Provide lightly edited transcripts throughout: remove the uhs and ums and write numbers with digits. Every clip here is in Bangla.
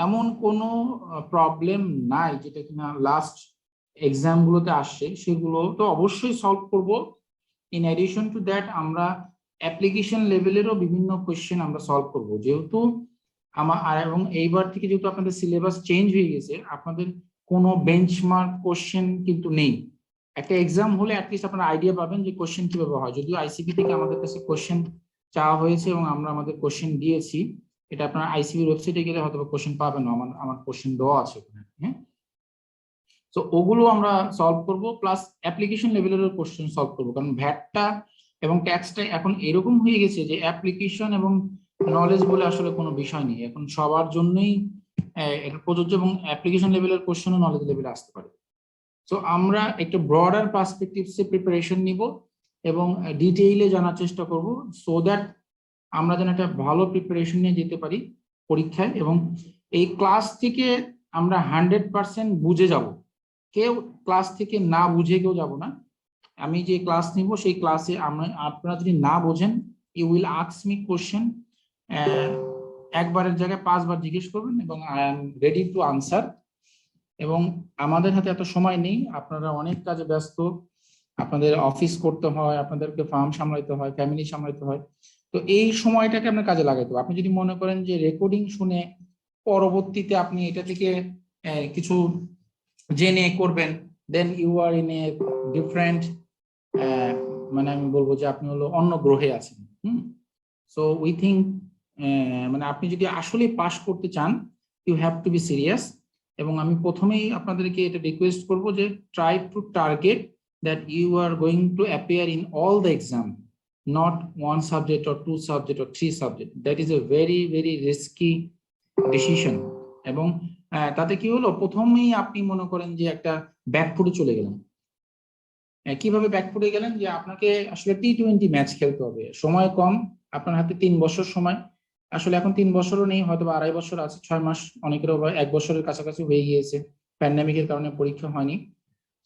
এমন কোনো প্রবলেম নাই যেটা কিনা লাস্ট এক্সাম গুলোতে আসছে, সেগুলো তো অবশ্যই সলভ করব। ইন অ্যাডিশন টু দ্যাট আমরা অ্যাপ্লিকেশন লেভেলেরও বিভিন্ন কোয়েশ্চেন আমরা সলভ করব, যেহেতু এবং এইবার থেকে যেহেতু আপনাদের সিলেবাস চেঞ্জ হয়ে গেছে, আপনাদের কোনো বেঞ্চমার্ক কোশ্চেন কিন্তু নেই। একটা এক্সাম হলে অ্যাটলিস্ট আপনারা আইডিয়া পাবেন যে কোশ্চেন কিভাবে হয়। যদিও আইসিবি থেকে আমাদের কাছে কোশ্চেন চাওয়া হয়েছে এবং আমরা আমাদের কোশ্চেন দিয়েছি, এটা আপনার আইসিবি ওয়েবসাইটে গেলে হয়তো কোশ্চেন পাবেন না, আমার কোশ্চেন দেওয়া আছে ওখানে। হ্যাঁ, তো ওগুলো আমরা সলভ করব, প্লাস অ্যাপ্লিকেশন লেভেলের কোশ্চেন সলভ করব। কারণ ভ্যাটটা এবং ট্যাক্সটা এখন এরকম হয়ে গেছে যে অ্যাপ্লিকেশন এবং নলেজ বলে আসলে কোনো বিষয় নেই, এখন সবার জন্যই এটা প্রযোজ্য, এবং অ্যাপ্লিকেশন লেভেলের কোশ্চেনও নলেজ লেভেলে আসতে পারে। সো আমরা একটু ব্রডার পার্সপেক্টিভসে প্রিপারেশন নিব এবং ডিটেইলে জানার চেষ্টা করব, সো দ্যাট আমরা যেন একটা ভালো প্রিপারেশন নিয়ে যেতে পারি পরীক্ষায়। এবং এই ক্লাস থেকে আমরা 100% বুঝে যাব, কেউ ক্লাস থেকে না বুঝে কেউ যাব না। আমি যে ক্লাস নিব সেই ক্লাসে আপনারা যদি না বোঝেন, you will ask me question, একবারের জায়গায় 5 বার জিজ্ঞেস করবেন এবং I am ready to answer. এবং আমাদের হাতে এত সময় নেই, আপনারা অনেক কাজে ব্যস্ত, আপনাদের অফিস করতে হয়, আপনাদেরকে ফার্ম সামলাইতে হয়, ফ্যামিলি সামলাইতে হয়। তো এই সময়টাকে আপনার কাজে লাগাইতে হবে। আপনি যদি মনে করেন যে রেকর্ডিং শুনে পরবর্তীতে আপনি এটা থেকে কিছু জেনে করবেন, then you are in a different, মানে আমি বলবো যে আপনি হলো অন্য গ্রহে আছেন। সো উই থিঙ্ক মানে আপনি যদি আসলে পাস করতে চান, you have to be serious. এবং আমি প্রথমেই আপনাদেরকে এটা রিকোয়েস্ট করব যে try to target that you are going to appear in all the exam, not one subject or two subject or three subject. That is a very very risky decision. এবং তাতে কি হলো, প্রথমেই আপনি মনে করেন যে একটা ব্যাকফুটে চলে গেলেন। কিভাবে ব্যাকফুটে গেলেন, যে আপনাকে আসলে টি-20 ম্যাচ খেলতে হবে, সময় কম, আপনার হাতে 3 বছর সময়। আসলে এখন 3 বছরও নেই, হয়তো 2.5 বছর আছে, 6 মাস, অনেকেরও 1 বছরের কাছাকাছি হয়ে গিয়েছে, প্যান্ডামিকের কারণে পরীক্ষা হয়নি।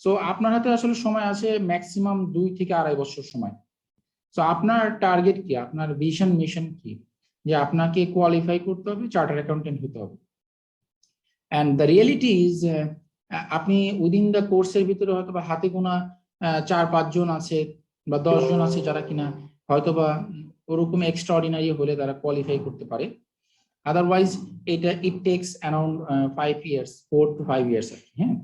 সো আপনার হাতে আসলে সময় আছে ম্যাক্সিমাম 2 থেকে 2.5 বছর সময়। সো আপনার টার্গেট কি, আপনার ভিশন মিশন কি, যে আপনাকে কোয়ালিফাই করতে হবে, চার্টার অ্যাকাউন্টেন্ট হতে হবে। অ্যান্ড দ্য রিয়েলিটি ইজ, আপনি উইদিন দ্য কোর্সের ভিতরে হয়তো বা হাতে গোনা 4-5 জন আছে বা 10 জন আছে যারা কিনা হয়তো বা ওরকম এক্সট্রাঅর্ডিনারি হলে তারা কোয়ালিফাই করতে পারে। Otherwise it takes around 5 years, 4 to 5 years. হ্যাঁ,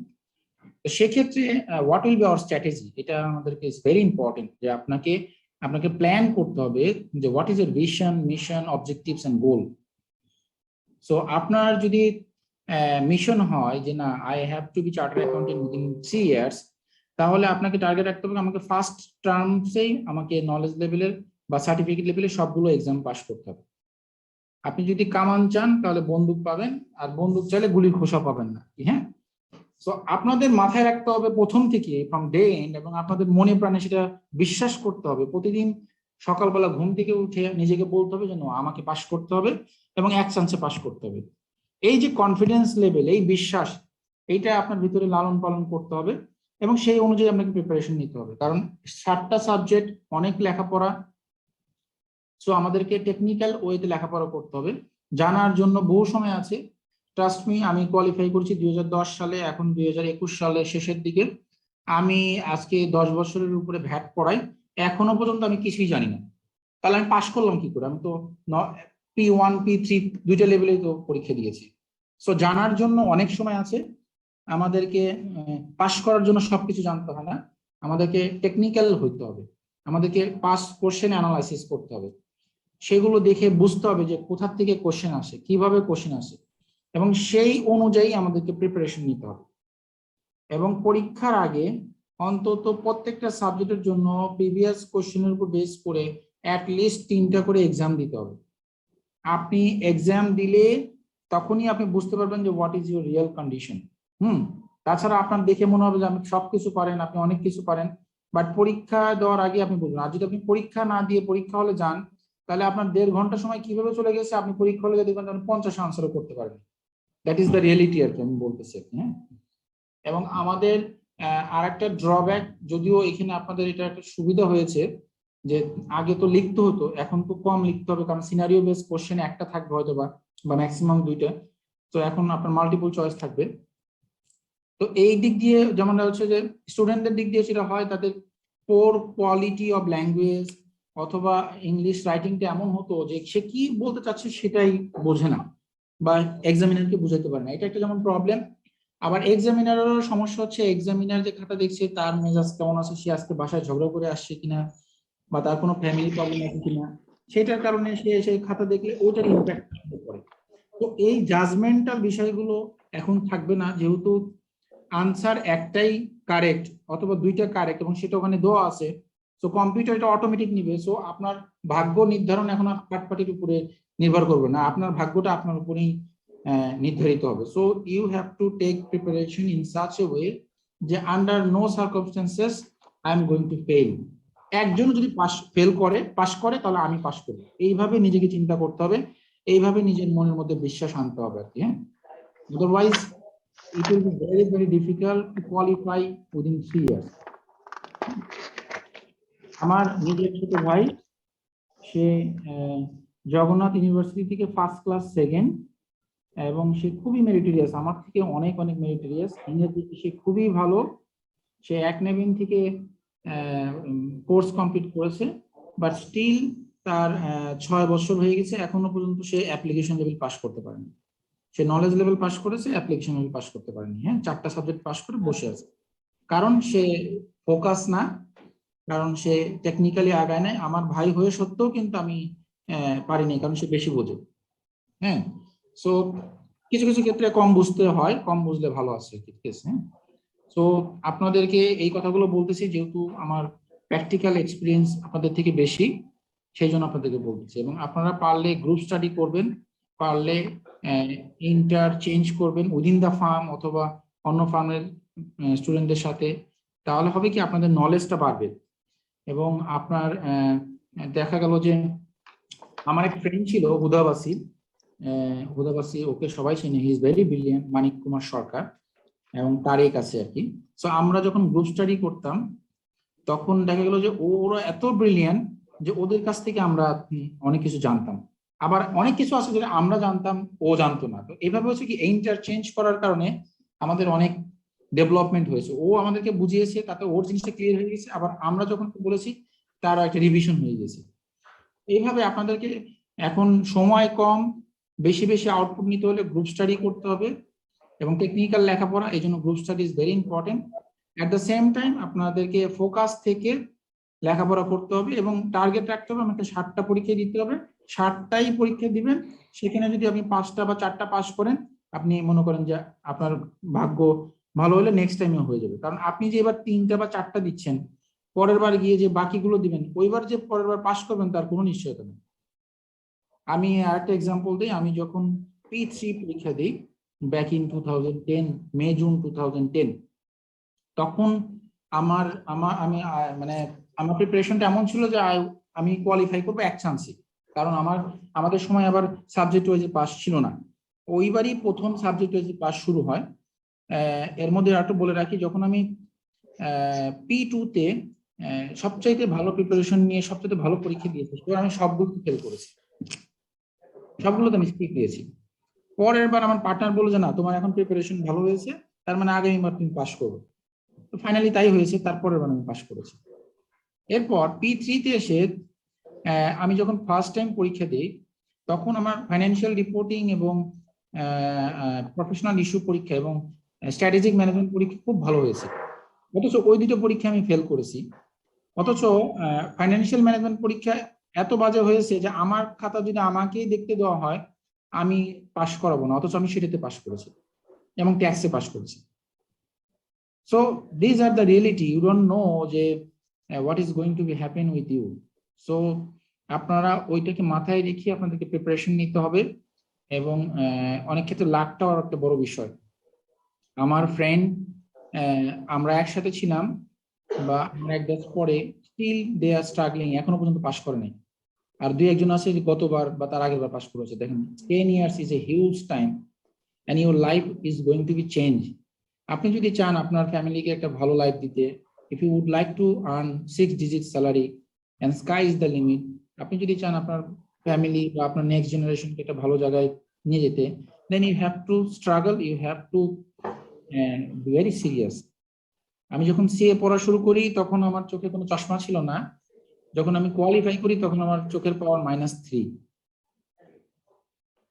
তো সেক্ষেত্রে what will be hour strategy, এটা আমাদেরকে ইজ ভেরি ইম্পর্টেন্ট, যে আপনাকে প্ল্যান করতে হবে যে হোয়াট ইজ এর vision, mission, objectives and goal. So আপনার যদি মিশন হয় যে না, I have to be chartered accountant within 3 years, তাহলে আপনাকে টার্গেট রাখতে হবে আমাকে ফার্স্ট টার্মসেই আমাকে নলেজ লেভেলের বা সার্টিফিকেট লেভেলের সবগুলো এক্সাম পাস করতে হবে। আপনি যদি কামান চান তাহলে বন্দুক পাবেন, আর বন্দুক চাইলে গুলির খোসা পাবেন না। হ্যাঁ, তো আপনাদের মাথায় রাখতে হবে প্রথম থেকে, ফ্রম ডে এন্ড, এবং আপনাদের মনে প্রাণে সেটা বিশ্বাস করতে হবে। প্রতিদিন সকালবেলা ঘুম থেকে উঠে নিজেকে বলতে হবে যে না, আমাকে পাস করতে হবে এবং 1 চান্সে পাস করতে হবে। এই যে কনফিডেন্স লেভেল, এই বিশ্বাস, এইটা আপনার ভিতরে লালন পালন করতে হবে এবং সেই অনুযায়ী আপনাকে প্রিপারেশন নিতে হবে। কারণ 7টা সাবজেক্ট, অনেক লেখাপড়া, সো আমাদেরকে টেকনিক্যাল ওয়েতে লেখাপড়া করতে হবে, জানার জন্য বহু সময় আছে। ট্রাস্ট মি, আমি কোয়ালিফাই করেছি 2010 সালে, এখন 2021 সালের শেষের দিকে। আমি আজকে 10 বছরের উপরে ভ্যাট পড়াই, এখনো পর্যন্ত আমি কিছুই জানি না। তাহলে আমি পাশ করলাম কি করে? আমি তো P1 P3 দুইটা লেভেলে তো পরীক্ষা দিয়েছি। সো জানার জন্য অনেক সময় আছে। আমাদেরকে পাশ করার জন্য সবকিছু জানতে হয় না, আমাদেরকে টেকনিক্যাল হইতে হবে, আমাদেরকে পাস কোশ্চেন অ্যানালাইসিস করতে হবে, সেগুলো দেখে বুঝতে হবে যে কোথা থেকে কোশ্চেন আসে, কিভাবে কোশ্চেন আসে, এবং সেই অনুযায়ী আমাদেরকে প্রিপারেশন নিতে হবে। এবং পরীক্ষার আগে অন্তত প্রত্যেকটা সাবজেক্টের জন্য প্রিভিয়াস কোশ্চেনের উপর বেস করে অ্যাটলিস্ট 3টা করে এক্সাম দিতে হবে। আপনি এক্সাম দিলে তখনই আপনি বুঝতে পারবেন যে what is your real condition. তাছাড়া আপনার দেখে মনে হবে যে আপনি সবকিছু পারেন, আপনি অনেক কিছু পারেন, বাট পরীক্ষা দেওয়ার আগে আপনি বুঝবেন। আর যদি আপনি পরীক্ষা না দিয়ে পরীক্ষা হলে যান, তাহলে আপনার 1.5 ঘন্টা সময় কিভাবে চলে গেছে, আপনি পরীক্ষা হলে দেখবেন 50 আনসারও করতে পারবেন। দ্যাট ইজ দ্য রিয়েলিটি আর কি আমি বলতেছি। হ্যাঁ, এবং আমাদের আর একটা ড্রব্যাক, যদিও এখানে আপনাদের এটা একটা সুবিধা হয়েছে যে আগে তো লিখতে হতো, এখন তো কম লিখতে হবে, কারণ সিনারিও বেস কোশ্চেন একটা থাকবে হয়তো বা ম্যাক্সিমাম 2টা। তো এখন আপনার মাল্টিপল চয়েস থাকবে। তো এই দিক দিয়ে যেমন হচ্ছে যে স্টুডেন্টদের দিক দিয়ে সেটা হয় তাদের পোর কোয়ালিটি অফ ল্যাঙ্গুয়েজ অথবা ইংলিশ রাইটিংটা এমন হতো যে সে কি বলতে চাচ্ছে সেটাই বোঝে না বা এক্সামিনারকে বুঝাতে পারে না, এটা একটা যেমন প্রবলেম। আবার এক্সামিনারেরও সমস্যা হচ্ছে এক্সামিনার যে খাতা দেখছে তার মেজাজ কেমন আছে, সে আজকে বাসায় ঝগড়া করে আসছে কিনা বা তার কোনো ফ্যামিলি প্রবলেম আছে কিনা, সেটার কারণে সে সেই খাতা দেখলে ওইটার ইম্প্যাক্ট পড়ে। তো এই জাজমেন্টাল বিষয়গুলো এখন থাকবে না, যেহেতু আনসার একটাই কারেক্ট অথবা দুইটা কারেক্ট এবং সেটা ওখানে দেওয়া আছে। সো কম্পিউটার এটা অটোমেটিক নিবে। সো আপনার ভাগ্য নির্ধারণ এখন আর থার্ড পার্টির উপরে নির্ভর করবে না, আপনার ভাগ্যটা আপনার উপরেই নির্ধারিত হবে। So you have to take preparation in such a way যে under no circumstances I am going to fail. একজন যদি পাস করে তাহলে আমি পাস করি, এইভাবে নিজেকে চিন্তা করতে হবে, এইভাবে নিজের মনের মধ্যে বিশ্বাস আনতে হবে আর কি। হ্যাঁ, otherwise it will be very very difficult to qualify within 3 years. আমার নিজের ছোট ভাই, সে জগন্নাথ ইউনিভার্সিটি থেকে ফার্স্ট ক্লাস সেকেন্ড এবং সে খুবই মেরিটোরিয়াস, আমার থেকে অনেক অনেক মেরিটোরিয়াস, ইংরেজি সে খুবই ভালো। সে 1 থেকে কোর্স কমপ্লিট করেছে, বাট স্টিল তার 6 বছর হয়ে গেছে, এখনো পর্যন্ত সে অ্যাপ্লিকেশন লেভেল পাস করতে পারেনি। সে নলেজ লেভেল পাস করেছে, অ্যাপ্লিকেশন লেভেল পাস করতে পারেনি। হ্যাঁ, 4টা সাবজেক্ট পাস করে বসে আছে, কারণ সে ফোকাস না, কারণ সে টেকনিক্যালি আগায় নাই। আমার ভাই হয়ে সত্ত্বেও কিন্তু আমি পারিনি, কারণ সে বেশি বোঝে। হ্যাঁ, সো কিছু কিছু ক্ষেত্রে কম বুঝতে হয়, কম বুঝলে ভালো আছে, ঠিক আছে। হ্যাঁ, সো আপনাদেরকে এই কথাগুলো বলতেছি যেহেতু আমার প্র্যাকটিক্যাল এক্সপিরিয়েন্স আপনাদের থেকে বেশি, সেই জন্য আপনাদেরকে বলতেছি। এবং আপনারা পারলে গ্রুপ স্টাডি করবেন, পারলে ইন্টারচেঞ্জ করবেন উইদিন দ্য ফার্ম অথবা অন্য ফার্মের স্টুডেন্টদের সাথে, তাহলে হবে কি আপনাদের নলেজটা বাড়বে। এবং আপনার দেখা গেল যে আমার এক ফ্রেন্ড ছিল হুদাবাসী, ওকে সবাই চিনে, হি ইজ ভেরি ব্রিলিয়েন্ট, মানিক কুমার সরকার এবং তারেক আছে আর কি। সো আমরা যখন গ্রুপ স্টাডি করতাম তখন দেখা গেল যে ওরা এত ব্রিলিয়েন্ট যে ওদের কাছ থেকে আমরা অনেক কিছু জানতাম, আবার অনেক কিছু আছে যেটা আমরা জানতাম ও জানতো না। তো এইভাবে হচ্ছে কি ইন্টারচেঞ্জ করার কারণে আমাদের অনেক ডেভেলপমেন্ট হয়েছে, ও আমাদেরকে বুঝিয়েছে, তাতে ওর জিনিসটা ক্লিয়ার হয়ে গেছে, আবার আমরা যখন বলেছি তারও একটা রিভিশন হয়ে গেছে। এইভাবে আপনাদেরকে এখন সময় কম, বেশি বেশি আউটপুট নিতে হলে গ্রুপ স্টাডি করতে হবে এবং টেকনিক্যাল লেখাপড়া, এই জন্য group study is very important. At the same time আপনাদেরকে ফোকাস থেকে লেখাপড়া করতে হবে এবং টার্গেট রাখতে হবে আমাকে 60টা পরীক্ষা দিতে হবে, 60টাই পরীক্ষা দিবেন। সেখানে যদি আপনি 5টা বা 4টা পাস করেন, আপনি মনে করেন যে আপনার ভাগ্য ভালো হলে নেক্সট টাইমে হয়ে যাবে। কারণ আপনি যে এবার 3টা বা 4টা দিচ্ছেন, পরের বার গিয়ে যে বাকিগুলো দিবেন, ওইবার যে পরের বার পাস করবেন তার কোনো নিশ্চয়তা নেই। আমি আরেকটা এক্সাম্পল দিই, আমি যখন P3 পরীক্ষা দিই ব্যাক ইন 2010, মে জুন 2010, তখন আমি মানে আমার প্রিপারেশনটা এমন ছিল যে আমি কোয়ালিফাই করবো এক চান্সে, কারণ আমাদের সময় আবার সাবজেক্ট ওয়াইজ পাস ছিল না, ওইবারই প্রথম সাবজেক্ট ওয়াইজ পাস শুরু হয়। এর মধ্যে একটু বলে রাখি, যখন আমি P2-তে সবচাইতে ভালো প্রিপারেশন নিয়ে সবচাইতে ভালো পরীক্ষা দিয়েছি, আমি সবগুলোতে ফেল করেছি, সবগুলোতে আমি স্পিক দিয়েছি। পরের বার আমার পার্টনার বললো যে না, তোমার এখন প্রিপারেশন ভালো হয়েছে, তার মানে আগামীবার তুমি পাস করবে। তো ফাইনালি তাই হয়েছে, তারপরের বার আমি পাস করেছি। এরপর P3-তে এসে আমি যখন ফার্স্ট টাইম পরীক্ষা দিই, তখন আমার ফাইন্যান্সিয়াল রিপোর্টিং এবং প্রফেশনাল ইস্যু পরীক্ষা এবং স্ট্র্যাটেজিক ম্যানেজমেন্ট পরীক্ষা খুব ভালো হয়েছে, অথচ ওই দুটো পরীক্ষা আমি ফেল করেছি। অথচ ফাইন্যান্সিয়াল ম্যানেজমেন্ট পরীক্ষা এত বাজে হয়েছে যে আমার খাতা যদি আমাকেই দেখতে দেওয়া হয় আমি পাস করাবো না, অথচ আমি সেটাতে পাস করেছি এবং ট্যাক্সে পাস করেছি। So this are the reality, you don't know যে what is going to be happen with you. So আপনারা ওইটাকে মাথায় রেখে আপনাদেরকে প্রিপারেশন নিতে হবে এবং অনেক ক্ষেত্রে লাকটাও একটা বড় বিষয়। আমার ফ্রেন্ড, আমরা একসাথে ছিলাম বা আমরা এক ব্যাচ পরে, স্টিল দে আর স্ট্রাগলিং, এখনো পর্যন্ত পাস করে নাই। আর 2-1 আছে যে গতবার বা তার আগের বার পাস করেছে। দেখেন 10 years is a huge time and your life is going to be change. আপনি যদি চান আপনার ফ্যামিলিকে একটা ভালো লাইফ দিতে, if you would like to earn 6 digit salary and sky is the limit, আপনি যদি চান আপনার ফ্যামিলি বা আপনার নেক্সট জেনারেশনকে একটা ভালো জায়গায় নিয়ে যেতে, then you have to struggle, you have to be very serious. আমি যখন সিএ পড়া শুরু করি তখন আমার চোখে কোনো চশমা ছিল না, যখন আমি কোয়ালিফাই করি তখন আমার চোখের পাওয়ার -3।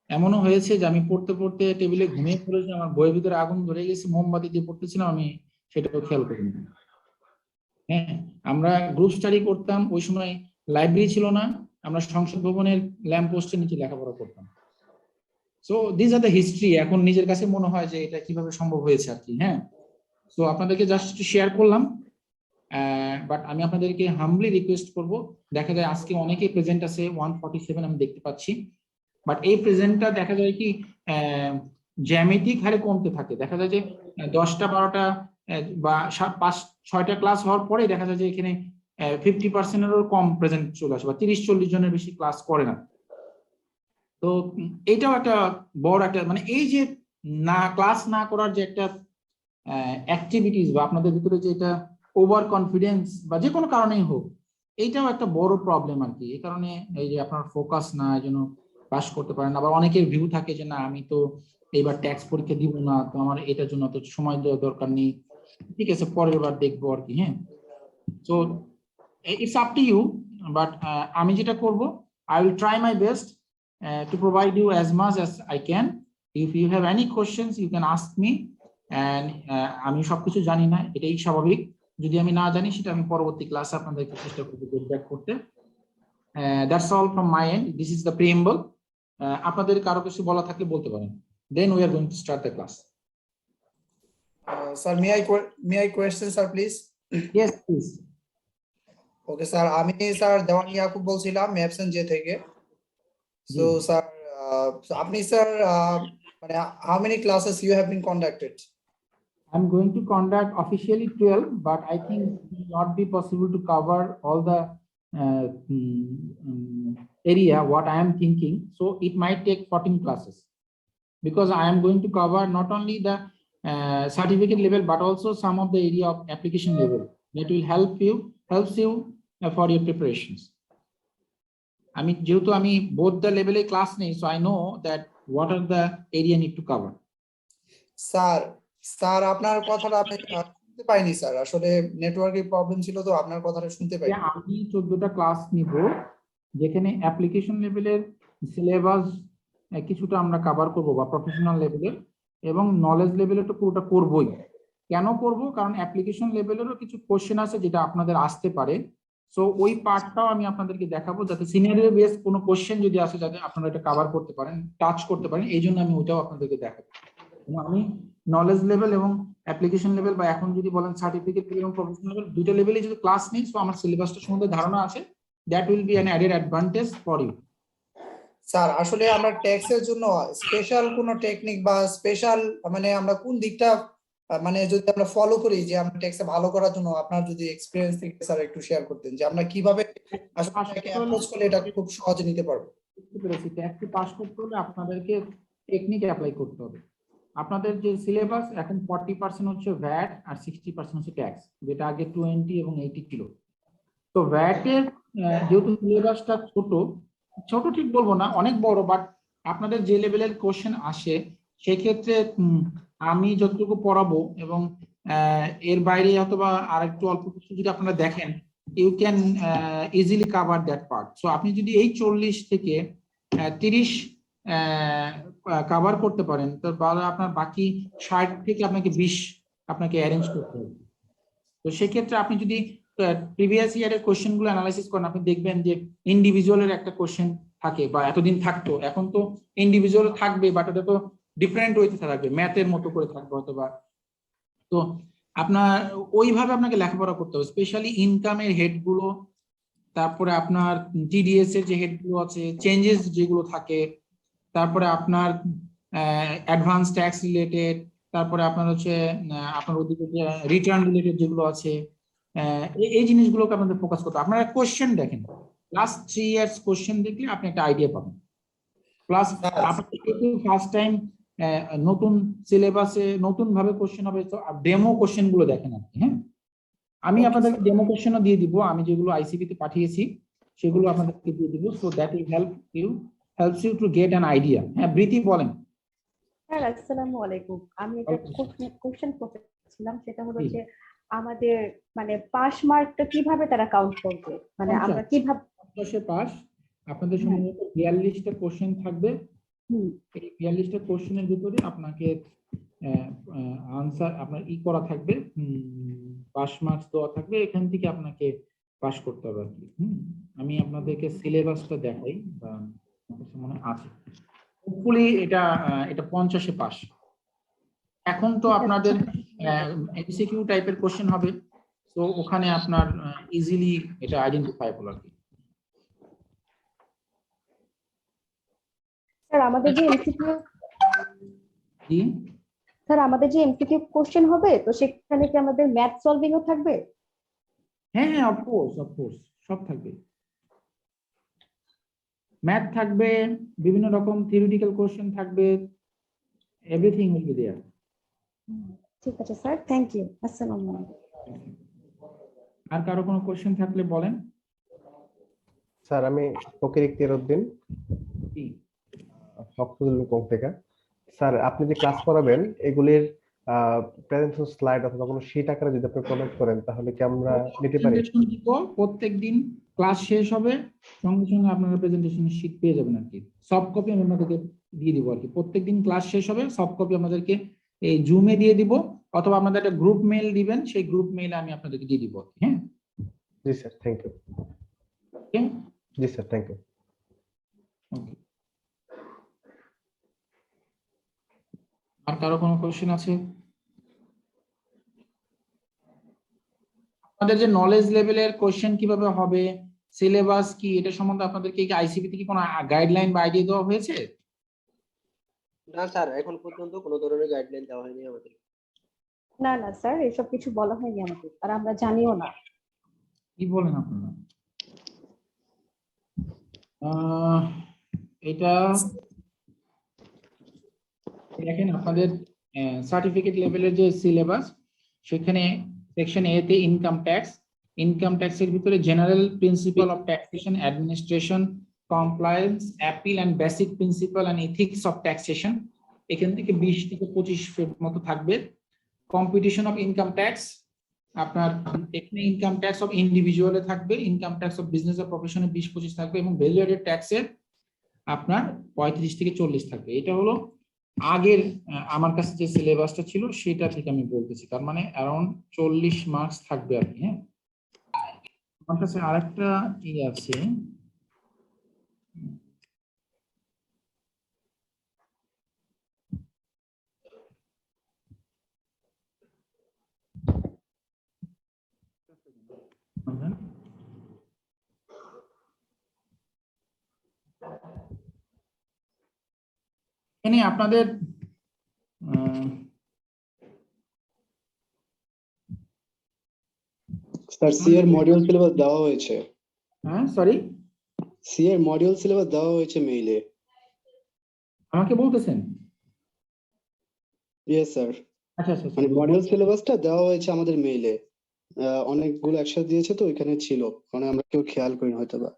এমনও হয়েছে যে আমি পড়তে পড়তে টেবিলে ঘুমিয়ে পড়েছি, আমার বইয়ের ভিতরে আগুন ধরে গেছে, মোমবাতি দিয়ে পড়তেছিলাম, আমি সেটাও খেয়াল করিনি। হ্যাঁ, আমরা গ্রুপ স্টাডি করতাম, ওই সময় লাইব্রেরি ছিল না, আমরা সংসদ ভবনের ল্যাম্প পোস্টের নিচে লেখাপড়া করতাম। So this are the history. এখন নিজের কাছে মনে হয় যে এটা কিভাবে সম্ভব হয়েছে আর কি। হ্যাঁ, সো আপনাদেরকে জাস্ট একটু শেয়ার করলাম, বাট আমি আপনাদেরকে হাম্বলি রিকোয়েস্ট করব, দেখা যায় আজকে অনেকেই প্রেজেন্ট আছে 147 আমি দেখতে পাচ্ছি, বাট এই প্রেজেন্টটা দেখা যায় কি জ্যামিতিক হারে কমতে থাকে। দেখা যায় যে 10টা 12টা বা 5-6টা ক্লাস হওয়ার পরে দেখা যায় যে এখানে 50%-এরও কম প্রেজেন্ট চলে আসে, বা 30-40 জনের বেশি ক্লাস করে না। তো এটাও একটা বড় একটা মানে এই যে না ক্লাস না করার যে একটা অ্যাক্টিভিটিস বা আপনাদের ভিতরে যে এটা ওভার কনফিডেন্স বা যে কোনো কারণেই হোক, এইটাও একটা বড় প্রবলেম আর কি। এই কারণে এই যে আপনার ফোকাস না, এই জন্য পাস করতে পারেন। আবার অনেকের ভিউ থাকে যে না আমি তো এইবার ট্যাক্স পরীক্ষা দিব না, তো আমার এটার জন্য তো সময় দেওয়ার দরকার নেই, ঠিক আছে পরের বার দেখবো আর কি। হ্যাঁ, so it's up to you, but আমি যেটা করব, I will try my best to provide you as much as I can. If you have any questions, you can ask me. And আমি সবকিছু জানি না, এটাই স্বাভাবিক। যদি আমি না জানি সেটা আমি পরবর্তী ক্লাসে আপনাদেরকে চেষ্টা করব ফিডব্যাক করতে। That's all from my end. This is the preamble. আপনাদের কারো কিছু বলা থাকলে বলতে পারেন। Then we are going to start the class. Sir, may I question, sir, please? Yes, please. Okay, sir. আমি স্যার দেওয়ান ইয়াকুব বলছিলাম ম্যাপসন জে থেকে। So, sir, আপনি স্যার মানে how many classes you have been conducted? I'm going to conduct officially 12, but I think it will not be possible to cover all the area what I am thinking. So it might take 14 classes, because I am going to cover not only the certificate level but also some of the area of application level that will helps you for your preparations. আমি যেহেতু আমি both the level A class নেই, so I know that what are the area need to cover. Sir আপনার কথাটা আমি শুনতে পাইনি স্যার, আসলে নেটওয়ার্কের প্রবলেম ছিল, তো আপনার কথাটা শুনতে পাইনি। আমি 14টা ক্লাস নিব, যেখানে অ্যাপ্লিকেশন লেভেলের সিলেবাস কিছুটা আমরা কভার করব বা প্রফেশনাল লেভেলের, এবং নলেজ লেভেলের তো পুরোটা করবই। কেন করব? কারণ অ্যাপ্লিকেশন লেভেলেরও কিছু কোশ্চেন আছে যেটা আপনাদের আসতে পারে। সো ওই পার্টটাও আমি আপনাদেরকে দেখাবো, যাতে সিনারিও বেস কোনো কোশ্চেন যদি আসে যাতে আপনারা এটা কভার করতে পারেন, টাচ করতে পারেন, এই জন্য আমি ওইটাও আপনাদেরকে দেখাবো। আমি নলেজ লেভেল এবং অ্যাপ্লিকেশন লেভেল, বা এখন যদি বলেন সার্টিফিকেট এবং প্রফেশনাল লেভেল, দুইটা লেভেলে যদি ক্লাস নেই, সো আমার সিলেবাসটা সম্বন্ধে ধারণা আছে, that will be an added advantage for you. Sir আসলে আমরা ট্যাক্সের জন্য স্পেশাল কোনো টেকনিক বা স্পেশাল মানে আমরা কোন দিকটা মানে যদি আমরা ফলো করি যে আমরা ট্যাক্সে ভালো করার জন্য, আপনার যদি এক্সপেরিয়েন্স থেকে স্যার একটু শেয়ার করতেন যে আমরা কিভাবে আসলে অ্যাপ্রোচ করলে এটা খুব সহজে নিতে পারবো। ট্যাক্সে পাস করতে হলে আপনাদেরকে টেকনিক অ্যাপ্লাই করতে হবে। আপনাদের যে সিলেবাস এখন 40% হচ্ছে ভ্যাট আর 60% হচ্ছে ট্যাক্স, যেটা আগে 20 এবং 80 ছিল। তো ভ্যাটের যেহেতু সিলেবাসটা ছোট ঠিক বলবো না, অনেক বড়, বাট আপনাদের যে লেভেলের কোশ্চেন আসে সেক্ষেত্রে আমি যতটুকু পড়াবো এবং এর বাইরে অথবা আর একটু অল্প কিছু যদি আপনারা দেখেন, you can easily cover that part. So আপনি যদি এই 40 থেকে 30 কভার করতে পারেন, তো আপনার বাকি 60 থেকে আপনাকে 20 আপনাকে অ্যারেঞ্জ করতে হবে। তো সেক্ষেত্রে আপনি যদি প্রিভিয়াস ইয়ারের কোশ্চেন গুলো অ্যানালাইসিস করেন, আপনি দেখবেন যে ইন্ডিভিজুয়ালের একটা কোশ্চেন থাকে, বা এতদিন থাকতো, এখন তো ইন্ডিভিজুয়াল থাকবে, বাট ওটা তো ডিফারেন্ট ওয়েতে থাকবে, ম্যাথের মতো করে থাকবে অথবা। তো আপনার ওইভাবে আপনাকে লেখাপড়া করতে হবে, স্পেশালি ইনকামের হেড গুলো, তারপরে আপনার টিডিএস এর যে হেড গুলো আছে, চেঞ্জেস যেগুলো থাকে, তারপরে আপনার অ্যাডভান্স ট্যাক্স রিলেটেড, তারপরে আপনার হচ্ছে আপনার ওদিকে যে রিটার্ন রিলেটেড যেগুলো আছে, এই জিনিসগুলোকে আপনাদের ফোকাস করতে। আপনারা কোশ্চেন দেখেন, লাস্ট 3 ইয়ার্স কোশ্চেন দেখলে আপনি একটা আইডিয়া পাবেন। প্লাস আপনি ফার্স্ট টাইম নতুন সিলেবাসে নতুন ভাবে কোশ্চেন হবে, তো ডেমো কোশ্চেন গুলো দেখেন আপনি। হ্যাঁ, আমি আপনাদেরকে ডেমো কোশ্চেনও দিয়ে দিব, আমি যেগুলো আইসিবি তে পাঠিয়েছি সেগুলো আপনাদেরকে দিয়ে দিব, so that will helps you to get an idea. হ্যাঁ, বৃতি বলেন। স্যার আসসালামু আলাইকুম। আমি একটা কোশ্চেন করতেছিলাম, সেটা হলো জি। যে আমাদের মানে পাস মার্কটা কিভাবে তারা কাউন্ট করবে, মানে আমরা 50 কিভাবে? 50 পাস। আপনাদের হ্যাঁ। সম্ভবত 42টা কোশ্চেন থাকবে। হুম। এই 42টা কোশ্চেনের ভিতরে আপনাকে আনসার আপনার করা থাকবে, পাস মার্কস দেওয়া থাকবে, এখান থেকে আপনাকে পাস করতে হবে আর কি। আমি আপনাদেরকে সিলেবাসটা দেখাই, বা আমার কাছে মনে হয় আছে। হোপফুলি এটা 50-এ পাস। এখন তো ঠিক আছে। আপনাদের এমসিকিউ টাইপের কোশ্চেন হবে, তো ওখানে আপনার ইজিলি এটা আইডেন্টিফাইবল আর কি। স্যার আমাদের যে এমসিকিউ জি, স্যার আমাদের যে এমসিকিউ কোশ্চেন হবে, তো সেখানে কি আমাদের ম্যাথ সলভিংও থাকবে? হ্যাঁ হ্যাঁ, অফকোর্স অফকোর্স, সব থাকবে। ম্যাথ থাকবে, বিভিন্ন রকম থিওরিটিক্যাল কোশ্চেন থাকবে, এভরিথিং উইল বি দেয়ার। ঠিক আছে স্যার, থ্যাংক ইউ। আসসালামু আলাইকুম। আর কারো কোনো কোশ্চেন থাকলে বলেন। স্যার আমি ফকির ইখতিয়ার উদ্দিন, জি। ফখরুল থেকে। স্যার আপনি যে ক্লাস করাবেন এগুলির প্রেজেন্টেশন স্লাইড অথবা কোনো শীট আকারে যদি আপনি প্রোভাইড করেন তাহলে কি আমরা নিতে পারি? প্রেজেন্টেশন দিব প্রত্যেকদিন, ক্লাস শেষ হবে সঙ্গে সঙ্গে আপনারা প্রেজেন্টেশন শীট পেয়ে যাবেন আর কি। সফট কপি আমি আপনাদেরকে দিয়ে দিব আর কি। প্রত্যেকদিন ক্লাস শেষ হবে, সফট কপি আমাদেরকে এই জুমে দিয়ে দিব, অথবা আপনাদের একটা গ্রুপ মেইল দিবেন, সেই গ্রুপ মেইলে আমি আপনাদেরকে দিয়ে দিব আর কি। হ্যাঁ, জি স্যার, থ্যাংক ইউ। ওকে জি স্যার, থ্যাংক ইউ। ওকে। আর কারো কোনো কোশ্চেন আছে? আপনাদের যে নলেজ লেভেলের কোশ্চেন কিভাবে হবে, সিলেবাস কি, এটা সম্বন্ধে আপনাদেরকে আইসিবি থেকে কোনো গাইডলাইন বা আইডিয়া দেওয়া হয়েছে? না স্যার, এখন পর্যন্ত কোনো ধরনের গাইডলাইন দেওয়া হয়নি আমাদের। না না স্যার, এসব কিছু বলা হয়নি আমাদের, আর আমরা জানিও না। কি বলেন আপনারা? এটা দেখেন আপনাদের সার্টিফিকেট লেভেলের যে সিলেবাস, সেখানে সেকশন এ তে ইনকাম ট্যাক্সের ভিতরে general principal of taxation, administration, compliance, appeal and basic principal and ethics of taxation, এখান থেকে 20 থেকে 25 মতো থাকবে। কম্পিটিশন অফ ইনকাম ট্যাক্স, আপনার এখানে ইনকাম ট্যাক্স অফ ইন্ডিভিজুয়ালে থাকবে, income tax of business of প্রফেশনে 20-25 থাকবে, এবং ভ্যালু অ্যাডেড ট্যাক্সের আপনার 35 থেকে 40 থাকবে। এটা হলো আগের আমার কাছে যে সিলেবাসটা ছিল সেটা থেকে আমি বলতেছি, তার মানে অ্যারাউন্ড 40 মার্কস থাকবে আর কি। হ্যাঁ, আমার কাছে আরেকটা আছে, এখানে আপনাদের স্যার সি এর মডিউল সিলেবাস দেওয়া হয়েছে। হ্যাঁ সরি, সি এর মডিউল সিলেবাস দেওয়া হয়েছে মেইলে। আমাকে বলতেছেন? ইয়েস স্যার, আচ্ছা আচ্ছা আচ্ছা। মানে মডিউল সিলেবাসটা দেওয়া হয়েছে আমাদের মেইলে। অনেকগুলো একসাথে দিয়েছে তো ওইখানে ছিল, মানে আমরা কেউ খেয়াল করিনি হয়তো বা।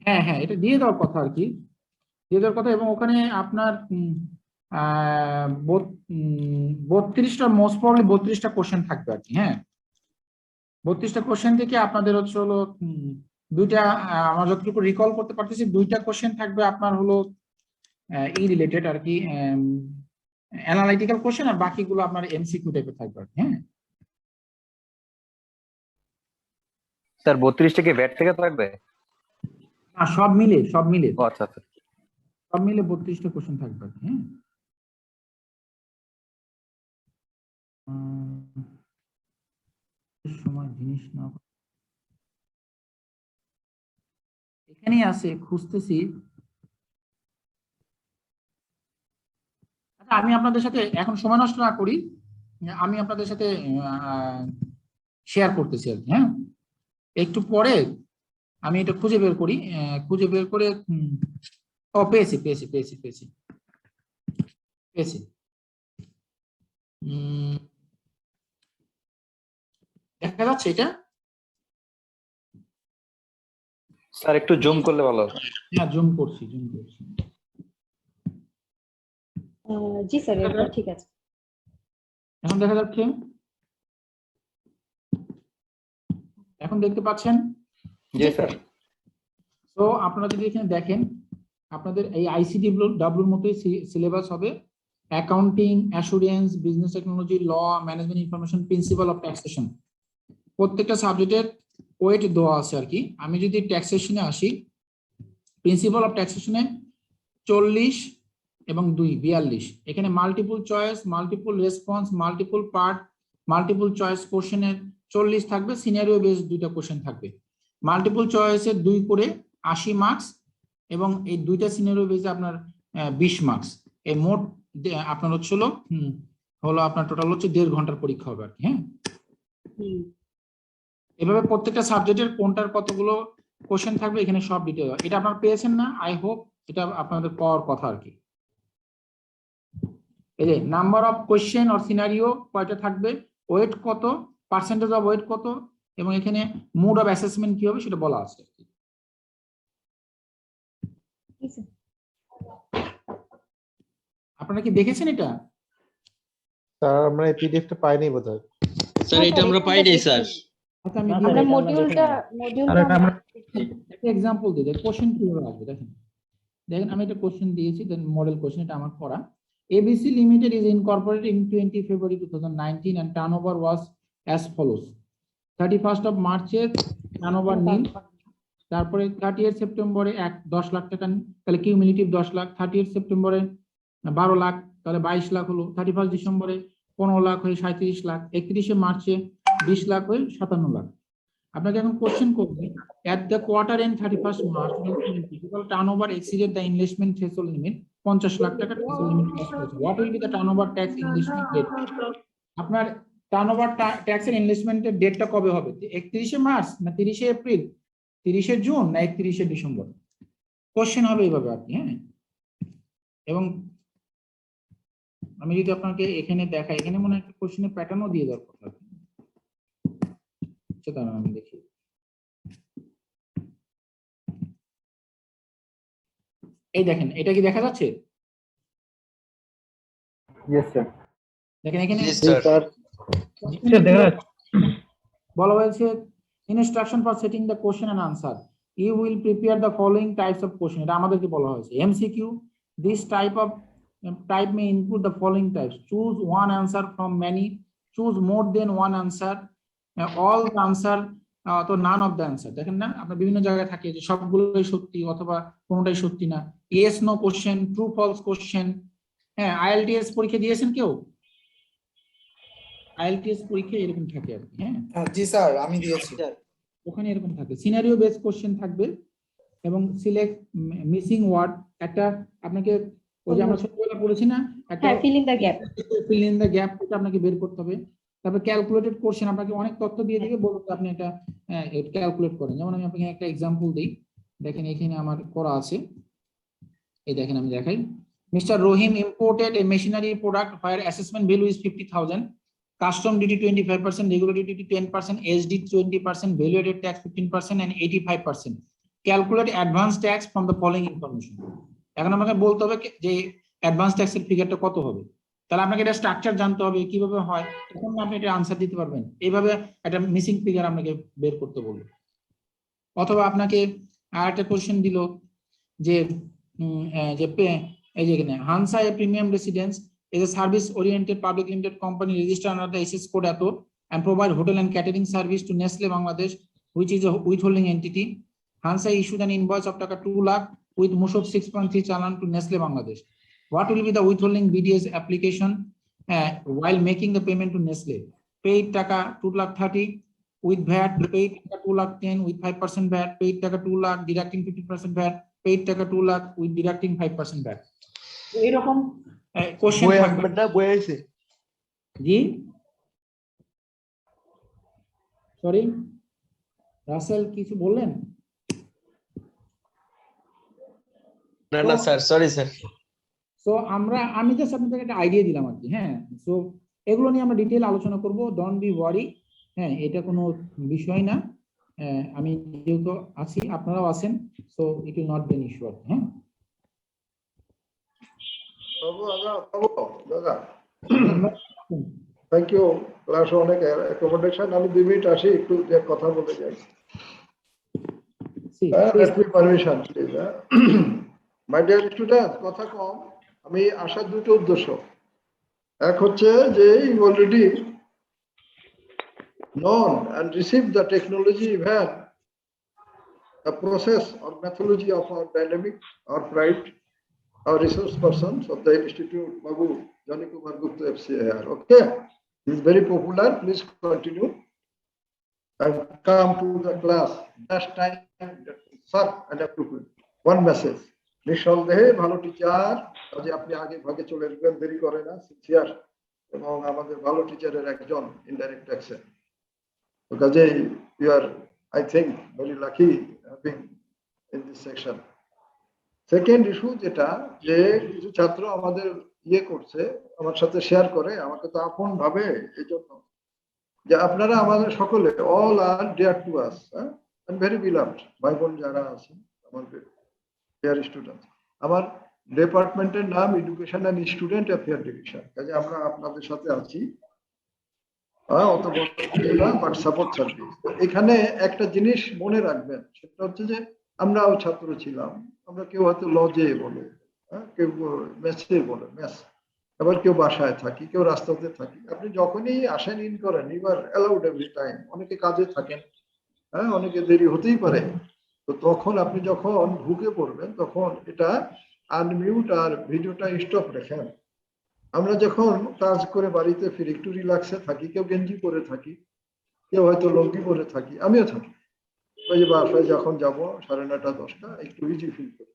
হ্যাঁ হ্যাঁ, এটা দিয়ে দেওয়ার কথা আর কি, দিয়ে দেওয়ার কথা। এবং ওখানে আপনার 32টা, মোস্ট প্রবলি 32টা কোশ্চেন থাকবে আর কি। হ্যাঁ, 32টা কোশ্চেন থেকে আপনাদের হচ্ছে হলো দুইটা, আমার যতটুকু রিকল করতে পারতেছি, 2টা কোশ্চেন থাকবে আপনার হলো রিলেটেড আর কি, অ্যানালাইটিক্যাল কোশ্চেন, আর বাকিগুলো আপনার এমসিকিউ টাইপের থাকবে আর কি। হ্যাঁ স্যার 32 থেকে ব্যাট থেকে থাকবে? আর সব মিলে ও আচ্ছা আচ্ছা। সব মিলে 32টা কোশ্চেন থাকবে আর কি। হ্যাঁ, সময় জিনিস না এখানেই আছে, খুঁজতেছি। আচ্ছা, আমি আপনাদের সাথে এখন সময় নষ্ট না করি, আমি আপনাদের সাথে শেয়ার করতেছি আর কি। হ্যাঁ, একটু পরে আমি এটা খুঁজে বের করি, খুঁজে বের করে ও পেয়েছি পেয়েছি পেয়েছি পেয়েছি পেয়েছি। দেখা যাচ্ছে এটা? স্যার একটু জুম করলে ভালো হবে। হ্যাঁ, জুম করছি জুম করছি। জি স্যার, এটা ঠিক আছে। এখন দেখা যাচ্ছে, এখন দেখতে পাচ্ছেন? জি স্যার। তো আপনারা যদি এখানে দেখেন, আপনাদের এই আইসিডব্লিউর মতোই সিলেবাস হবে। Accounting, assurance, business technology, law, management information, principal of taxation, প্রত্যেকটা সাবজেক্টের ওয়েট দেওয়া আছে আর কি। আমি যদি ট্যাক্সেশনে আসি, প্রিন্সিপাল অফ ট্যাক্সেশনে 40 এবং 2 42। এখানে multiple choice, multiple response, multiple part, multiple choice কোশ্চেনের 40 থাকবে, সিনারিও বেস 2টা কোশ্চেন থাকবে। মাল্টিপল চয়েসের 2 করে 80 মার্কস, এবং এই 2টা সিনারিও বেসে আপনার 20 মার্কস। এই মোট আপনার হলো আপনার টোটাল হচ্ছে 1.5 ঘন্টার পরীক্ষা হবে আর কি। হ্যাঁ, এভাবে প্রত্যেকটা সাবজেক্টের কোনটার কতগুলো কোশ্চেন থাকবে এখানে সব ডিটেইল। এটা আপনারা পেয়েছেন না? আই হোপ এটা আপনাদের পাওয়ার কথা আর কি। এই যে number of question or scenario কয়টা থাকবে, ওয়েট কত, পার্সেন্টেজ অফ ওয়েট কত, এবং এখানে মোড অফ অ্যাসেসমেন্ট কি হবে সেটা বলা আছে। জি স্যার। আপনারা কি দেখেছেন এটা? স্যার আমরা এই পিডিএফটা পাইনি বোধহয়। স্যার এটা আমরা পাই নাই স্যার। আচ্ছা, আমি আমরা মডিউলটা একটা এক্সাম্পল দিই, কোশ্চেন কিভাবে আসবে দেখেন। দেখেন আমি একটা কোশ্চেন দিয়েছি, দেন মডেল কোশ্চেন, এটা আমার করা। ABC Limited is incorporated in 20 February 2019 and turnover was as follows. 31st of March A turnover নীল, তারপরে 30th সেপ্টেম্বরে 10 লাখ টাকা, তাহলে কিউমুলেটিভ 10 লাখ, 30th সেপ্টেম্বরে 12 লাখ, তাহলে 22 লাখ হলো, 31 ডিসেম্বরে 15 লাখ হয়ে 37 লাখ, 31শে মার্চে 20 লাখ হয়ে 57 লাখ। আপনাকে এখন কোশ্চেন করবে, at the quarter end 31st March 2020 total turnover exceeded the enlistment threshold limit, 50 lakh টাকা threshold limit cross করেছে। What will be the turnover tax enlistment date? আপনার টার্নওভার ট্যাক্সের এনলিস্টমেন্টের ডেটটা কবে হবে? 31শে মার্চ না 30শে এপ্রিল, 30শে জুন না 31শে ডিসেম্বর? কোশ্চেন হবে এইভাবে আপনি। হ্যাঁ, এবং আমি যদি আপনাকে এখানে দেখাই, এখানে মনে হয় একটা কোশ্চেনের প্যাটার্নও দিয়ে দেওয়ার কথা। সেটা আমি দেখি। এই দেখেন, এটা কি দেখা যাচ্ছে? Yes sir. দেখেন এখানে জি স্যার। বলা হয়েছে instruction for setting the question and answer, you will prepare the following types of question. এটা আমাদেরকে বলা হয়েছে। MCQ, this type may include the following types: choose one answer from many, choose more than one answer, all the answer, তো none of the answer। দেখেন না, আপনার বিভিন্ন জায়গায় থাকে যে সবগুলোই সত্যি অথবা কোনোটাই সত্যি না, yes no question, true false question. হ্যাঁ, আইএলটিএস পরীক্ষা দিয়েছেন কেউ? আইএলটিএস পরীক্ষা এরকম থাকে আর কি। হ্যাঁ, জি স্যার, আমি দিয়েছি। ওখানে এরকম থাকে, সিনারিও বেস কোশ্চেন থাকবে, এবং সিলেক্ট মিসিং ওয়ার্ড। একটা আপনাকে ওই যে আমরা ছোটবেলা পড়েছি না, একটা হ্যাঁ, fill in the gap। Fill in the gap, এটা আপনাকে বের করতে হবে। তারপর ক্যালকুলেটেড কোশ্চেন, আপনাকে অনেক তথ্য দিয়ে দিবে, বলতে আপনি এটা ক্যালকুলেট করেন। যেমন আমি আপনাকে একটা এক্সাম্পল দিই, দেখেন এখানে আমার করা আছে। এই দেখেন আমি দেখাই, mister Rahim imported A machinery product where assessment value is 50,000, custom duty 25%, regular duty 10%, SD 20%, value aided tax 15% and 85%. Calculate advance tax from the following information. এখন আমাকে বলতে হবে যে অ্যাডভান্স ট্যাক্সের ফিগারটা কত হবে। তাহলে আপনাকে এটা স্ট্রাকচার জানতে হবে কিভাবে হয়, তখন আপনি এটা আনসার দিতে পারবেন। এইভাবে একটা মিসিং ফিগার আপনাকে বের করতে বলবে। অথবা আপনাকে আরেকটা কোশ্চেন দিল যে এই যে এখানে Hansa a premium residence is a service oriented public limited company registered under the SS code ATO and provide hotel and catering service to Nestle Bangladesh, which is a withholding entity. Hansa issued an invoice of taka 2 lakh with Mushok 6.3 challan to Nestle Bangladesh. What will be the withholding BDS application while making the payment to Nestle? Paid taka 2 lakh 30 with VAT, paid taka 2 lakh 10 with 5% VAT, paid taka 2 lakh deducting 50% VAT, paid taka 2 lakh with deducting 5% VAT. So এরকম কোশ্চেন থাকবে। বই আছে। জি সরি রাসেল কিছু বললেন? না না স্যার, সরি স্যার। সো আমি জাস্ট আপনাদের একটা আইডিয়া দিলাম আর কি। হ্যাঁ, সো এগুলো নিয়ে আমরা ডিটেইল আলোচনা করব, ডোন্ট বি ওয়ারি। হ্যাঁ, এটা কোনো বিষয় না। আমি যেহেতু আছি, আপনারাও আছেন, so it will not be an issue. হ্যাঁ, থ্যাংক ইউ। ক্লাস অনেক অ্যাকোমোডেশন, আমি 2 মিনিট আসি, একটু যে কথা বলে যাই। Permission please. My dear student, কথা কম, আমি আসার দুটো উদ্দেশ্য। এক হচ্ছে যে you already known and received the technology even the process or methodology of our dynamic or pride, our resource persons of the institute, Babu Johnny Kumar Gupta FCA here. Okay, this is very popular. Please continue and come to the class. Just time, sir, and appropriate. One message. নিঃসন্দেহে ভালো টিচার কাজে আপনি আগে ভাগে চলে আসবেন, দেরি করে না, সিনসিয়ার এবং আমাদের ভালো টিচারের একজন ইনডাইরেক্ট অ্যাকশন। তো কাজেই you are, I think, very lucky having in this section. Second issue যেটা, যে কিছু ছাত্র আমাদের করছে, আমার সাথে শেয়ার করে, আমাকে তো আপন ভাবে, এই জন্য যে আপনারা আমাদের সকলে all are dear to us, very beloved ভাই বোন যারা আছেন আমাদের ডিয়ার স্টুডেন্ট। আমার ডিপার্টমেন্টের নাম education and student affair division, কাজে আমরা আপনাদের সাথে আছি, অত বড় বাট সাপোর্ট সার্ভিস। এখানে একটা জিনিস মনে রাখবেন, সেটা হচ্ছে যে আমরাও ছাত্র ছিলাম, আমরা কেউ হয়তো লজে বলে, কেউ মেসে বলে, মেস, আবার কেউ বাসায় থাকি, কেউ রাস্তাতে থাকি। আপনি যখনই আসেন, ইন করেন, ইউর অ্যালাউড এভরি টাইম। অনেকে কাজে থাকেন, অনেকে দেরি হতেই পারে, তো তখন আপনি যখন ঢুকে পড়বেন তখন এটা আনমিউট আর ভিডিওটা স্টপ রেখেন। আমরা যখন কাজ করে বাড়িতে ফিরে একটু রিল্যাক্সে থাকি, কেউ গেঞ্জি পরে থাকি, কেউ হয়তো লঙ্গি পরে থাকি, আমিও থাকি, ওই যে বাসায় যখন যাবো 9:30 10টা একটু ইজি ফিল করি।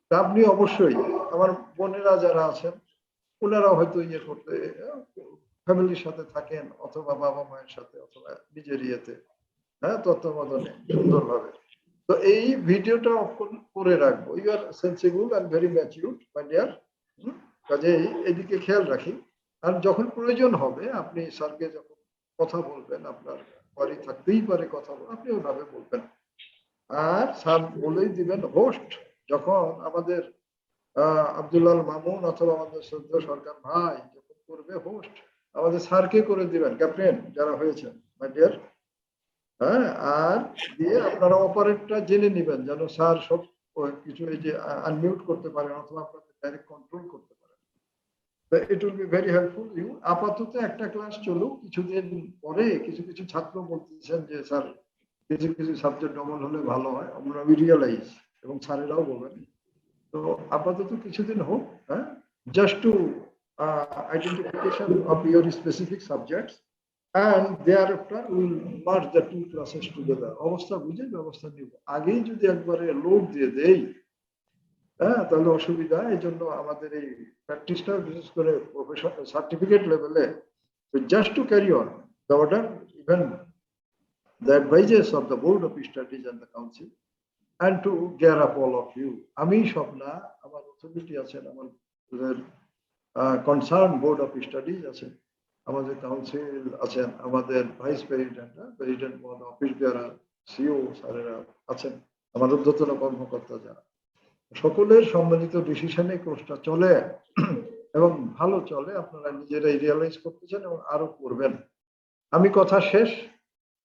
তা আপনি অবশ্যই, আমার বোনেরা যারা আছেন ওনারা হয়তো করতে ফ্যামিলির সাথে থাকেন, অথবা বাবা মায়ের সাথে, অথবা নিজের তত্ত্বাবধানে সুন্দরভাবে। তো এই ভিডিওটা অফ করে রাখবো। You are sensible and very matured my dear, কাজেই এদিকে খেয়াল রাখি। আর যখন প্রয়োজন হবে আপনি স্যারকে যখন কথা বলবেন, আপনার বাড়ি থাকতেই পারে কথা বলবেন, আপনি ওইভাবে বলবেন। আর স্যার বলেই দিবেন, হোস্ট যখন আমাদের আব্দুল্লাহ মামুন অথবা আমাদের শ্রদ্ধেয় সরকার ভাই যখন করবে হোস্ট, আমাদের স্যারকে করে দিবেন, ক্যাপ্টেন যারা হয়েছেন মাই ডিয়ার। আর দিয়ে আপনারা অপারেটরটা জেনে নেবেন যেন স্যার সব কিছু এই যে আনমিউট করতে পারেন অথবা আপনাদের ডাইরেক্ট কন্ট্রোল করতে পারেন। It will be very helpful you. আপাতত একটা ক্লাস চলুক, কিছুদিন পরে কিছু কিছু ছাত্র বলতেছেন যে স্যার কিছু কিছু সাবজেক্ট ডবল হলে ভালো হয়, আমরা রিয়েলাইজ, এবং স্যারেরাও বলবেন। তো আপাতত কিছুদিন হোক, just to identification of your specific subjects, and thereafter we will merge the two classes together. অবস্থা বুঝে ব্যবস্থা নিব। আগেই যদি একবারে লোড দিয়ে দেই, তাহলে অসুবিধা। এই জন্য আমাদের এই প্র্যাকটিসটা বিশেষ করে প্রফেশনাল সার্টিফিকেট লেভেলে, just to carry on the order, even the advisers of the board of studies and the council, and to gear up all of you. আমি সব না, আমার অথরিটি আছেন, আমাদের কনসার্ন বোর্ড অফ স্টাডিজ আছেন, আমাদের কাউন্সিল আছেন, আমাদের ভাইস প্রেসিডেন্ট, প্রেসিডেন্ট মহোদয়, অফিস বেয়ারার, সিও স্যারেরা আছেন, আমাদের ঊর্ধ্বতন কর্মকর্তা যারা, সকলের সম্মিলিত ডিসিশনে কোর্সটা চলে এবং ভালো চলে। আপনারা নিজেরাই রিয়েলাইজ করতেছেন এবং আরো করবেন। আমি কথা শেষ,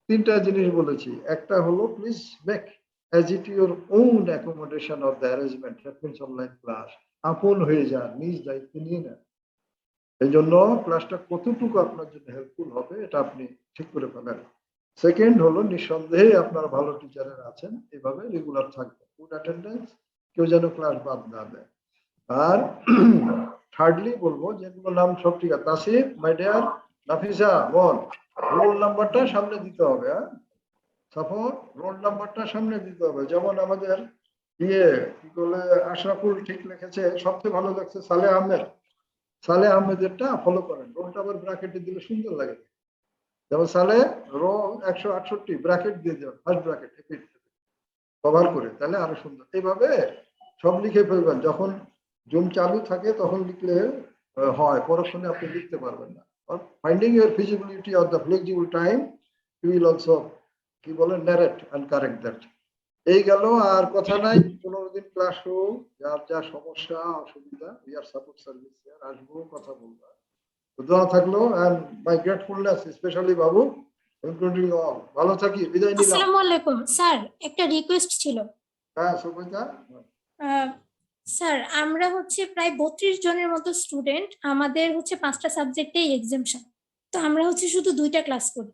3টা জিনিস বলেছি। একটা হলো, please make as it your own accommodation of the arrangement, that means online class, আপন হয়ে যান, নিজ দায়িত্ব নিয়ে নেন। এই জন্য ক্লাসটা কতটুকু আপনার জন্য হেল্পফুল হবে এটা আপনি ঠিক করে ফেলেন। সেকেন্ড হলো, নিঃসন্দেহে আপনার ভালো টিচারের আছেন, এভাবে রেগুলার থাকবে, গুড অ্যাটেন্ডেন্স, কেউ যেন ক্লাস বাদ না দেয়। আর থার্ডলি বলবো, যেগুলো নাম সব ঠিক আছে, তাসিফ মাই ডিয়ার, নাফিসা বল, রোল নাম্বারটা সামনে দিতে হবে। সাফর, রোল নাম্বারটা সামনে দিতে হবে। যেমন আমাদের কি বলে, আশরাফুল ঠিক লিখেছে, সবচেয়ে ভালো লাগছে সালে আহমেদ, সালে আহমেদেরটা ফলো করেন, রোলটা আবার ব্র্যাকেটে দিলে সুন্দর লাগে। যেমন সালে রোল 168 ব্র্যাকেট দিয়ে দেবেন, ফার্স্ট ব্র্যাকেট কভার করে, তাহলে আরো সুন্দর। এইভাবে সব লিখে ফেলবেন, যখন জুম চালু থাকে তখন লিখলে হয়, পরক্ষণে আপনি লিখতে পারবেন না। Finding your feasibility of the flexible time, you will also কি বলে, ন্যারেট অ্যান্ড কারেক্ট দ্যাট। এই গেল, আর কথা নাই। 15 দিন ক্লাস হোক, যার যা সমস্যা অসুবিধা, উই আর সাপোর্ট সার্ভিস আসবো, কথা বলবো। তো দোয়া থাকলো, and my gratefulness specially Babu, including all. ভালো থাকি, বিদায় নিলাম। আসসালামু আলাইকুম স্যার, একটা রিকোয়েস্ট ছিল। হ্যাঁ সুমিতা, স্যার আমরা হচ্ছে প্রায় 32 জনের মতো স্টুডেন্ট, আমাদের হচ্ছে 5টা সাবজেক্টেই এক্সামশন, তো আমরা হচ্ছে শুধু 2টা ক্লাস করি।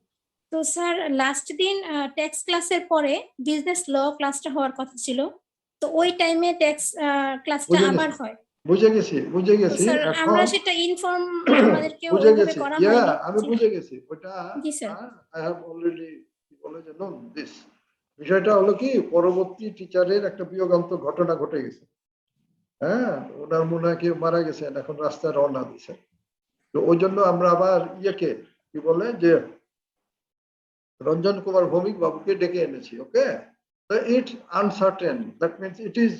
তো স্যার লাস্ট দিন ট্যাক্স ক্লাসের পরে বিজনেস ল ক্লাসটা হওয়ার কথা ছিল, তো ওই টাইমে ট্যাক্স ক্লাসটা বুঝে আবার গেছি। হয়। বুঝে তো গেছি। স্যার এখন আমরা সেটা ইনফর্ম আমাদেরকে বুঝে ওইভাবে গেছি, করা ইয়া হয়নি। আমি বুঝে গেছি ওটা। জি স্যার। আই হ্যাভ অলরেডি বলে যে নোন দিস। বিষয়টা হলো কি, পরবর্তী টিচারের একটা বিয়োগান্ত ঘটনা ঘটে গেছে। হ্যাঁ, ওনার মনে হয় কেউ মারা গেছেন, এখন রাস্তায় রওনা দিছে। তো ওই জন্য আমরা আবার ইয়েকে কি বলে যে রঞ্জন কুমার ভৌমিক বাবুকে ডেকে এনেছি। ওকে, তো it's uncertain, that means it is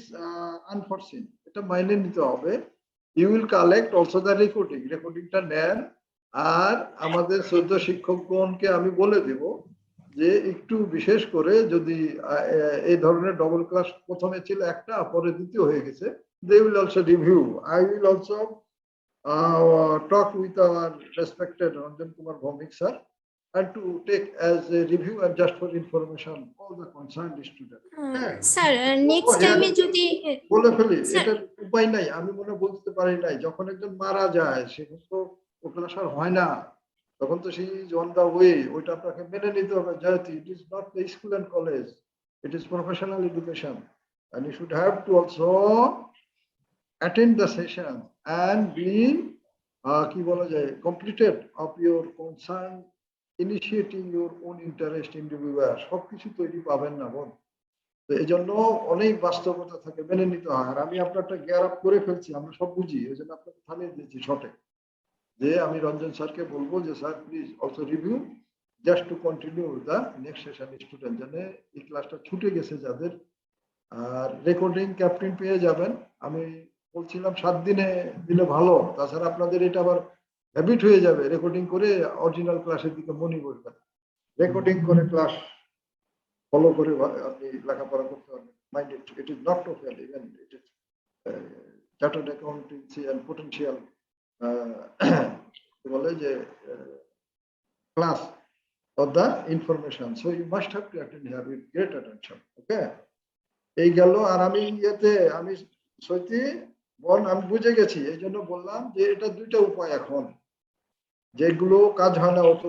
unforeseen, এটা মাইনে নিতে হবে। You will collect also the রেকর্ডিংটা নেন। আর আমাদের শ্রদ্ধ শিক্ষকগণকে আমি বলে দেব যে একটু বিশেষ করে যদি এই ধরনের ডবল ক্লাস প্রথমে ছিল একটা, পরে দ্বিতীয় হয়ে গেছে, they will also review. I will also talk with our respected Ranjan Kumar Bhomik sir, and to take as a review and just for information all the concerned students. Sir next টাইমে যদি বলে ফেলি, স্যার। এটার উপায় নাই, আমি মনে বলতে পারি নাই। যখন একজন মারা যায় সেখন তো ও ক্লাস আর হয় না, তখন তো সেই অন দা ওয়ে, ওইটা আপনাকে মেনে নিতে হবে। যেহেতু it is not the school and college, it is professional education, and you should have to also attend the session and be কি বলা যায় completed of your concern, initiating your own interest in the viewer, সবকিছু তৈরি পাবেন না বোন। তো এই জন্য অনেক বাস্তবতা থাকে, মেনে নিতে হয়। আর আমি আপনারটা গিয়ার আপ করে ফেলছি, আমরা সব বুঝি, ওই জন্য আপনাকে থামিয়ে দিয়েছি শর্টে, যে আমি রঞ্জন স্যারকে বলবো যে sir please also review just to continue the next session student, জানে এই ক্লাসটা ছুটে গেছে যাদের। আর রেকর্ডিং ক্যাপ্টেন পেয়ে যাবেন। আমি বলছিলাম 7 দিনে দিলে ভালো, তাছাড়া আপনাদের এটা আবার হ্যাবিট হয়ে যাবে, রেকর্ডিং করে অরিজিনাল ক্লাসের দিকে মনে বসবেন। রেকর্ডিং করে ক্লাস ফলো করে আপনি লেখাপড়া করতে পারবেন। Mind it is not to fail, even it is chartered accountancy and potential বলে যে class of the information, so you must have to attend here with great attention. Okay, এই গেল। আর আমি আমি সত্যি বল, আমি বুঝে গেছি, এই জন্য বললাম যে এটা দুইটা উপায় এখন, যেগুলো কাজ হয় না অত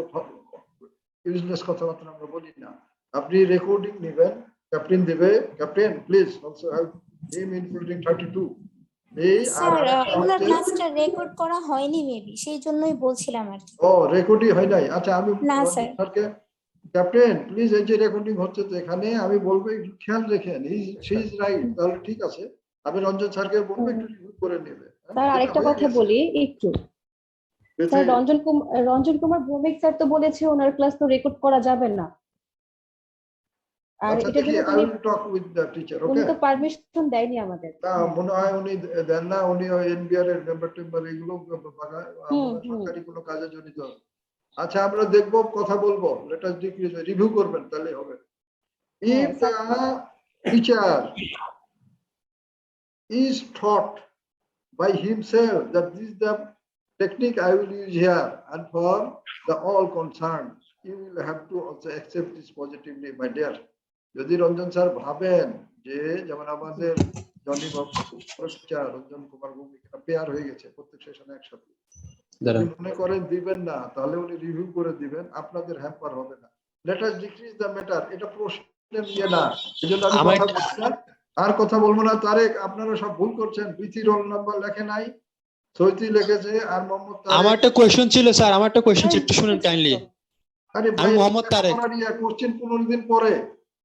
ইউজলেস কথাবার্তা আমরা বলি না। আপনি রেকর্ডিং নেবেন, ক্যাপ্টেন দেবে, captain please also have him including 32। এই স্যার ওনার ক্লাসটা রেকর্ড করা হয়নি মেবি, সেই জন্যই বলছিলাম আর কি। ও রেকর্ডিং হয় নাই, আচ্ছা আমি না স্যার। স্যারকে ক্যাপ্টেন প্লিজ এই যে রেকর্ডিং হচ্ছে তো এখানে, আমি বলবো একটু খেয়াল রেখেন, শি ইজ রাইট, তাহলে ঠিক আছে। আমি রঞ্জন স্যারকে বলবো একটু রিভিউ করে নেবে। স্যার আরেকটা কথা বলি একটু। স্যার রঞ্জন কুমার ভৌমিক স্যার তো বলেছে ওনার ক্লাস তো রেকর্ড করা যাবে না। আর এটা জন্য I will talk with the teacher. উনি ওকে, তো পারমিশন দেয়নি আমাদের। না মনে হয় উনি দেন না, উনি এনবিআর এর মেম্বার টেম্বার এগুলো সরকারি কোনো কাজে জড়িত। আচ্ছা আমরা দেখবো, কথা বলবো, লেট আস ডিক্রিজ, রিভিউ করবেন তাহলে হবে। If the teacher is taught by himself that this is the technique I will use here, and for the all concerned, you will have to also accept this positively, my dear. যদি রঞ্জন স্যার ভাবেন যে যেমন আমাদের জনি বাবু রঞ্জন কুমার ভৌমিক পেয়ার হয়ে গেছে প্রত্যেক সেশনে একসাথে, মনে করেন দিবেন না, তাহলে উনি রিভিউ করে দিবেন, আপনাদের হ্যাম্পার হবে না। Let us decrease the matter, এটা প্রশ্নের ইয়ে না, এজন্য আমি কথা বলছি না, আর কথা বলবো না। তারেক আপনারা সব ভুল করছেন, বিথি রোল নাম্বার লেখে নাই, সৈতি লিখেছে, আর মোহাম্মদ তারেক। আমার একটা কোশ্চেন ছিল স্যার, আমার একটা কোশ্চেন ছিল, একটু শুনুন কাইন্ডলি। আরে আমি ভাই মোহাম্মদ তারেক। কোশ্চেন 15 দিন পরে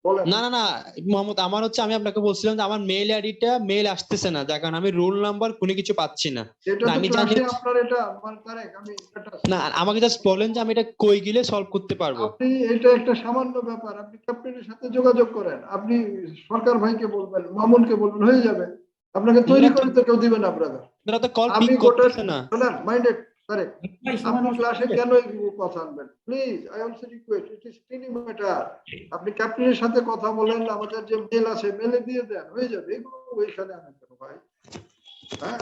বলেন। না না না মোহাম্মদ, আমার হচ্ছে আমি আপনাকে বলছিলাম যে আমার মেইল আইডিটা মেইল আসতেছে না, যার কারণে আমি রোল নাম্বার কোনো কিছু পাচ্ছি না। এটা তো আমি জানি ক্লাসে আপনার এটা মানে তারেক, আমি এটা না, আমাকে জাস্ট বলেন যে আমি এটা কই গেলে সলভ করতে পারবো। আপনি এটা একটা সামান্য ব্যাপার, আপনি ক্যাপ্টেনের সাথে যোগাযোগ করেন, আপনি সরকার ভাইকে বলবেন, মামুনকে বলবেন, হয়ে যাবে। আপনাকে তৈরি করে তো কেউ দিবে না ব্রাদার। আপনারা তো কল আমি পিক গোটা করতেছে না। মাইন্ডেড তারেক, ভাই, সময় আপনি নষ্ট ক্লাসে করবেন। কেন এইগুলো কথা আনবেন? Please, I also request, it is tiny matter. আপনি ক্যাপ্টেনের সাথে কথা বলেন, আমাদের যে মেল আছে মেলে দিয়ে দেন, হয়ে যাবে। এগুলো ওইখানে আনেন কেন ভাই? হ্যাঁ,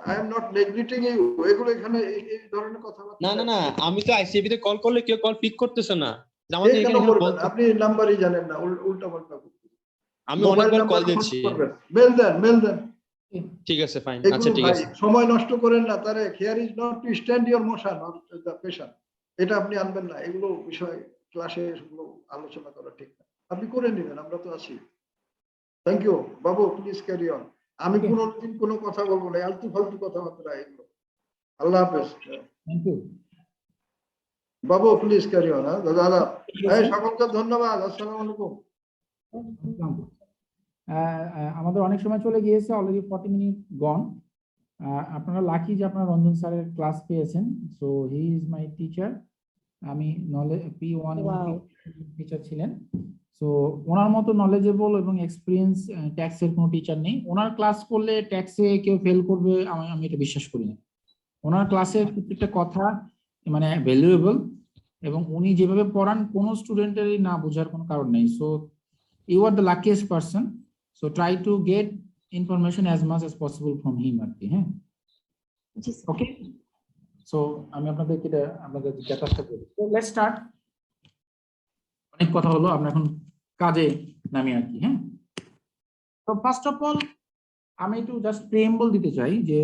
I am not neglecting you. এগুলো এখানে এই ধরনের কথাবার্তা না না না, আমি তো আইসিএবি তে কল করলে কেউ কল পিক করতেছে না। যে আমাদের এই কেন এখানে করবেন? বলতে আপনি নাম্বারই জানেন না, উল্টা পাল্টা। আমি মোবাইল অনেকবার নাম্বার কল দিচ্ছি। মেল দেন, মেল দেন। ঠিক আছে, ফাইন, এগুলো আচ্ছা ঠিক ভাই আছে। সময় নষ্ট করেন না। তারে here is not to stand your motion or the patient. এটা আপনি আনবেন না। এগুলো বিষয় ক্লাসে এগুলো আলোচনা করা ঠিক না। আপনি করে নেবেন, আমরা তো আছি। থ্যাংক ইউ বাবু, প্লিজ ক্যারি অন। আমি কোনোদিন কোনো কথা বলবো না, আলতু ফালতু কথাবার্তা এগুলো। আল্লাহ হাফেজ। Thank you. বাবু প্লিজ ক্যারি অন। হ্যাঁ দাদা, হ্যাঁ সকলকে ধন্যবাদ। আসসালামু আলাইকুম। আমাদের অনেক সময় চলে গিয়েছে, অলরেডি 40 মিনিট গন। আপনারা লাকি যে আপনারা রঞ্জন স্যারের ক্লাস পেয়েছেন। So he is my teacher. আমি নলেজ P1 এবং Wow. টিচার ছিলেন। সো ওনার মতো নলেজেবল এবং এক্সপিরিয়েন্স ট্যাক্সের কোনো টিচার নেই। ওনার ক্লাস করলে ট্যাক্সে কেউ ফেল করবে আমি এটা বিশ্বাস করি না। ওনার ক্লাসের প্রত্যেকটা কথা মানে ভ্যালুয়েবল, এবং উনি যেভাবে পড়ান কোনো স্টুডেন্টেরই না বোঝার কোনো কারণ নেই। So you are the luckiest person, so try to get information as much as possible from him আর কি। হ্যাঁ, জি স্যার। ওকে। সো আমি আপনাদেরকে আপনাদের চেষ্টা করি। তো লেটস স্টার্ট। অনেক কথা হলো, আমরা এখন কাজে নামি আর কি। হ্যাঁ, তো ফার্স্ট অফ অল আমি একটু জাস্ট প্রিএম্বল দিতে চাই যে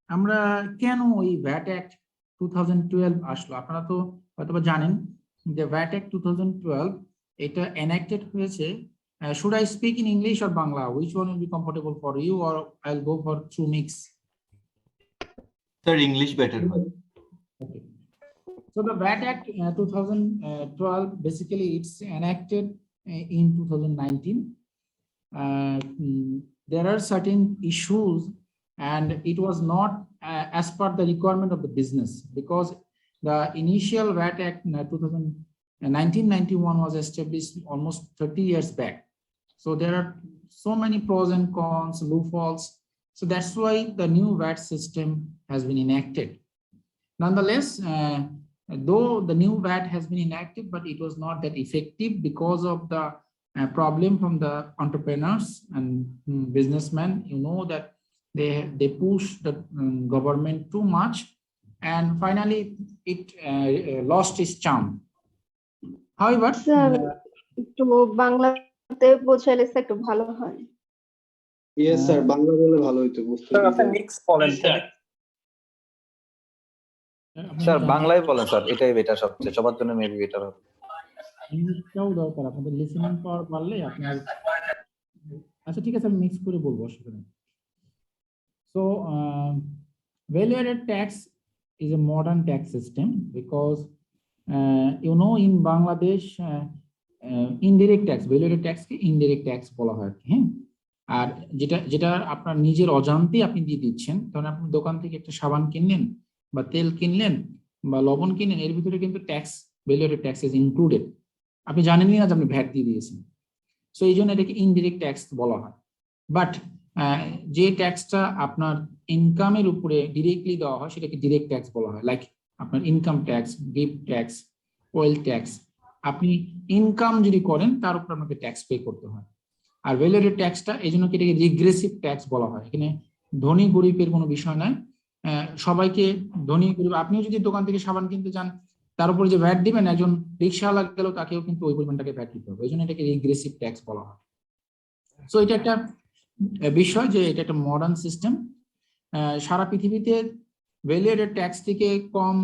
আমরা কেন ওই ভ্যাট অ্যাক্ট 2012 আসলো। আপনারা তো হয়তোবা জানেন যে ভ্যাট অ্যাক্ট 2012 এটা এনাক্টেড হয়েছে। Should I speak in English or Bangla? Which one will be comfortable for you, or I'll go for through mix? Sir, English better. Okay. So the VAT Act 2012 basically it's enacted in 2019. There are certain issues, and it was not as per the requirement of the business, because the initial VAT Act 1991 was established almost 30 years back. So there are so many pros and cons, loopholes. So that's why the new VAT system has been enacted. Nonetheless, though the new VAT has been enacted, but it was not that effective because of the problem from the entrepreneurs and businessmen. You know that they push the government too much, and finally it lost its charm. However, sir একটু বাংলাতে বোঝাইলে স্যার একটু ভালো হয়। ইয়েস স্যার, বাংলা বলে ভালো হইতো বুঝতে। মিক্স বলেন স্যার, বাংলায় বলেন স্যার, এটাই বেটার, সবচেয়ে সবার জন্য মেবি বেটার হবে। ইংলিশটাও দরকার, আপনাদের লিসেনিং পাওয়ার পারলে আপনার। আচ্ছা ঠিক আছে, আমি মিক্স করে বলবো, অসুবিধা নেই। So value-added tax is a modern tax system because you know in Bangladesh indirect tax, value-added tax K indirect tax বলা হয়। হ্যাঁ, আর যেটা আপনার নিজের অজান্তে আপনি দিয়ে দিচ্ছেন। ধরেন আপনি দোকান থেকে একটা সাবান কিনলেন বা তেল কিনলেন বা লবণ কিনলেন, এর ভিতরে কিন্তু tax, value-added tax is included। আপনি জানেনই না যে আপনি ভ্যাট দিয়ে দিয়েছেন। সো এই জন্য এটাকে ইনডিরেক্ট ট্যাক্স বলা হয়। বাট যে ট্যাক্সটা আপনার ইনকামের উপরে ডিরেক্টলি দেওয়া হয় সেটাকে ডিরেক্ট ট্যাক্স বলা হয়। লাইক আপনার income tax, gift tax, wealth tax. আপনি ইনকাম যদি করেন তার উপর আপনাকে ট্যাক্স পে করতে হয়। আর ভ্যালু-অ্যাডেড ট্যাক্সটা এই জন্য এটাকে রিগ্রেসিভ ট্যাক্স বলা হয়। এখানে ধনী গরিবের কোনো বিষয় নয়, সবাইকে ধনী গরিব। আপনিও যদি দোকান থেকে সাবান কিনতে চান, তার উপর যে ভ্যাট দিবেন, একজন রিক্সাওয়ালা গেলেও তাকেও কিন্তু ওই পরিমাণটাকে ভ্যাট দিতে হবে। এই জন্য এটাকে রিগ্রেসিভ ট্যাক্স বলা হয়। সো এটা একটা বিষয় যে এটা একটা মডার্ন সিস্টেম। সারা পৃথিবীতে ভ্যালু-অ্যাডেড ট্যাক্স থেকে কম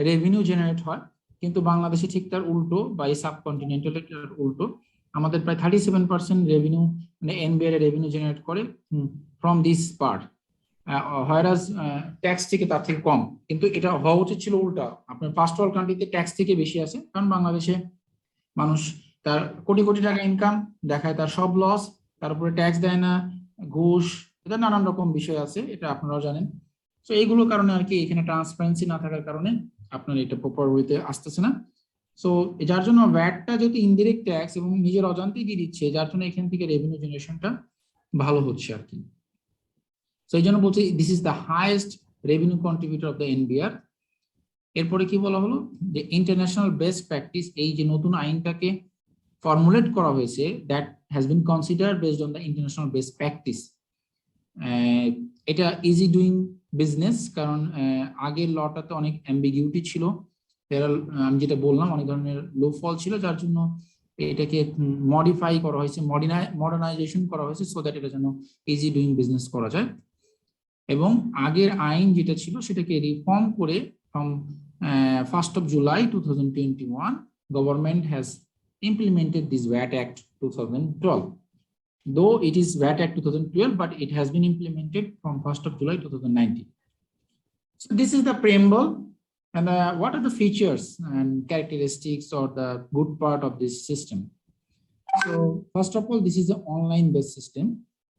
রেভিনিউ জেনারেট হয়, কিন্তু বাংলাদেশে ঠিক তার উল্টো, বা এই সাবকন্টিনেন্টালের উল্টো। আমাদের প্রায় 37% রেভিনিউ মানে এনবিআর রেভিনিউ জেনারেট করে ফ্রম দিস পার্ট, হোয়ারাজ ট্যাক্স থেকে তার থেকে কম। কিন্তু এটা হওয়া উচিত ছিল উল্টা। আপনার ফার্স্ট ওয়ার্ল্ড কান্ট্রিতে ট্যাক্স থেকে বেশি আছে, কারণ বাংলাদেশে মানুষ তার কোটি কোটি টাকা ইনকাম দেখায় তার সব লস, তার উপরে ট্যাক্স দেয় না, ঘুষ, এটা নানান রকম বিষয় আছে, এটা আপনারাও জানেন। তো এইগুলোর কারণে আর কি এখানে ট্রান্সপারেন্সি না থাকার কারণে আপনার এটা প্রপার ওয়েতে আসতেছে না। সো যার জন্য ভ্যাটটা যেহেতু ইনডিরেক্ট ট্যাক্স এবং নিজের অজান্তেই দিয়ে দিচ্ছে, যার জন্য এখান থেকে রেভিনিউ জেনারেশনটা ভালো হচ্ছে আর কি। সো এই জন্য বলছি this is the highest revenue contributor of the NBR. এরপরে কি বলা হলো যে ইন্টারন্যাশনাল বেস্ট প্র্যাকটিস, এই যে নতুন আইনটাকে ফর্মুলেট করা হয়েছে, that has been consider based on the international best practice. এটা ইজি ডুইং বিজনেস, কারণ আগের লটাতে অনেক অ্যাম্বিগিউটি ছিল, আমি যেটা বললাম অনেক ধরনের লো ফল ছিল, যার জন্য এটাকে মডিফাই করা হয়েছে, মডার্নাইজেশন করা হয়েছে, সো দ্যাট এটা যেন ইজি ডুইং বিজনেস করা যায়। এবং আগের আইন যেটা ছিল সেটাকে রিফর্ম করে from 1st of July 2021 government has implemented this VAT Act 2012. Though it is VAT Act 2012, but it has been implemented from 1st of July 2019. So this is the preamble, and what are the features and characteristics or the good part of this system? So first of all, this is the online based system.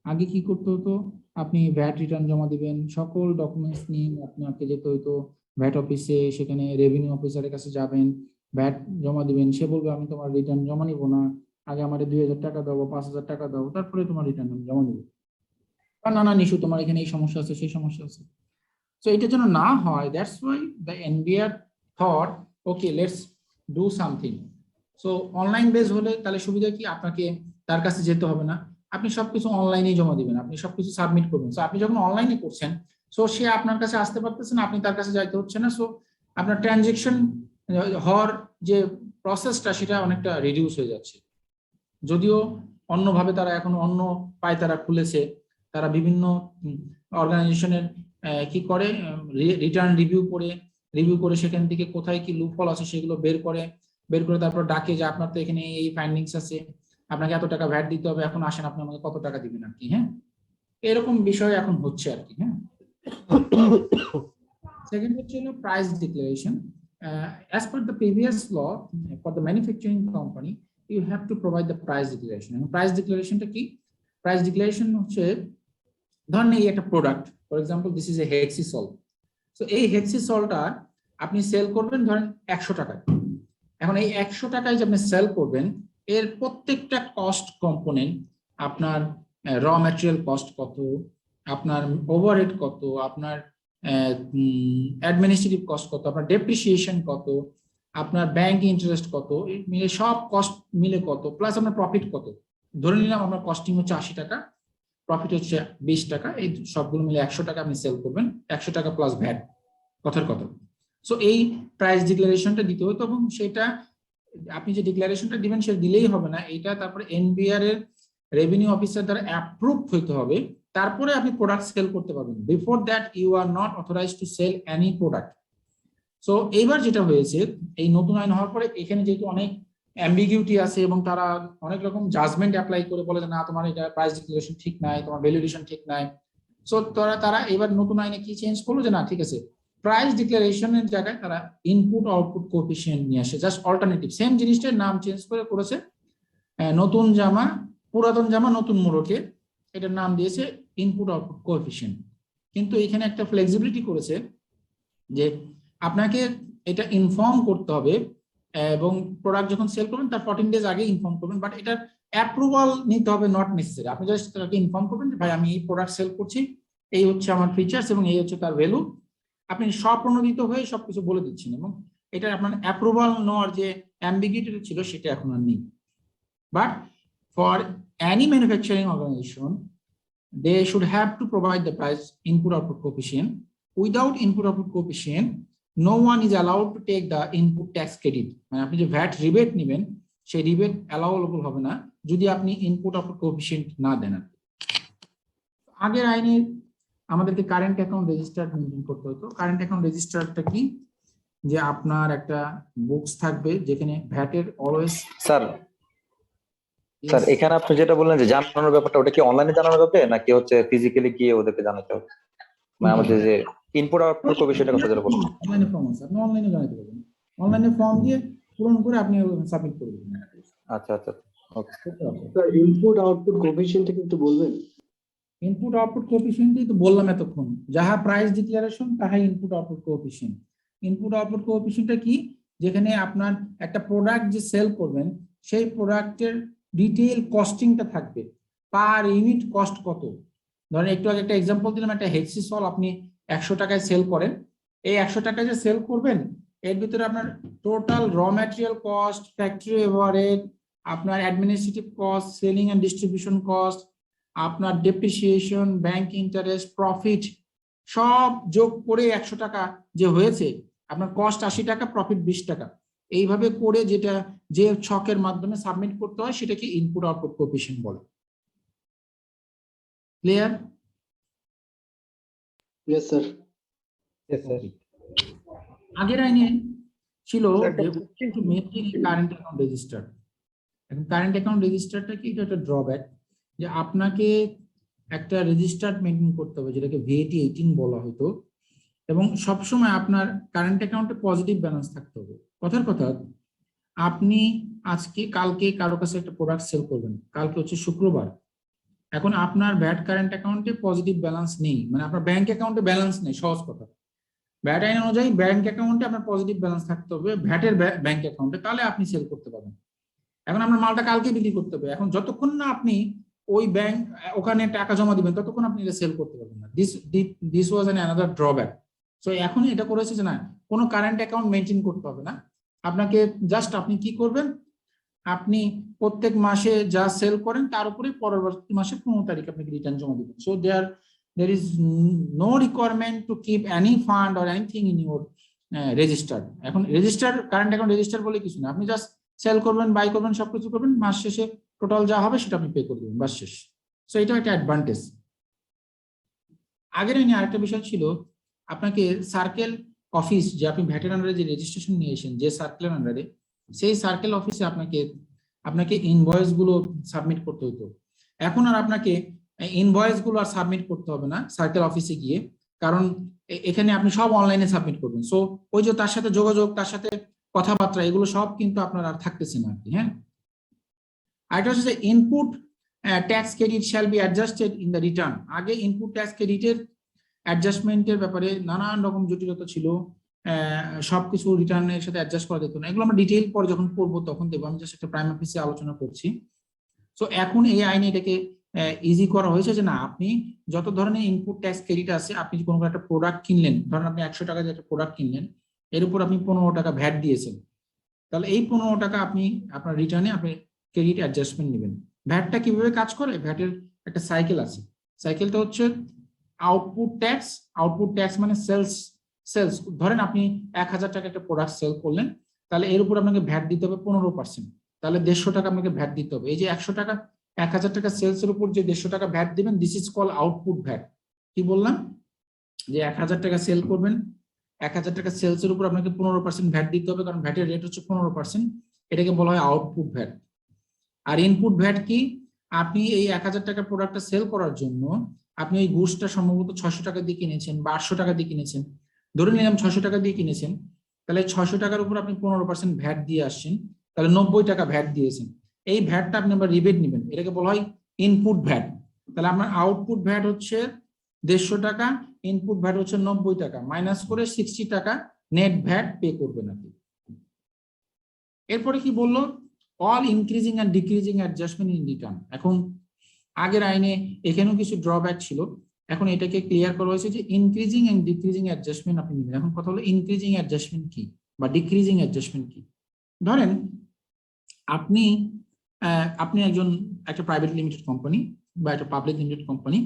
আগে কি করতে হতো, আপনি ভ্যাট রিটার্ন জমা দিবেন, সকল ডকুমেন্টস নিয়ে আপনাকে যেতে হতো ভ্যাট অফিসে, সেখানে রেভিনিউ অফিসারের কাছে যাবেন, ভ্যাট জমা দিবেন, সে বলবে আমি তোমার রিটার্ন জমা নিব না, আগে আমার 2000 টাকা দাও, 5000 টাকা দাও, তারপরে তোমার রিটার্ন জমা নিব, বা নানা ইস্যু, তোমার এখানে এই সমস্যা আছে সেই সমস্যা আছে। সো এটা যেন না হয়, that's why the NBR thought okay let's do something. So online base হলে তাহলে সুবিধা কি, আপনাকে তার কাছে যেতে হবে না, আপনি সবকিছু অনলাইনেই জমা দিবেন, আপনি সবকিছু সাবমিট করবেন। সো আপনি যখন অনলাইনে করছেন, সো সে আপনার কাছে আসতে পারতেছে না, আপনি তার কাছে যাইতে হচ্ছে না, সো আপনার ট্রানজেকশন হওয়ার যে প্রসেসটা সেটা অনেকটা রিডিউস হয়ে যাচ্ছে। যদিও অন্যভাবে তারা এখন অন্য পায়তারা খুলেছে, তারা বিভিন্ন অর্গানাইজেশনের কি করে রিটার্ন রিভিউ করে সেখান থেকে কোথায় কি লুপহোল আছে সেগুলো বের করে তারপর ডাকে যে আপনার তো এখানে এই ফাইন্ডিংস আছে, আপনাকে এত টাকা ভ্যাট দিতে হবে, এখন আসেন আপনি আমাকে কত টাকা দিবেন আর কি। হ্যাঁ, এরকম বিষয় এখন হচ্ছে আর কি। হ্যাঁ, সেকেন্ড হচ্ছে হলো price declaration. As per the previous law, for the manufacturing company, you have to provide the price declaration. And price declaration টা কি? Price declaration হচ্ছে, ধরেন এই একটা product, for example this is A Hexisol. So এই হেক্সিসলটা আপনি সেল করবেন ধরেন 100 টাকায়। এখন এই 100 টাকায় যে আপনি সেল করবেন, এর প্রত্যেকটা কস্ট কম্পোনেন্ট, আপনার র ম্যাটেরিয়াল কস্ট কত, আপনার ওভারহেড কত, আপনার অ্যাডমিনিস্ট্রেটিভ কস্ট কত, আপনার ডেপ্রিসিয়েশন কত, আপনার ব্যাংক ইন্টারেস্ট কত, মিলে সব কস্ট মিলে কত, প্লাস আপনার প্রফিট কত। ধরে নিলাম আপনার কস্টিং হচ্ছে 80 টাকা, প্রফিট হচ্ছে 20 টাকা, এই সবগুলো মিলে 100 টাকা আপনি সেল করবেন, 100 টাকা প্লাস ভ্যাট, কথার কথা। সো এই প্রাইস ডিক্লারেশনটা দিতে হতো, এবং সেটা আপনি যে ডিক্লারেশনটা দিবেন সেটা দিলেই হবে না, এটা তারপরে এনবিআর এর রেভিনিউ অফিসার দ্বারা অ্যাপ্রুভ হইতে হবে, তারপরে আপনি প্রোডাক্ট সেল করতে পারবেন। Before that you are not authorised to sell any product. So এইবার যেটা হয়েছে, এই নতুন আইন হওয়ার পরে এখানে যেহেতু অনেক অ্যাম্বিগিউটি আছে এবং তারা অনেক রকম জাজমেন্ট অ্যাপ্লাই করে বলে যে না তোমার এটা প্রাইস ডিক্লারেশন ঠিক নাই, তোমার ভ্যালিডেশন ঠিক নাই। সো তারা এবার নতুন আইনে কি চেঞ্জ করলো যে না ঠিক আছে, প্রাইস ডিক্লারেশনের জায়গায় তারা ইনপুট আউটপুট কোএফিসিয়েন্ট নিয়ে আসে, জাস্ট অল্টারনেটিভ, সেম জিনিসটার নাম চেঞ্জ করে করেছে, নতুন জামা পুরাতন জামা নতুন মোড়কে, এটার নাম দিয়েছে ইনপুট আউটপুট কোএফিসিয়েন্ট। কিন্তু এখানে একটা ফ্লেক্সিবিলিটি করেছে যে আপনাকে এটা ইনফর্ম করতে হবে, এবং প্রোডাক্ট যখন সেল করবেন তার 14 ডেজ আগে ইনফর্ম করবেন, বাট এটার অ্যাপ্রুভাল নিতে হবে নট নেসেসারি। আপনি জাস্ট তাকে ইনফর্ম করবেন যে ভাই আমি এই প্রোডাক্ট সেল করছি, এই হচ্ছে আমার ফিচার্স এবং এই হচ্ছে তার ভ্যালু, আপনি স্বপ্রণোদিত হয়ে সবকিছু বলে দিচ্ছেন, এবং এটা আপনার অ্যাপ্রুভাল নেওয়ার যে অ্যাম্বিগিটি ছিল সেটা এখন আর নেই। But for any manufacturing organization, they should have to provide the price input output coefficient. Without input output coefficient, no one is allowed to take the input tax credit. মানে আপনি যে ভ্যাট রিবেট নেবেন সেই রিবেট অ্যালাউয়েবল হবে না যদি আপনি ইনপুট আউটপুট কোএফিসিয়েন্ট না দেন। আগের আইনে আমাদেরকে কারেন্ট অ্যাকাউন্ট রেজিস্টার মেনটেন করতে হতো। কারেন্ট অ্যাকাউন্ট রেজিস্টারটা কি, যে আপনার একটা বুকস থাকবে যেখানে ভ্যাটের অলওয়েজ। স্যার এখানে আপনি যেটা বললেন যে জানানোর ব্যাপারটা, ওটা কি অনলাইনে জানানো যাবে নাকি হচ্ছে ফিজিক্যালি গিয়ে ওদেরকে জানাতে হবে? মানে আমাদের যে ইনপুট আউটপুট কোএফিসিয়েন্টের কথা যেটা বলছেন, অনলাইনে ফর্ম আছে, আপনি অনলাইনে জানাতে পারবেন, অনলাইনে ফর্ম দিয়ে পূরণ করে আপনি সাবমিট করে দেবেন। আচ্ছা আচ্ছা, ওকে। স্যার ইনপুট আউটপুট কোএফিসিয়েন্টটা কিন্তু বলবেন? ইনপুট আউটপুট কোএফিসিয়েন্টই তো বললাম এতক্ষণ, যাহা প্রাইস ডিক্লারেশন তাহাই input output coefficient. Input output কোএফিসিয়েন্টটা কি, যেখানে আপনার একটা প্রোডাক্ট যে সেল করবেন সেই প্রোডাক্টের ডিটেইল কস্টিংটা থাকবে, পার ইউনিট কস্ট কত। ধরেন একটু আগে একটা এক্সাম্পল দিলাম, একটা হেক্সিসল আপনি 100 টাকায় সেল করেন, এই 100 টাকায় যে সেল করবেন এর ভিতরে আপনার total raw material cost, factory overhead, আপনার administrative cost, selling and distribution cost, আপনার ডেপ্রিসিয়েশন, ব্যাংক ইন্টারেস্ট, প্রফিট সব যোগ করে 100 টাকা যে হয়েছে, আপনার কস্ট 80 টাকা, প্রফিট 20 টাকা, এইভাবে করে যেটা যে ছকের মাধ্যমে সাবমিট করতে হয় সেটাকে ইনপুট আউটপুট কোএফিশিয়েন্ট বলে। Clear? Yes sir. Yes, sir. আগের আইনে ছিল Sir, কারেন্ট অ্যাকাউন্ট রেজিস্টার। এখন কারেন্ট অ্যাকাউন্ট রেজিস্টারটা কি, এটা একটা ড্রব্যাক, যে আপনাকে একটা রেজিস্টার মেনটেন করতে হবে যেটাকে VAT 18 বলা হতো, এবং সবসময় আপনার কারেন্ট অ্যাকাউন্টে পজিটিভ ব্যালেন্স থাকতে হবে। কথার কথা, আপনি আজকে কালকে কারো কাছে একটা প্রোডাক্ট সেল করবেন, কালকে হচ্ছে শুক্রবার, এখন আপনার ভ্যাট কারেন্ট অ্যাকাউন্টে পজিটিভ ব্যালেন্স নেই, মানে আপনার ব্যাংক অ্যাকাউন্টে ব্যালেন্স নেই, সহজ কথা। ভ্যাট আইন অনুযায়ী ব্যাংক অ্যাকাউন্টে আপনার পজিটিভ ব্যালেন্স থাকতে হবে, ভ্যাটের ব্যাংক অ্যাকাউন্টে, তাহলে আপনি সেল করতে পারবেন। এখন আপনার মালটা কালকে বিক্রি করতে হবে, এখন যতক্ষণ না আপনি ওই ব্যাংক ওখানে টাকা জমা দিবেন ততক্ষণ আপনি এটা সেল করতে পারবেন না। This was an another drawback. So এখন এটা করেছে যে না, কোনো কারেন্ট অ্যাকাউন্ট মেনটেন করতে হবে না আপনাকে, জাস্ট আপনি কি করবেন, আপনি প্রত্যেক মাসে যা সেল করেন তার উপরে পরবর্তী মাসে 15 তারিখ আপনাকে রিটার্ন জমা দিবেন। So there is no requirement to keep any fund or anything in your register. এখন রেজিস্টার, কারেন্ট অ্যাকাউন্ট রেজিস্টার বলে কিছু না, আপনি জাস্ট সেল করবেন, বাই করবেন, সবকিছু করবেন, মাস শেষে টোটাল যা হবে সেটা আপনি পে করে দেবেন, বাস শেষ। সো এটা একটা অ্যাডভান্টেজ। আগের আইনে আরেকটা বিষয় ছিল, আপনাকে সার্কেল অফিস, যে আপনি ভ্যাটের আন্ডারে যে রেজিস্ট্রেশন নিয়েছেন যে সার্কেলের আন্ডারে, সেই সার্কেল অফিসে আপনাকে ইনভয়েস গুলো সাবমিট করতে হতো। এখন আর আপনাকে ইনভয়েস গুলো আর সাবমিট করতে হবে না সার্কেল অফিসে গিয়ে, কারণ এখানে আপনি সব অনলাইনে সাবমিট করবেন। সো ওই যে তার সাথে যোগাযোগ, তার সাথে কথাবার্তা, এগুলো সব কিন্তু আপনার আর থাকতেছে না আর কি। হ্যাঁ, আরেকটা হচ্ছে যে input tax credit shall be adjusted in the return. আগে ইনপুট ট্যাক্স ক্রেডিটের অ্যাডজাস্টমেন্টের ব্যাপারে নানান রকম জটিলতা ছিল, সবকিছু রিটার্নের সাথে অ্যাডজাস্ট করা যেত না, এগুলো আমরা ডিটেইল পরে যখন পড়বো তখন দেবো, আমি জাস্ট একটা প্রাইম অফিসে আলোচনা করছি। সো এখন এই আইনে এটাকে ইজি করা হয়েছে যে না, আপনি যত ধরনের ইনপুট ট্যাক্স ক্রেডিট আছে, আপনি কোনো একটা প্রোডাক্ট কিনলেন, ধরেন আপনি 100 টাকা দিয়ে একটা প্রোডাক্ট কিনলেন, এর উপর আপনি 15 টাকা ভ্যাট দিয়েছেন, তাহলে এই 15 টাকা আপনি আপনার রিটার্নে আপনি ক্রেডিট অ্যাডজাস্টমেন্ট নেবেন। ভ্যাটটা কিভাবে কাজ করে, ভ্যাটের একটা সাইকেল আছে, সাইকেলটা হচ্ছে আউটপুট ট্যাক্স। আউটপুট ট্যাক্স মানে সেলস। ধরেন আপনি 1000 টাকা একটা প্রোডাক্ট সেল করলেন, তাহলে এর উপর আপনাকে ভ্যাট দিতে হবে 15%, তাহলে 150 টাকা আপনাকে ভ্যাট দিতে হবে। এই যে 100 টাকা 1000 টাকা সেলস এর উপর যে 150 টাকা ভ্যাট দিবেন, this is call output VAT. কি বললাম, যে 1000 টাকা সেল করবেন, 1000 টাকা সেলস এর উপর আপনাকে 15% ভ্যাট দিতে হবে, কারণ ভ্যাটের রেট হচ্ছে 15%, এটাকে বলা হয় আউটপুট ভ্যাট। আর ইনপুট ভ্যাট কি, আপনি এই 1000 টাকার প্রোডাক্টটা সেল করার জন্য আপনি ওই গুডসটা সম্ভবত 600 টাকা দিয়ে কিনেছেন বা 800 টাকা দিয়ে কিনেছেন, ধরে নিলাম 600 টাকা দিয়ে কিনেছেন, তাহলে 600 টাকার উপর আপনি 15% ভ্যাট দিয়ে আসছেন, তাহলে 90 টাকা ভ্যাট দিয়েছেন। এই ভ্যাটটা আপনি আবার রিবেট নেবেন, এটাকে বলা হয় ইনপুট ভ্যাট। তাহলে আপনার আউটপুট ভ্যাট হচ্ছে 150 টাকা, ইনপুট ভ্যাট হচ্ছে 90 টাকা, মাইনাস করে 60 টাকা নেট ভ্যাট পে করবেন আপনি। এরপরে কি বললো, all increasing and decreasing adjustment in return. এখন আগের আইনে এখানেও কিছু ড্রব্যাক ছিল, এখন এটাকে ক্লিয়ার করা হয়েছে যে ইনক্রিজিং এন্ড ডিক্রিজিং অ্যাডজাস্টমেন্ট আপনি নেবেন। এখন কথা হলো ইনক্রিজিং অ্যাডজাস্টমেন্ট কি বা ডিক্রিজিং অ্যাডজাস্টমেন্ট কি। ধরেন আপনি একটা প্রাইভেট লিমিটেড কোম্পানি বা একটা পাবলিক লিমিটেড কোম্পানি,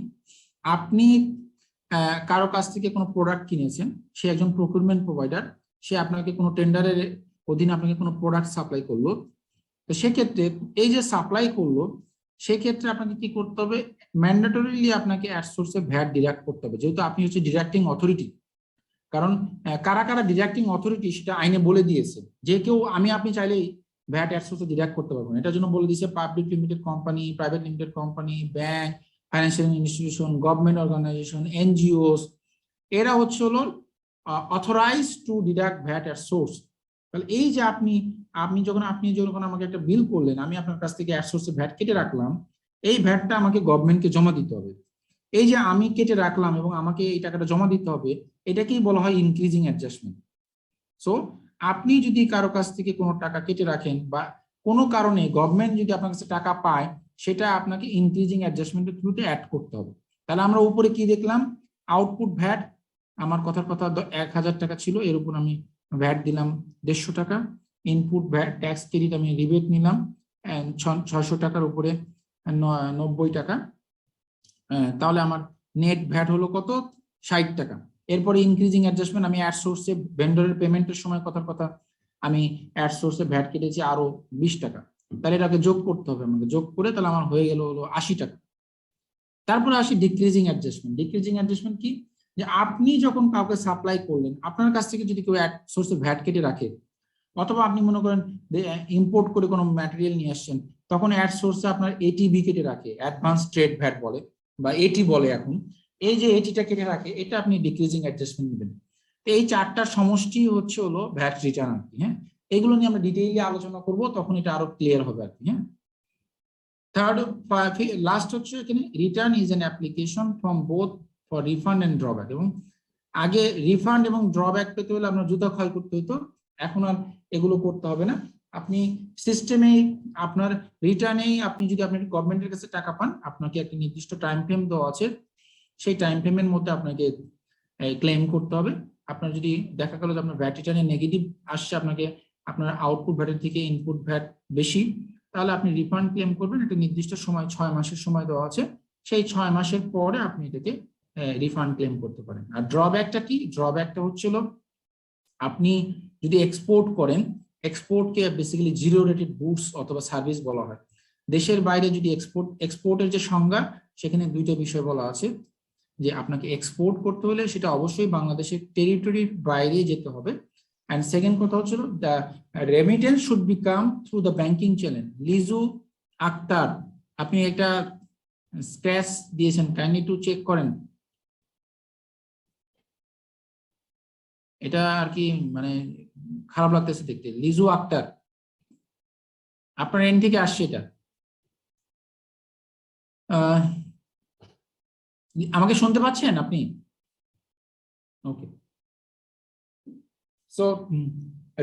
আপনি কারো কাছ থেকে কোনো প্রোডাক্ট কিনেছেন, সে একজন প্রকিউরমেন্ট প্রোভাইডার, সে আপনাকে কোনো টেন্ডারের অধীনে আপনাকে কোনো প্রোডাক্ট সাপ্লাই করলো, তো সেক্ষেত্রে এই যে সাপ্লাই করলো, সেক্ষেত্রে আপনাকে কি করতে হবে, ম্যান্ডেটরিলি আপনাকে অ্যাট সোর্সে ভ্যাট ডিডাক্ট করতে হবে, যেহেতু আপনি হচ্ছে ডিডাক্টিং অথরিটি। কারণ কারা কারা ডিডাক্টিং অথরিটি সেটা আইনে বলে দিয়েছে, যে কেউ আপনি চাইলেই ভ্যাট অ্যাট সোর্সে ডিডাক্ট করতে পারবেন। এটার জন্য বলে দিয়েছে public limited company, private limited company, bank, financial institution, government organisation, NGOs, এরা হলো authorise to deduct VAT at source. তাহলে এই যে আপনি যখন আমাকে একটা বিল করলেন, আমি আপনার কাছ থেকে অ্যাট সোর্সে ভ্যাট কেটে রাখলাম, এই ভ্যাটটা আমাকে গভর্নমেন্টকে জমা দিতে হবে। এই যে আমি কেটে রাখলাম এবং আমাকে এই টাকাটা জমা দিতে হবে, এটাকেই বলা হয় ইনক্রিজিং অ্যাডজাস্টমেন্ট। সো আপনি যদি কারো কাছ থেকে কোনো টাকা কেটে রাখেন বা কোনো কারণে গভর্নমেন্ট যদি আপনার কাছে টাকা পায়, সেটা আপনাকে ইনক্রিজিং অ্যাডজাস্টমেন্টের থ্রুতে অ্যাড করতে হবে। তাহলে আমরা উপরে কি দেখলাম, আউটপুট ভ্যাট, আমার কথার কথা 1000 টাকা ছিল, এর উপর আমি ভ্যাট দিলাম 150 টাকা, ইনপুট ভ্যাট ট্যাক্স ক্রেডিট আমি রিবেট নিলাম 600 টাকার উপরে 90 টাকা, তাহলে আমার নেট ভ্যাট হলো কত 60 টাকা। এরপরে ইনক্রিজিং অ্যাডজাস্টমেন্ট, আমি অ্যাড সোর্সে ভেন্ডরের পেমেন্টের সময় কথার কথা আমি অ্যাড সোর্সে ভ্যাট কেটেছি আরো 20 টাকা, তাহলে এটাকে যোগ করতে হবে আমাকে, যোগ করে তাহলে আমার হয়ে গেল হলো 80 টাকা। তারপরে আসি ডিক্রিজিং অ্যাডজাস্টমেন্ট। ডিক্রিজিং অ্যাডজাস্টমেন্ট কি, যে আপনি যখন কাউকে সাপ্লাই করলেন, আপনার কাছ থেকে যদি কেউ অ্যাড সোর্সে ভ্যাট কেটে রাখে, অথবা আপনি মনে করেন ইম্পোর্ট করে কোনো ম্যাটেরিয়াল নিয়ে আসছেন, তখন অ্যাড সোর্সে আপনার এটিভি কেটে রাখে, অ্যাডভান্স ট্রেড ভ্যাট বলে বা এটি বলে এখন, এই যে এটিটা কেটে রাখে, এটা আপনি ডিক্রিজিং অ্যাডজাস্টমেন্ট নেবেন। এই চারটার সমষ্টি হচ্ছে হলো ভ্যাট রিটার্ন আর কি। হ্যাঁ, এগুলো নিয়ে আমরা ডিটেইলি আলোচনা করব, তখন এটা আরো ক্লিয়ার হবে আর কি। হ্যাঁ, থার্ড লাস্ট হচ্ছে এখানে return is an application from both for refund and drawback. এবং আগে রিফান্ড এবং ড্রব্যাক পেতে হলে আপনার জুতা ক্ষয় করতে হতো, এখন আর এগুলো করতে হবে না। আপনি সিস্টেমে আপনার রিটার্নেই আপনি যদি আপনি গভর্নমেন্টের কাছে টাকা পান, আপনাকে একটা নির্দিষ্ট টাইম ফ্রেম দেওয়া আছে, সেই টাইম ফ্রেমের মধ্যে আপনাকে ক্লেম করতে হবে। আপনার যদি দেখা গেল যে আপনার ভ্যাট রিটার্নে নেগেটিভ আসছে, আপনাকে আপনার আউটপুট ভ্যাটের থেকে ইনপুট ভ্যাট বেশি, তাহলে আপনি রিফান্ড ক্লেম করবেন। একটা নির্দিষ্ট সময় 6 মাসের সময় দেওয়া আছে, সেই 6 মাসের পরে আপনি এটাকে রিফান্ড ক্লেম করতে পারেন। আর ড্রব্যাকটা কি, ড্রব্যাকটা হচ্ছিল আপনি যদি এক্সপোর্ট করেন, এক্সপোর্টকে বেসিক্যালি জিরো রেটেড গুডস অথবা সার্ভিস বলা হয়। দেশের বাইরে যদি এক্সপোর্টের যে সংজ্ঞা, সেখানে দুইটা বিষয় বলা আছে, যে আপনাকে এক্সপোর্ট করতে হলে সেটা অবশ্যই বাংলাদেশের টেরিটরির বাইরে যেতে হবে। অ্যান্ড সেকেন্ড কথা হচ্ছিল the remittance should be come through the banking channel. Liju Akter, আপনি একটা স্ক্র্যাচ দিয়েছেন, কাইন্ডলি টু চেক করেন। এটা আর কি মানে খারাপ লাগতেছে দেখতে। লিজু আক্তার, আপনার এন্ড থেকে আসছে এটা। আমাকে শুনতে পাচ্ছেন আপনি? Okay. So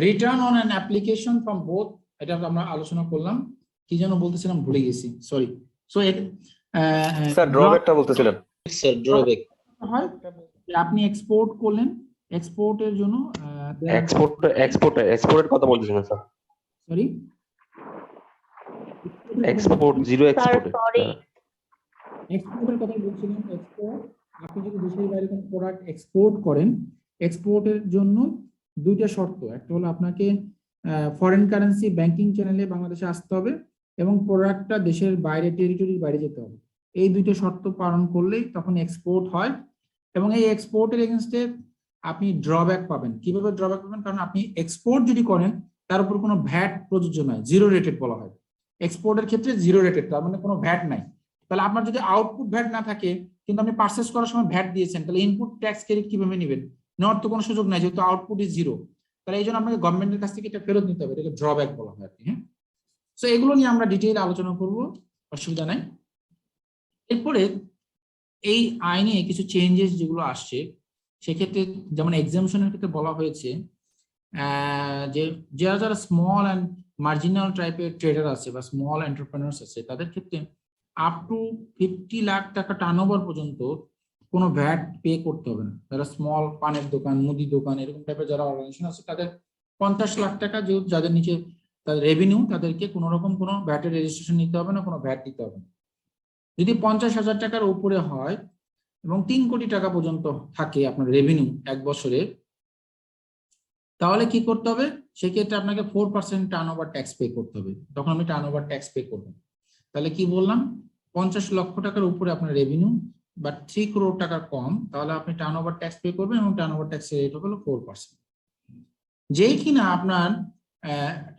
return on an application from both, এটা আমরা আলোচনা করলাম। কি যেন বলতেছিলাম, ভুলে গেছি, সরি। সো স্যার ড্রব্যাকটা বলতেছিলেন। স্যার ড্রব্যাক হয় আপনি এক্সপোর্ট করলেন, এক্সপোর্টের জন্য এক্সপোর্টের কথা বলতেছিলেন sir. Sorry, export zero export, এক্সপোর্টের কথা বলছিলাম। এক্সপোর্ট, আপনি যদি দেশের বাইরে কোনো প্রোডাক্ট এক্সপোর্ট করেন, এক্সপোর্টের জন্য দুইটা শর্ত। একটা হলো আপনাকে ফরেন কারেন্সি ব্যাংকিং চ্যানেলে বাংলাদেশে আসতে হবে, এবং প্রোডাক্টটা দেশের বাইরে টেরিটরির বাইরে যেতে হবে। এই দুইটা শর্ত পালন করলেই তখন এক্সপোর্ট হয়। এবং এই এক্সপোর্টের এগেনস্টে আপনি ড্রব্যাক পাবেন। কিভাবে ড্রব্যাক পাবেন? কারণ আপনি এক্সপোর্ট যদি করেন, তার উপর কোনো ভ্যাট প্রযোজ্য নয়, জিরো রেটেড বলা হয়। এক্সপোর্টের ক্ষেত্রে জিরো রেটেড, তার মানে কোনো ভ্যাট নাই। তাহলে আপনার যদি আউটপুট ভ্যাট না থাকে, কিন্তু আপনি পারচেস করার সময় ভ্যাট দিয়েছেন, তাহলে ইনপুট ট্যাক্স ক্রেডিট কিভাবে নেবেন? নেওয়ার তো কোনো সুযোগ নাই, যেহেতু আউটপুট ইজ জিরো। তাহলে এই জন্য আপনাকে গভর্নমেন্টের কাছ থেকে এটা ফেরত নিতে হবে, এটাকে ড্রব্যাক বলা হয় আর কি। হ্যাঁ, সো এগুলো নিয়ে আমরা ডিটেইল আলোচনা করব, অসুবিধা নাই। এরপরে এই আইনে কিছু চেঞ্জেস যেগুলো আসছে, সেক্ষেত্রে যেমন এক্সামশনের ক্ষেত্রে বলা হয়েছে যে যারা স্মল অ্যান্ড মার্জিনাল টাইপের ট্রেডার আছে বা স্মল এন্টারপ্রেনার্স আছে, তাদের ক্ষেত্রে আপ টু 50 লাখ টাকা টার্নওভার পর্যন্ত কোনো ভ্যাট পে করতে হবে না। যারা স্মল পানের দোকান, মুদি দোকান, এরকম টাইপের যারা অর্গানাইজেশন আছে, তাদের 50 লাখ টাকা যেহেতু যাদের নিচে তাদের রেভিনিউ, তাদেরকে কোনো রকম কোনো ভ্যাটের রেজিস্ট্রেশন নিতে হবে না, কোনো ভ্যাট দিতে হবে না। যদি 50,000 টাকার উপরে হয় এবং 3 কোটি টাকা পর্যন্ত থাকে আপনার রেভিনিউ এক বছরে, তাহলে কি করতে হবে? সেক্ষেত্রে আপনাকে 4% টার্নওভার ট্যাক্স পে করতে হবে। তখন আপনি টার্নওভার ট্যাক্স পে করবেন। তাহলে কি বললাম, 50 লক্ষ টাকার উপরে আপনার রেভিনিউ বা 3 কোটি টাকার কম, তাহলে আপনি টার্নওভার ট্যাক্স পে করবেন, এবং টার্নওভার ট্যাক্সের রেট হলো 4%। যেই কিনা আপনার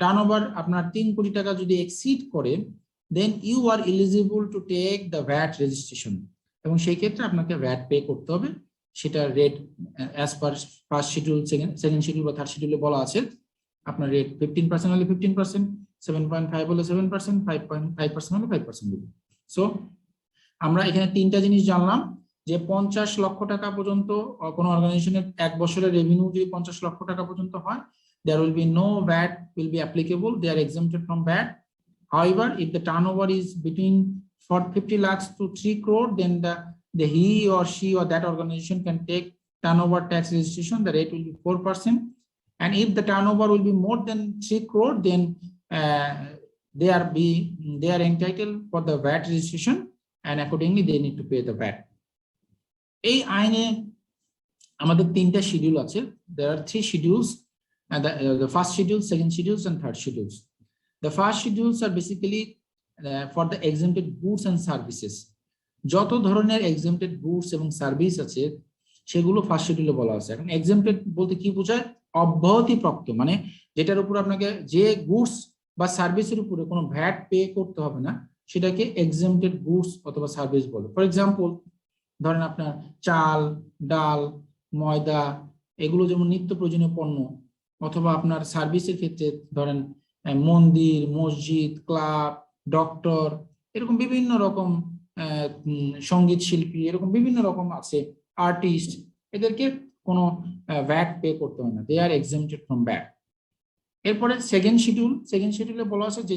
টার্নওভার আপনার 3 কোটি টাকা যদি এক্সিড করে, then you are eligible to take the VAT registration, এবং সেই ক্ষেত্রে আপনাকে ভ্যাট পে করতে হবে। সেটা rate as per first schedule, second schedule বা থার্ড শিডিউলে বলা আছে। আপনার রেট 15% হলে 15%, 7.5 হলে 7%, 5.5% হলে 5% দিবে। সো আমরা এখানে তিনটা জিনিস জানলাম, যে 50 লক্ষ টাকা পর্যন্ত কোনো অর্গানাইজেশনের এক বছরের রেভিনিউ যদি 50 লক্ষ টাকা পর্যন্ত হয়, there will be no VAT will be applicable, they are exempted from VAT. However, if the turnover is between 50 lakhs to 3 crore, then he or she or that organization can take turnover tax registration. The rate will be 4%. And if the turnover will be more than 3 crore, then they are entitled for the VAT registration, and accordingly they need to pay the VAT. এই আইনে আমাদের 3টা শিডিউল আছে. There are 3 schedules, and the first schedule, second schedules, and third schedules. The first schedules are basically for the exempted goods and services. যত ধরনের exempted goods এবং সার্ভিস আছে সেগুলো ফার্স্ট শিডিউলে বলা আছে. এখন exempted বলতে কি বোঝায়? অব্যাহতিপ্রাপ্ত, মানে যেটার উপর আপনাকে যে গুডস বা সার্ভিসের উপরে কোনো ভ্যাট পে করতে হবে না সেটাকে exempted গুডস অথবা সার্ভিস বলে. ফর এক্সাম্পল, ধরেন আপনার চাল, ডাল, ময়দা এগুলো যেমন নিত্য প্রয়োজনীয় পণ্য, অথবা আপনার সার্ভিসের ক্ষেত্রে ধরেন মন্দির, মসজিদ, ক্লাব, ডক্টর, এরকম বিভিন্ন রকম সঙ্গীত শিল্পী, এরকম বিভিন্ন রকম আছে, আর্টিস্ট, এদেরকে কোনো ভ্যাট পে করতে হয় না, দে আর এক্সেম্পটেড ফ্রম ভ্যাট। এরপরে সেকেন্ড শিডিউলে বলা আছে যে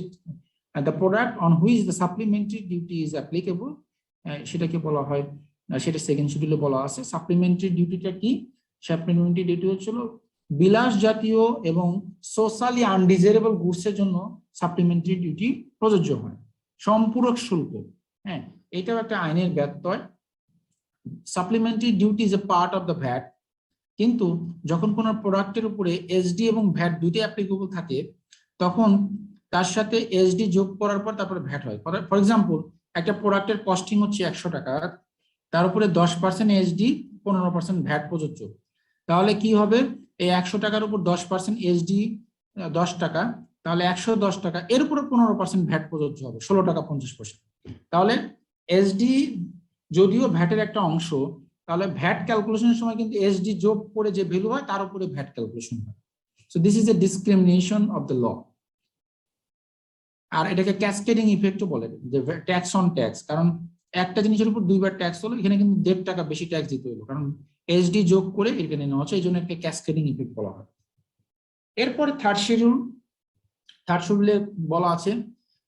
the product on which the supplementary duty is applicable, সেটাকে বলা হয়, সেটা সেকেন্ড শিডিউলে বলা আছে। সাপ্লিমেন্টারি ডিউটিটা কি? সাপ্লিমেন্টারি ডিউটি হচ্ছিল বিলাস জাতীয় এবং সোশ্যালি আনডিজারেবল গুডসের জন্য সাপ্লিমেন্টারি ডিউটি প্রযোজ্য হয়, সম্পূরক শুল্ক। হ্যাঁ, এটাও একটা আইনের ব্যত্যয়। Supplementary duty is a part of the VAT, কিন্তু যখন কোনো প্রোডাক্টের উপরে এসডি এবং ভ্যাট দুইটাই অ্যাপ্লিকেবল থাকে তখন তার সাথে এসডি যোগ করার পর তারপরে ভ্যাট হয়। ফর এক্সাম্পল, একটা প্রোডাক্টের কস্টিং হচ্ছে 100 টাকা, তার উপরে 10% এসডি, 15% ভ্যাট প্রযোজ্য। তাহলে কি হবে? এই 100 টাকার উপর 10% এসডি 10 টাকা, তাহলে 110 টাকা, এর উপরে 15% ভ্যাট প্রযোজ্য হবে, 16 টাকা 50 পয়সা। তাহলে এসডি যদিও ভ্যাটের একটা অংশ, তাহলে ভ্যাট ক্যালকুলেশনের সময় কিন্তু এসডি যোগ করে যে ভ্যালু হয় তার উপরে ভ্যাট ক্যালকুলেশন হয়। So this is a discrimination of the law. আর এটাকে ক্যাসকেডিং ইফেক্টও বলে, যে ট্যাক্স অন ট্যাক্স, কারণ একটা জিনিসের উপর দুইবার ট্যাক্স হলো, এখানে কিন্তু 1.5 টাকা বেশি ট্যাক্স দিতে হলো, কারণ এসডি যোগ করে এখানে নেওয়া হচ্ছে, এই জন্য একটা ক্যাসকেডিং ইফেক্ট বলা হয়। এরপরে থার্ড শিডিউলে বলা আছে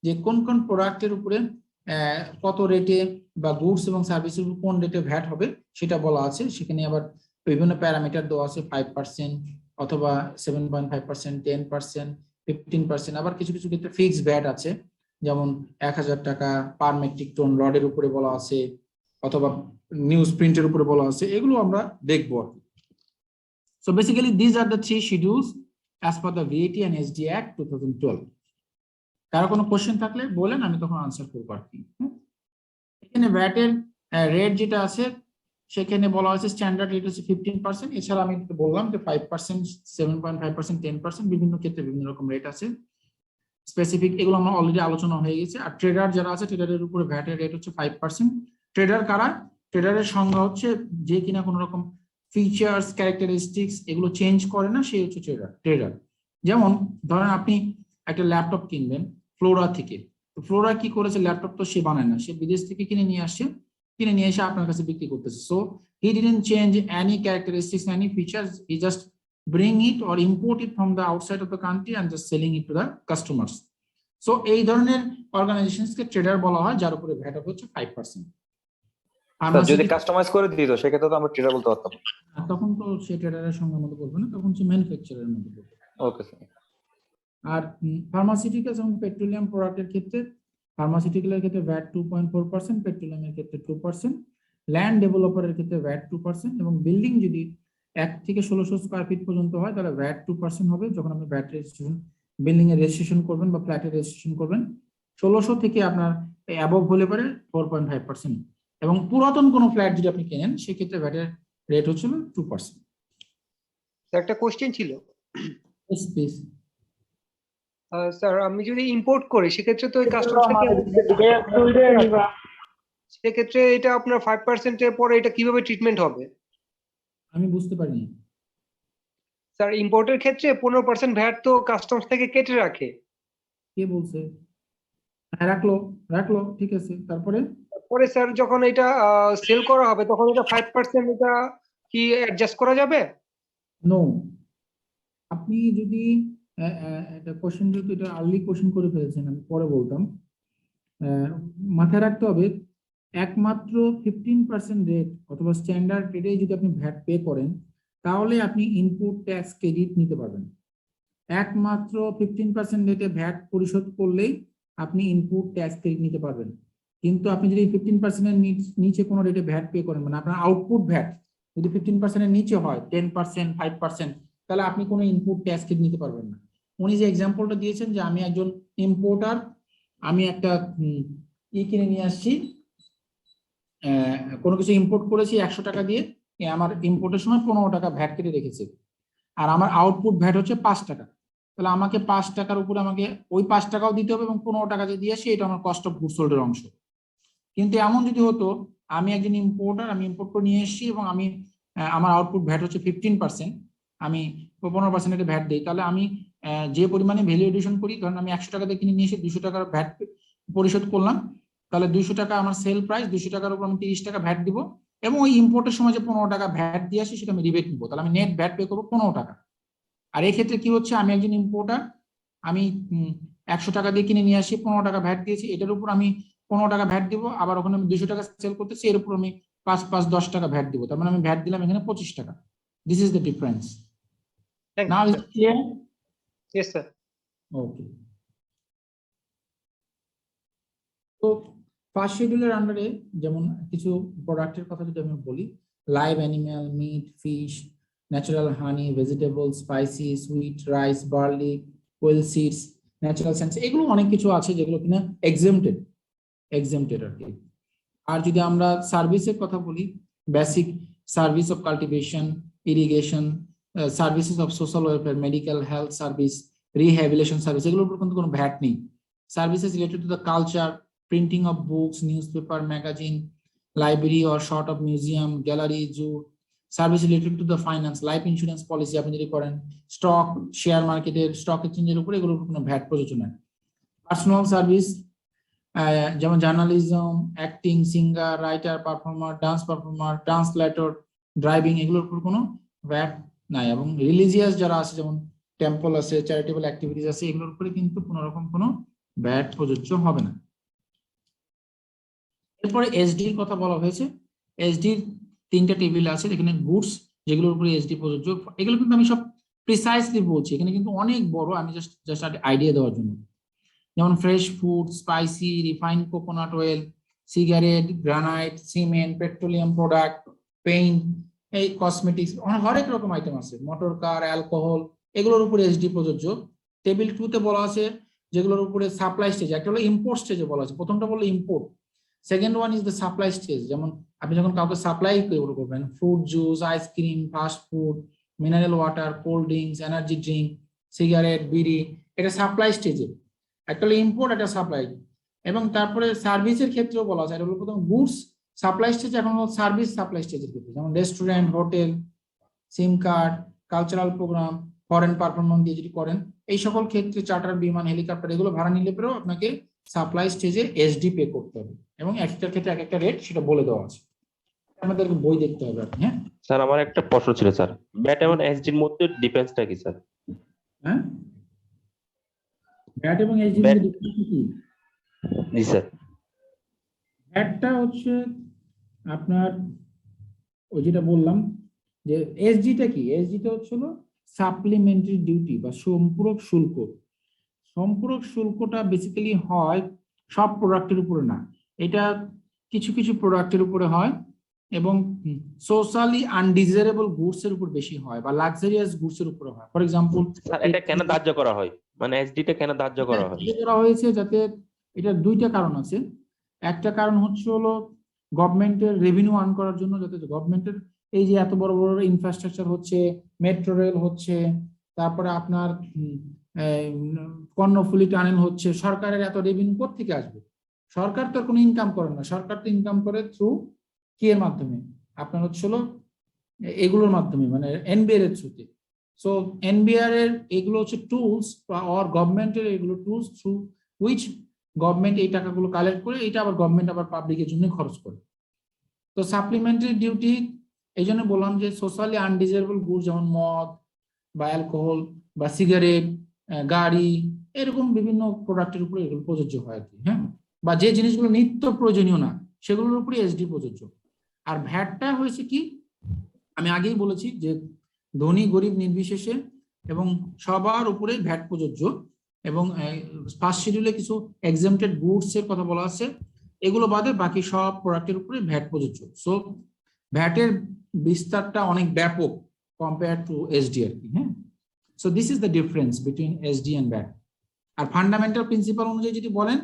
যে কোন কোন প্রোডাক্টের উপরে কত রেটে বা গুডস এবং সার্ভিসের উপর কোন রেটে ভ্যাট হবে সেটা বলা আছে। সেখানে আবার বিভিন্ন প্যারামিটার দেওয়া আছে, 5% অথবা 7.5%, 10%, 15%, আবার কিছু কিছু ক্ষেত্রে ফিক্সড ভ্যাট আছে, যেমন 1000 টাকা পার মেট্রিক টন রডের উপরে বলা আছে, অথবা নিউজ প্রিন্টের উপরে বলা আছে। এগুলো আমরা দেখবো। So basically this are the 3 schedules as per the VAT and SD Act 2012. কারো কোনো কোশ্চেন থাকলে বলেন, আমি তখন আনসার করবো আর কি। এখানে ভ্যাটের রেট যেটা আছে সেখানে বলা হয়েছে স্ট্যান্ডার্ড রেট হচ্ছে 15%। এছাড়া আমি বললাম যে 5%, 7.5%, 10%, বিভিন্ন ক্ষেত্রে বিভিন্ন রকম রেট আছে স্পেসিফিক, এগুলো আমার অলরেডি আলোচনা হয়ে গেছে। আর ট্রেডার যারা আছে, ট্রেডারের উপরে ভ্যাটের রেট হচ্ছে 5%। ট্রেডার কারা? ট্রেডারের সংজ্ঞা হচ্ছে যে কিনা কোনো রকম ফিচার্স, ক্যারেক্টারিস্টিক্স এগুলো চেঞ্জ করে না, সে হচ্ছে ট্রেডার। যেমন ধরেন আপনি একটা ল্যাপটপ কিনবেন ফ্লোরা থেকে, তো ফ্লোরা কি করেছে? ল্যাপটপ তো সে বানায় না, সে বিদেশ থেকে কিনে নিয়ে আসছে, কিনে নিয়ে এসে আপনার কাছে বিক্রি করতেছে। So he didn't change any characteristics, any features, he just bring it or import it from the outside of the country and just selling it to the customers. So এই ধরনের অর্গানাইজেশনসকে ট্রেডার বলা হয়, যার উপরে ভ্যাট হচ্ছে 5%। যদি কাস্টমাইজ করে দিত সেক্ষেত্রে তো আমরা ট্রেডার বলতে পারতাম, তখন তো সে ট্রেডারের সঙ্গে মধ্যে বলবে না, তখন সে ম্যানুফ্যাকচারারের মধ্যে বলবে। Okay sir. আর ফার্মাসিউটিক্যালস এবং পেট্রোলিয়াম প্রোডাক্টের ক্ষেত্রে, ফার্মাসিউটিক্যালের ক্ষেত্রে ভ্যাট 2.4%, পেট্রোলিয়ামের ক্ষেত্রে 2%, ল্যান্ড ডেভেলপারের ক্ষেত্রে ভ্যাট 2%, এবং বিল্ডিং যদি 1 থেকে 1600 স্কয়ার ফিট পর্যন্ত হয় তাহলে ভ্যাট 2% হবে। যখন আপনি ভ্যাট রেজিস্ট্রেশন, বিল্ডিং এর রেজিস্ট্রেশন করবেন বা ফ্ল্যাটের রেজিস্ট্রেশন করবেন, 1600 থেকে আপনার অ্যাবভ হলে পরে 4.5%, এবং পুরাতন কোনো ফ্ল্যাট যদি আপনি কেনেন সেক্ষেত্রে ভ্যাটের রেট হচ্ছিল 2%। একটা কোশ্চেন ছিল প্লিজ। স্যার, আমি যদি ইম্পোর্ট করি সেক্ষেত্রে তো কাস্টমার সেক্ষেত্রে এটা আপনার 5% এর পরে এটা কিভাবে ট্রিটমেন্ট হবে? আমি বুঝতে পারিনি স্যার, ইম্পোর্টের ক্ষেত্রে 15% ভ্যাট তো কাস্টমস থেকে কেটে রাখে। কে বলছে? হ্যাঁ, রাখলো, ঠিক আছে। তারপরে স্যার যখন এটা সেল করা হবে তখন এটা 5% এটা কি অ্যাডজাস্ট করা যাবে? নো, আপনি যদি এটা কোশ্চেন, যেহেতু এটা আর্লি কোশ্চেন করে ফেলেছেন, আমি পরে বলতাম। মাথায় রাখতে হবে একমাত্র 15% রেট অথবা স্ট্যান্ডার্ড রেটে যদি আপনি ভ্যাট পে করেন তাহলে আপনি ইনপুট ট্যাক্স ক্রেডিট নিতে পারবেন। একমাত্র 15% রেটে ভ্যাট পরিশোধ করলেই আপনি ইনপুট ট্যাক্স ক্রেডিট নিতে পারবেন। কিন্তু আপনি যদি 15% নিচে কোনো রেটে ভ্যাট পে করেন, মানে আপনার আউটপুট ভ্যাট যদি 15% নিচে হয়, 10%, 5%, তাহলে আপনি কোনো ইনপুট ট্যাক্স ক্রেডিট নিতে পারবেন না। উনি যে এক্সাম্পলটা দিয়েছেন যে আমি একজন ইম্পোর্টার, আমি একটা কিনে নিয়ে আসছি, কোনো কিছু ইম্পোর্ট করেছি 100 টাকা দিয়ে, আমার ইম্পোর্টের সময় 15 টাকা ভ্যাট কেটে রেখেছে, আর আমার আউটপুট ভ্যাট হচ্ছে 5 টাকা, তাহলে আমাকে 5 টাকার উপরে আমাকে ওই 5 টাকাও দিতে হবে এবং 15 টাকা যে দিয়ে আসি এটা আমার কস্ট অফ গুডস সোল্ডের অংশ। কিন্তু এমন যদি হতো আমি একজন ইম্পোর্টার, আমি ইম্পোর্ট করে নিয়ে এসেছি এবং আমি আমার আউটপুট ভ্যাট হচ্ছে 15%, আমি 15% ভ্যাট দিই, তাহলে আমি যে পরিমাণে ভ্যালু এডিশন করি, ধরেন আমি 100 টাকা দিয়ে কিনে নিয়ে এসে 200 টাকার ভ্যাট পরিশোধ করলাম, তাহলে 200 টাকা আমার সেল প্রাইস, 200 টাকার উপর আমি 30 টাকা ভ্যাট দিব এবং ওই ইম্পোর্টের সময় যে 15 টাকা ভ্যাট দিয়ে আসি সেটা আমি রিবেট নিবো, তাহলে আমি নেট ভ্যাট পে করবো 15 টাকা। আর এই ক্ষেত্রে কি হচ্ছে, আমি একজন ইম্পোর্টার, আমি 100 টাকা দিয়ে কিনে নিয়ে আসি, 15 টাকা ভ্যাট দিয়েছি, এটার উপর আমি 15 টাকা ভ্যাট দিব, আবার ওখানে আমি 200 টাকা সেল করতেছি, এর উপর আমি 5 10 টাকা ভ্যাট দিব, তার মানে আমি ভ্যাট দিলাম এখানে 25 টাকা। This is the difference. Now is clear? Yes, sir. ওকে। তো ফার্স্ট শিডিউলের আন্ডারে যেমন কিছু প্রোডাক্টের কথা যদি আমি বলি, live animal, meat, fish, natural honey, vegetable, spicy, sweet, rice, barley, oil seeds, natural science, এগুলো অনেক কিছু আছে যেগুলো কিনা এক্সেমটেড আর কি। আর যদি আমরা সার্ভিসের কথা বলি, basic service of cultivation, irrigation, services of social welfare, medical, health service, rehabilitation service, এগুলোর উপর কিন্তু কোনো ভ্যাট নেই। Services related to the culture, printing of books, newspaper, magazine, library or sort of museum, gallery, zoo, service related to the finance, life insurance policy আপনি যদি করেন, স্টক, শেয়ার মার্কেটের, স্টক এক্সচেঞ্জের উপরে, এগুলোর উপর কোনো ভ্যাট প্রযোজ্য নয়। পার্সোনাল সার্ভিস যেমন journalism, acting, singer, writer, performer, dance performer, translator, driving, এগুলোর উপর কোনো ভ্যাট নাই। এবং রিলিজিয়াস যারা আছে, যেমন টেম্পল আছে, চ্যারিটেবল অ্যাক্টিভিটিস আছে, এগুলোর উপরে কিন্তু কোনো রকম কোনো ভ্যাট প্রযোজ্য হবে না। এরপরে এসডির কথা বলা হয়েছে। এসডির 3টা টেবিল আছে, এখানে গুডস যেগুলোর উপরে এসডি প্রযোজ্য, এগুলো কিন্তু আমি সব প্রিসাইসলি বলছি, এখানে কিন্তু অনেক বড়, আমি জাস্ট আইডিয়া দেওয়ার জন্য। যেমন fresh food, spicy, refined coconut oil, cigarette, granite, cement, petroleum product, paint, এই কসমেটিক্স, হরেক রকম আইটেম আছে, মোটর কার, অ্যালকোহল, এগুলোর উপরে এসডি প্রযোজ্য। টেবিল 2তে বলা আছে যেগুলোর উপরে সাপ্লাই স্টেজ, একটা হলো ইম্পোর্ট স্টেজে বলা আছে, প্রথমটা বললো import, second one is the supply stage. যেমন আপনি যখন কাউকে সাপ্লাই করবেন, fruit juice, ice cream, fast food, mineral water, cold drinks, energy drink, cigarette, বিড়ি, এটা সাপ্লাই স্টেজে। একটা হলো ইম্পোর্ট, একটা সাপ্লাই। এবং তারপরে সার্ভিসের ক্ষেত্রেও বলা আছে, এটা হলো প্রথম গুডস সাপ্লাই স্টেজ, এখন হলো সার্ভিস সাপ্লাই স্টেজের ক্ষেত্রে, যেমন restaurant, hotel, SIM card, cultural programme, foreign performance দিয়ে যদি করেন, এই সকল ক্ষেত্রে চার্টার বিমান, হেলিকপ্টার, এগুলো ভাড়া নিলে পরেও আপনাকে সাপ্লাই স্টেজে এসডি পে করতে হবে এবং একটার ক্ষেত্রে এক একটা রেট সেটা বলে দেওয়া আছে, আমাদেরকে বই দেখতে হবে আপনি। হ্যাঁ স্যার, আমার একটা প্রশ্ন ছিল স্যার, ব্যাট এবং এসডির মধ্যে ডিফারেন্সটা কি স্যার? হ্যাঁ, ভ্যাট এবং এসডির মধ্যে ডিফারেন্স কি? জি স্যার। ভ্যাটটা হচ্ছে আপনার ওই যেটা বললাম যে এসডিটা কি, এসডিটা হচ্ছিল সাপ্লিমেন্টারি ডিউটি বা সম্পূরক শুল্ক। সম্পূরক শুল্কটা বেসিক্যালি হয় সব প্রোডাক্টের উপরে না, এটা কিছু কিছু প্রোডাক্টের উপরে হয় এবং সোশ্যালি আনডিজারেবল গুডস এর উপর বেশি হয় বা লাক্সারিয়াস গুডস এর উপরে হয়। ফর এক্সাম্পল, স্যার এটা কেন ধার্য করা হয়, মানে এসডিটা কেন ধার্য করা হয়? করা হয়েছে যাতে, এটা 2টা কারণ আছে। একটা কারণ হচ্ছে হলো গভর্নমেন্টের রেভিনিউ আর্ন করার জন্য, যাতে গভর্নমেন্টের এই যে এত বড় বড় ইনফ্রাস্ট্রাকচার হচ্ছে, মেট্রো রেল হচ্ছে, তারপরে আপনার কর্ণফুলী টানেল হচ্ছে, সরকারের এত রেভিনিউ কোত্থেকে আসবে? সরকার তো কোনো ইনকাম করে না, সরকার তো ইনকাম করে থ্রু কি এর মাধ্যমে, আপনার হচ্ছিল এগুলোর মাধ্যমে, মানে এনবিআর এর থ্রুতে। সো এনবিআর এর এগুলো হচ্ছে টুলস অর গভর্নমেন্টের এগুলো টুলস থ্রু হুইচ গভর্নমেন্ট এই টাকাগুলো কালেক্ট করে, এটা আবার গভর্নমেন্ট আবার পাবলিকের জন্য খরচ করে। তো সাপ্লিমেন্টারি ডিউটি এই জন্য বললাম যে সোশ্যালি আনডিজারেবল গুড, যেমন মদ বা অ্যালকোহল বা সিগারেট, গাড়ি, এরকম বিভিন্ন প্রোডাক্টের উপরে এগুলো প্রযোজ্য হয় আর কি। হ্যাঁ, বা যে জিনিসগুলো নিত্য প্রয়োজনীয় না সেগুলোর উপরে এসডি প্রযোজ্য। আর ভ্যাটটা হয়েছে কি, আমি আগেই বলেছি যে ধনী গরিব নির্বিশেষে এবং সবার উপরে ভ্যাট প্রযোজ্য। এবং ফার্স্ট শিডিউলে কিছু এক্সাম্পটেড গুডস এর কথা বলা আছে, এগুলো বাদে বাকি সব প্রোডাক্টের উপরে ভ্যাট প্রযোজ্য। সো ভ্যাটের বিস্তারটা অনেক ব্যাপক কম্পেয়ার টু এসডি আর কি। হ্যাঁ, so this is the difference between SD and VAT. আর ফান্ডামেন্টাল প্রিন্সিপাল অনুযায়ী যদি বলেন,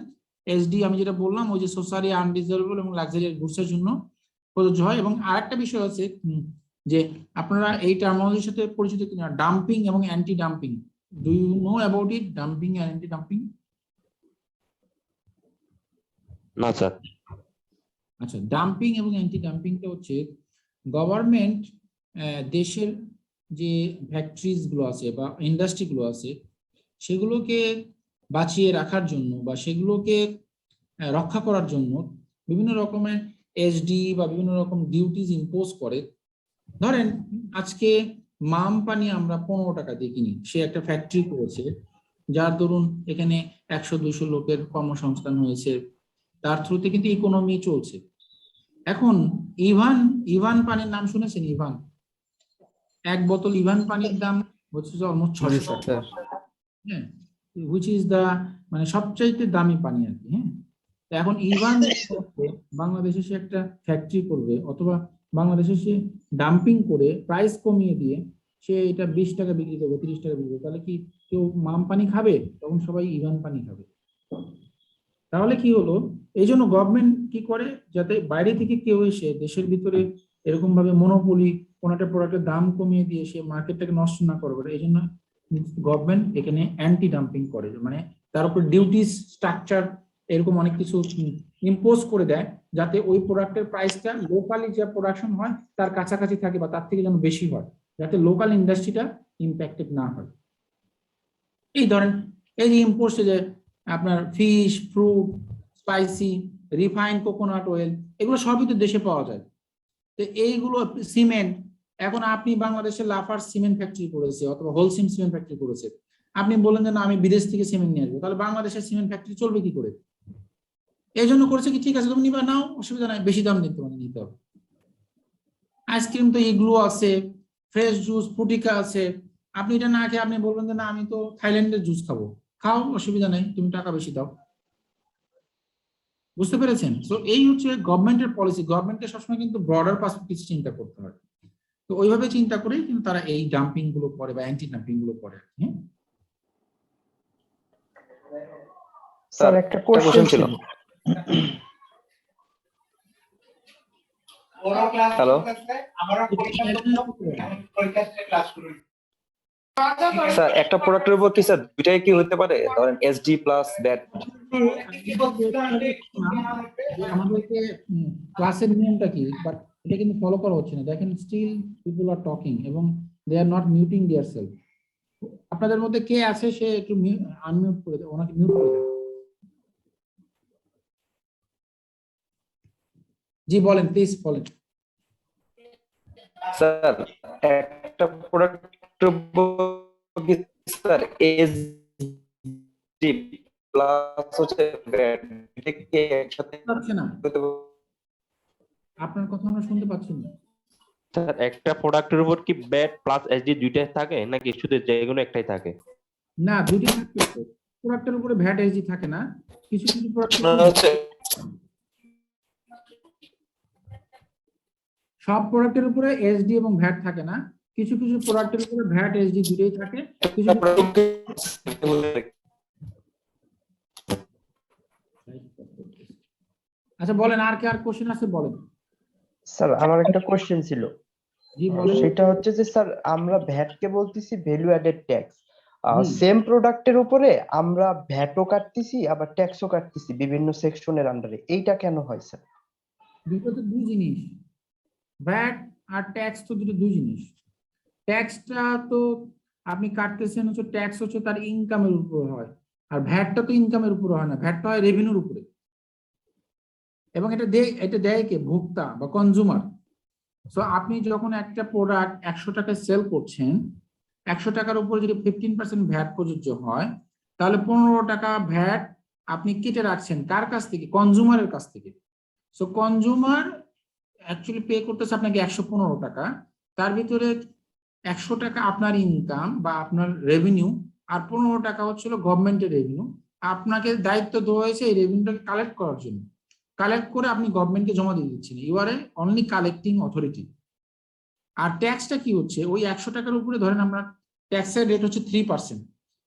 এসডি আমি যেটা বললাম ওই যে সোসারি আনডিজার্ভেবল এবং লাক্সারিয়াস গুডসের জন্য প্রযোজ্য হয়। এবং আরেকটা বিষয় আছে যে আপনারা এই টার্মিনোলজির সাথে পরিচিত কিনা, ডাম্পিং এবং anti dumping. Do you know about it, dumping and anti dumping? না স্যার। আচ্ছা, ডাম্পিং এবং অ্যান্টি ডাম্পিংটা হচ্ছে গভর্নমেন্ট দেশের যে ফ্যাক্টরিজ গুলো আছে বা ইন্ডাস্ট্রি গুলো আছে সেগুলোকে বাঁচিয়ে রাখার জন্য বা সেগুলোকে রক্ষা করার জন্য বিভিন্ন রকমের এসডি বা বিভিন্ন রকম ডিউটিজ ইম্পোজ করে। ধরেন আজকে মাম পানি আমরা 15 টাকা দিয়ে কিনি, সে একটা ফ্যাক্টরি করেছে, যার দরুন এখানে 100-200 লোকের কর্মসংস্থান হয়েছে, তার থ্রুতে কিন্তু ইকোনমি চলছে। এখন ইভান পানির নাম শুনেছেন? ইভান, এক বোতল ইভান পানির দাম হচ্ছে অলমোস্ট 600 টাকা। হ্যাঁ, হুইচ ইজ দা মানে সবচাইতে দামি পানি আর কি। হ্যাঁ, এখন ইভান বাংলাদেশে সে একটা ফ্যাক্টরি করবে অথবা বাংলাদেশে সে ডাম্পিং করে প্রাইস কমিয়ে দিয়ে সে এটা 20 টাকা বিক্রি করবে, 30 টাকা বিক্রি করবে, তাহলে কি কেউ মাম পানি খাবে? তখন সবাই ইভান পানি খাবে। তাহলে কি হলো, এই জন্য গভর্নমেন্ট কি করে, যাতে বাইরে থেকে কেউ এসে দেশের ভিতরে এরকম ভাবে মনোপলি কোন একটা প্রোডাক্টের দাম কমিয়ে দিয়ে সে মার্কেটটাকে নষ্ট না করবে, এই জন্য গভর্নমেন্ট এখানে অ্যান্টি ডাম্পিং করে, মানে তার উপর ডিউটিস স্ট্রাকচার এরকম অনেক কিছু ইম্পোজ করে দেয়, যাতে ওই প্রোডাক্টের প্রাইসটা লোকালি যে প্রোডাকশন হয় তার কাছাকাছি থাকে বা তার থেকে যেন বেশি হয়, যাতে লোকাল ইন্ডাস্ট্রিটা ইম্প্যাক্টেড না হয়। এই ধরেন এই যে ইম্পোর্টস যে আপনার fish, fruit, spicy, refined coconut oil, এগুলো সবই তো দেশে পাওয়া যায়। তো এইগুলো, সিমেন্ট, এখন আপনি বাংলাদেশে লাফার সিমেন্ট ফ্যাক্টরি করেছে অথবা হোলসিম সিমেন্ট ফ্যাক্টরি করেছে, আপনি বলেন যে না আমি বিদেশ থেকে সিমেন্ট নিয়ে আসবো, তাহলে বাংলাদেশের সিমেন্ট ফ্যাক্টরি চলবে কি করে? এই জন্য করেছে কি, ঠিক আছে তুমি নিবা, নাও, অসুবিধা নাই, বেশি দাম দিতে মানে নিতে হবে। আইসক্রিম তো ইগলু আছে, ফ্রেশ জুস, ফুটিকা আছে, আপনি এটা না খেয়ে আপনি বলবেন যে না আমি তো থাইল্যান্ডের জুস খাবো, খাও, অসুবিধা নাই, তুমি টাকা বেশি দাও। বুঝতে পেরেছেন? তো এই হচ্ছে গভর্নমেন্টের পলিসি। গভর্নমেন্টকে সবসময় কিন্তু ব্রডার পার্সপেক্টিভ চিন্তা করতে হয়, তো ওইভাবে চিন্তা করেই কিন্তু তারা এই ডাম্পিং গুলো করে বা অ্যান্টি ডাম্পিং গুলো করে। হ্যাঁ স্যার, একটা কোশ্চেন ছিল। হ্যালো স্যার, একটা প্রোডাক্টের উপর কি স্যার দুইটাই কি হতে পারে? ধরেন এসডি প্লাস ব্যাট। আমাদেরকে ক্লাসের নিয়মটা কি, বাট এটা কিন্তু ফলো করা হচ্ছে না। দেখেন স্টিল পিপল আর টকিং এবং দে are not muting there self. আপনাদের মধ্যে কে আছে সে একটু আনমিউট করে দেয়, ওনাকে মিউট করে দেয়। জি বলেন, প্লিজ বলেন। স্যার, একটা প্রোডাক্টের উপর কি স্যার এসডি প্লাস হচ্ছে ব্যাট এটা কি একসাথে পাচ্ছে না, আপনার কথা আমরা শুনতে পাচ্ছি না। স্যার, একটা প্রোডাক্টের উপর কি ব্যাট প্লাস এসডি দুইটাই থাকে নাকি শুধু যেকোনো একটাই থাকে? না, দুটি থাকতে হবে। প্রোডাক্টের উপরে ভ্যাট এসডি থাকে না, কিছু কিছু প্রোডাক্ট, সব প্রোডাক্টের উপরে এসডি এবং ভ্যাট থাকে না, কিছু কিছু প্রোডাক্টের উপরে ভ্যাট এসডি দুটোই থাকে। আচ্ছা বলেন, আর কি আর কোশ্চেন আছে বলেন। স্যার, আমার একটা কোশ্চেন ছিল। জি বলেন। সেটা হচ্ছে যে স্যার, আমরা ভ্যাট কে বলতেছি ভ্যালু অ্যাডেড ট্যাক্স, সেম প্রোডাক্টের উপরে আমরা ভ্যাটও কাটতেছি আবার ট্যাক্সও কাটতেছি বিভিন্ন সেকশনের আন্ডারে, এইটা কেন হয় স্যার? দুটো তো দুই জিনিস, ভ্যাট আর ট্যাক্স তো দুটো দুই জিনিস। ট্যাক্সটা তো আপনি কাটতেছেন হচ্ছে, ট্যাক্স হচ্ছে তার ইনকামের উপর হয়, আর ভ্যাটটা তো ইনকামের উপর হয় না, ভ্যাটটা হয় রেভিনিউর উপরে। এবং এটা দেয় কে? ভোক্তা বা কনজিউমার। সো আপনি যখন একটা প্রোডাক্ট 100 টাকায় সেল করছেন, 100 টাকার উপরে যদি 15% ভ্যাট প্রযোজ্য হয়, তাহলে 15 টাকা ভ্যাট আপনি কেটে রাখছেন কার কাছ থেকে? কনজিউমারের কাছ থেকে। সো কনজিউমার অ্যাকচুয়ালি পে করতেছে আপনাকে 115 টাকা, তার ভিতরে 100 টাকা আপনার ইনকাম বা আপনার রেভিনিউ, আর 15 টাকা হচ্ছিল গভর্নমেন্টের রেভিনিউ। আপনাকে দায়িত্ব দেওয়া হয়েছে এই রেভিনিউটাকে কালেক্ট করার জন্য। কালেক্ট করে আপনি গভর্নমেন্টকে জমা দিয়ে দিচ্ছেন, you are a only collecting authority. আর ট্যাক্সটা কি হচ্ছে, ওই 100 টাকার উপরে ধরেন আমরা ট্যাক্সের রেট হচ্ছে 3%।